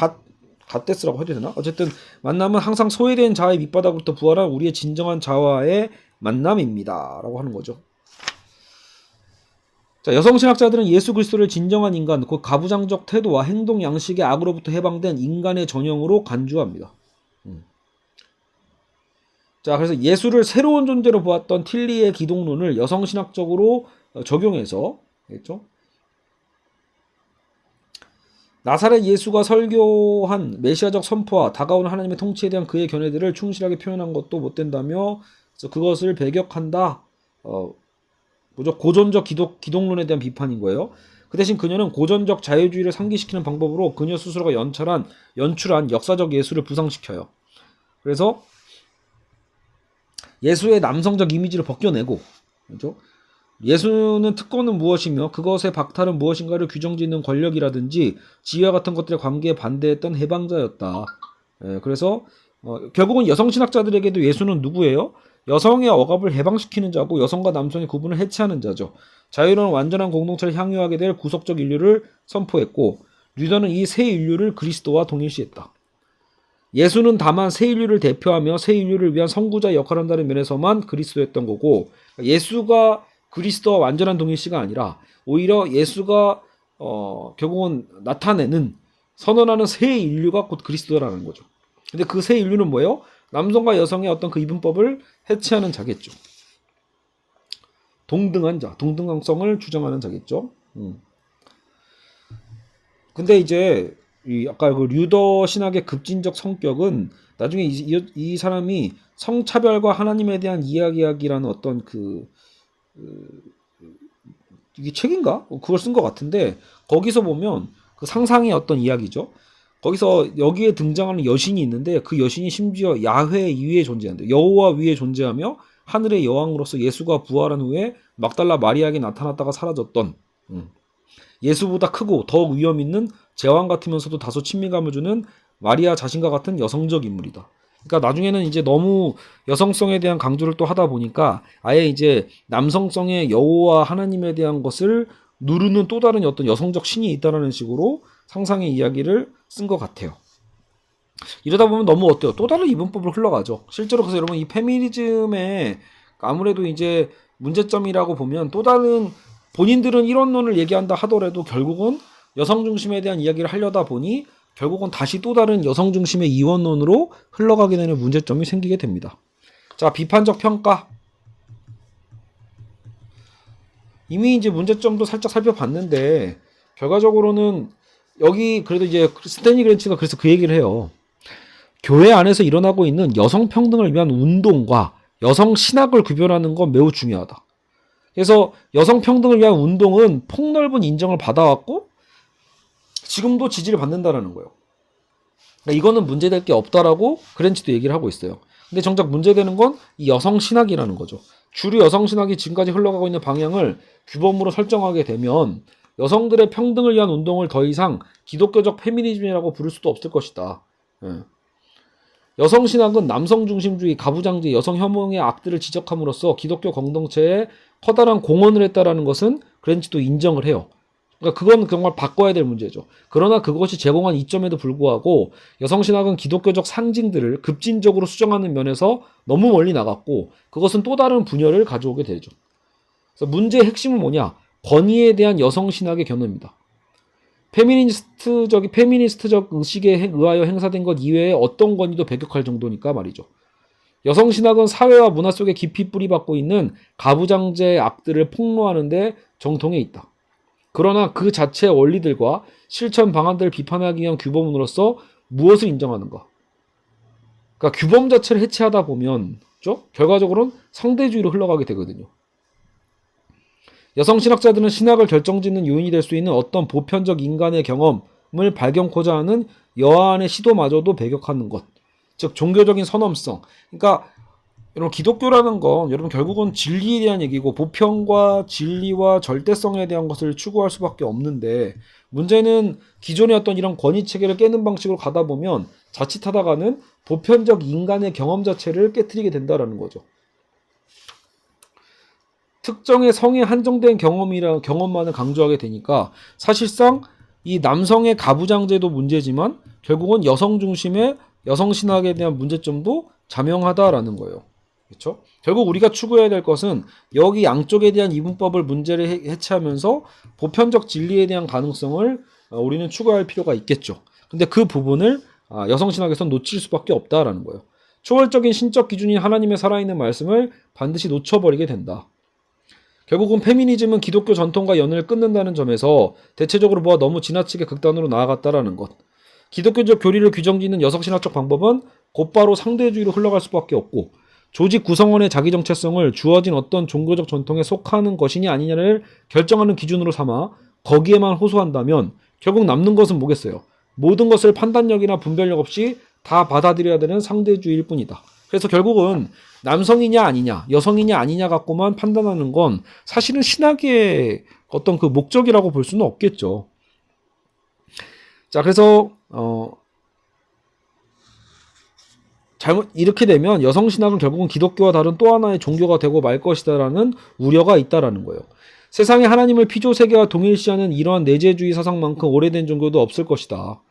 갓데스라고 해도 되나? 어쨌든 만남은 항상 소외된 자의 밑바닥부터 부활한 우리의 진정한 자와의 만남입니다. 라고 하는 거죠. 자, 여성신학자들은 예수 그리스도를 진정한 인간, 곧 가부장적 태도와 행동 양식의 악으로부터 해방된 인간의 전형으로 간주합니다. 자, 그래서 예수를 새로운 존재로 보았던 틸리의 기독론을 여성신학적으로 적용해서, 그렇죠? 나사렛 예수가 설교한 메시아적 선포와 다가오는 하나님의 통치에 대한 그의 견해들을 충실하게 표현한 것도 못된다며, 그래서 그것을 배격한다. 고전적 기독론에 대한 비판인 거예요. 그 대신 그녀는 고전적 자유주의를 상기시키는 방법으로 그녀 스스로가 연출한 역사적 예수를 부상시켜요. 그래서 예수의 남성적 이미지를 벗겨내고, 그렇죠? 예수는 특권은 무엇이며 그것의 박탈은 무엇인가를 규정짓는 권력이라든지 지위와 같은 것들의 관계에 반대했던 해방자였다. 그래서 결국은 여성신학자들에게도 예수는 누구예요? 여성의 억압을 해방시키는 자고 여성과 남성의 구분을 해체하는 자죠. 자유로운 완전한 공동체를 향유하게 될 구속적 인류를 선포했고 류더는 이 새 인류를 그리스도와 동일시했다. 예수는 다만 새 인류를 대표하며 새 인류를 위한 선구자 역할을 한다는 면에서만 그리스도였던 거고 예수가 그리스도와 완전한 동일시가 아니라 오히려 예수가 결국은 나타내는 선언하는 새 인류가 곧 그리스도라는 거죠. 근데 그 새 인류는 뭐예요? 남성과 여성의 어떤 그 이분법을 해체하는 자겠죠. 동등한 자, 동등성을 주장하는 자겠죠. 근데 이제 아까 그 류더 신학의 급진적 성격은 나중에 이 사람이 성차별과 하나님에 대한 이야기라는 어떤 이게 책인가? 그걸 쓴 것 같은데 거기서 보면 그 상상의 어떤 이야기죠. 거기서 여기에 등장하는 여신이 있는데 그 여신이 심지어 야훼 위에 존재한대. 여호와 위에 존재하며 하늘의 여왕으로서 예수가 부활한 후에 막달라 마리아에게 나타났다가 사라졌던 예수보다 크고 더욱 위험 있는 제왕 같으면서도 다소 친밀감을 주는 마리아 자신과 같은 여성적 인물이다. 그러니까 나중에는 이제 너무 여성성에 대한 강조를 또 하다 보니까 아예 이제 남성성의 여호와 하나님에 대한 것을 누르는 또 다른 어떤 여성적 신이 있다라는 식으로 상상의 이야기를 쓴 것 같아요. 이러다 보면 너무 어때요? 또 다른 이분법으로 흘러가죠. 실제로 그래서 여러분 이 페미니즘의 아무래도 이제 문제점이라고 보면 또 다른 본인들은 이론론을 얘기한다 하더라도 결국은 여성 중심에 대한 이야기를 하려다 보니 결국은 다시 또 다른 여성 중심의 이원론으로 흘러가게 되는 문제점이 생기게 됩니다. 자, 비판적 평가. 이미 이제 문제점도 살짝 살펴봤는데 결과적으로는 여기 그래도 이제 스탠리 그랜치가 그래서 그 얘기를 해요. 교회 안에서 일어나고 있는 여성 평등을 위한 운동과 여성 신학을 구별하는 건 매우 중요하다. 그래서 여성 평등을 위한 운동은 폭넓은 인정을 받아왔고 지금도 지지를 받는다라는 거예요. 그러니까 이거는 문제될 게 없다라고 그랜치도 얘기를 하고 있어요. 근데 정작 문제되는 건 이 여성 신학이라는 거죠. 주류 여성 신학이 지금까지 흘러가고 있는 방향을 규범으로 설정하게 되면 여성들의 평등을 위한 운동을 더 이상 기독교적 페미니즘이라고 부를 수도 없을 것이다. 예. 여성 신학은 남성 중심주의, 가부장제, 여성 혐오의 악들을 지적함으로써 기독교 공동체에 커다란 공헌을 했다라는 것은 그랜치도 인정을 해요. 그러니까 그건 정말 바꿔야 될 문제죠. 그러나 그것이 제공한 이점에도 불구하고 여성신학은 기독교적 상징들을 급진적으로 수정하는 면에서 너무 멀리 나갔고 그것은 또 다른 분열을 가져오게 되죠. 그래서 문제의 핵심은 뭐냐? 권위에 대한 여성신학의 견해입니다. 페미니스트적 의식에 의하여 행사된 것 이외에 어떤 권위도 배격할 정도니까 말이죠. 여성신학은 사회와 문화 속에 깊이 뿌리박고 있는 가부장제의 악들을 폭로하는 데 정통해 있다. 그러나 그 자체의 원리들과 실천 방안들을 비판하기 위한 규범으로서 무엇을 인정하는가? 그러니까 규범 자체를 해체하다 보면 그렇죠? 결과적으로는 상대주의로 흘러가게 되거든요. 여성 신학자들은 신학을 결정짓는 요인이 될 수 있는 어떤 보편적 인간의 경험을 발견코자 하는 여하안의 시도마저도 배격하는 것. 즉 종교적인 선엄성. 그러니까 여러분 기독교라는 건 여러분 결국은 진리에 대한 얘기고 보편과 진리와 절대성에 대한 것을 추구할 수밖에 없는데 문제는 기존의 어떤 이런 권위 체계를 깨는 방식으로 가다 보면 자칫하다가는 보편적 인간의 경험 자체를 깨트리게 된다라는 거죠. 특정의 성에 한정된 경험만을 강조하게 되니까 사실상 이 남성의 가부장제도 문제지만 결국은 여성 중심의 여성 신학에 대한 문제점도 자명하다라는 거예요. 그렇죠? 결국 우리가 추구해야 될 것은 여기 양쪽에 대한 이분법을 문제를 해체하면서 보편적 진리에 대한 가능성을 우리는 추구할 필요가 있겠죠. 근데 그 부분을 여성 신학에선 놓칠 수밖에 없다라는 거예요. 초월적인 신적 기준인 하나님의 살아있는 말씀을 반드시 놓쳐버리게 된다. 결국은 페미니즘은 기독교 전통과 연을 끊는다는 점에서 대체적으로 보아 너무 지나치게 극단으로 나아갔다라는 것. 기독교적 교리를 규정짓는 여성신학적 방법은 곧바로 상대주의로 흘러갈 수밖에 없고 조직 구성원의 자기 정체성을 주어진 어떤 종교적 전통에 속하는 것이냐 아니냐를 결정하는 기준으로 삼아 거기에만 호소한다면 결국 남는 것은 뭐겠어요? 모든 것을 판단력이나 분별력 없이 다 받아들여야 되는 상대주의일 뿐이다. 그래서 결국은 남성이냐 아니냐, 여성이냐 아니냐 갖고만 판단하는 건 사실은 신학의 어떤 그 목적이라고 볼 수는 없겠죠. 자, 그래서 이렇게 되면 여성신학은 결국은 기독교와 다른 또 하나의 종교가 되고 말 것이다라는 우려가 있다라는 거예요. 세상에 하나님을 피조세계와 동일시하는 이러한 내재주의 사상만큼 오래된 종교도 없을 것이다.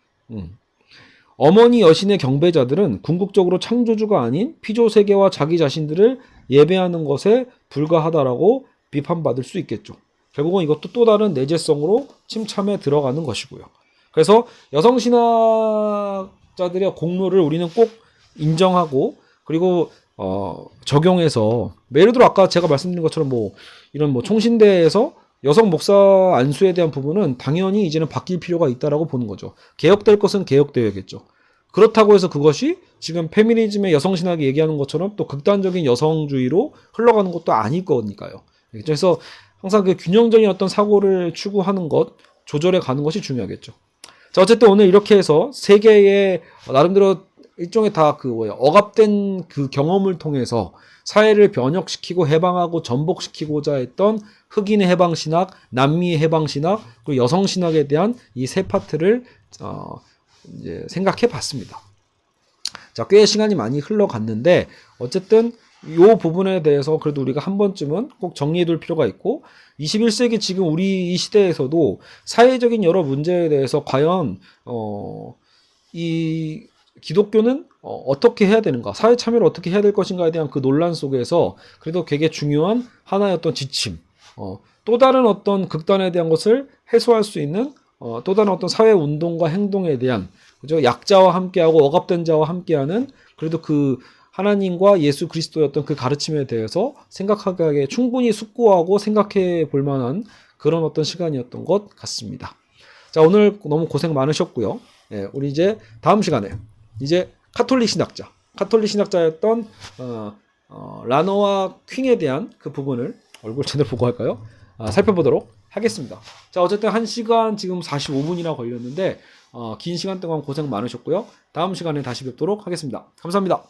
어머니 여신의 경배자들은 궁극적으로 창조주가 아닌 피조세계와 자기 자신들을 예배하는 것에 불과하다라고 비판받을 수 있겠죠. 결국은 이것도 또 다른 내재성으로 침참에 들어가는 것이고요. 그래서 여성신학자들의 공로를 우리는 꼭 인정하고 그리고 적용해서 예를 들어 아까 제가 말씀드린 것처럼 이런 총신대에서 여성 목사 안수에 대한 부분은 당연히 이제는 바뀔 필요가 있다라고 보는 거죠. 개혁될 것은 개혁되어야겠죠. 그렇다고 해서 그것이 지금 페미니즘의 여성신학이 얘기하는 것처럼 또 극단적인 여성주의로 흘러가는 것도 아닐 거니까요. 그래서 항상 그 균형적인 어떤 사고를 추구하는 것, 조절해 가는 것이 중요하겠죠. 자, 어쨌든 오늘 이렇게 해서 세계의 나름대로 일종의 억압된 그 경험을 통해서 사회를 변혁시키고 해방하고 전복시키고자 했던 흑인의 해방신학, 남미의 해방신학, 그리고 여성신학에 대한 이 세 파트를 이제 생각해 봤습니다. 자, 꽤 시간이 많이 흘러갔는데 어쨌든 이 부분에 대해서 그래도 우리가 한 번쯤은 꼭 정리해 둘 필요가 있고 21세기 지금 우리 이 시대에서도 사회적인 여러 문제에 대해서 과연 이 기독교는 어떻게 해야 되는가, 사회 참여를 어떻게 해야 될 것인가에 대한 그 논란 속에서 그래도 되게 중요한 하나의 어떤 지침, 또 다른 어떤 극단에 대한 것을 해소할 수 있는 또 다른 어떤 사회 운동과 행동에 대한 그죠? 약자와 함께하고 억압된 자와 함께하는 그래도 그 하나님과 예수 그리스도의 어떤 그 가르침에 대해서 생각하게 충분히 숙고하고 생각해 볼 만한 그런 어떤 시간이었던 것 같습니다. 자, 오늘 너무 고생 많으셨고요. 예, 우리 이제 다음 시간에 이제 카톨릭 신학자였던 라너와 퀸에 대한 그 부분을 얼굴 제대로 보고 할까요? 살펴보도록 하겠습니다. 자, 어쨌든 1시간 지금 45분이나 걸렸는데 긴 시간 동안 고생 많으셨고요. 다음 시간에 다시 뵙도록 하겠습니다. 감사합니다.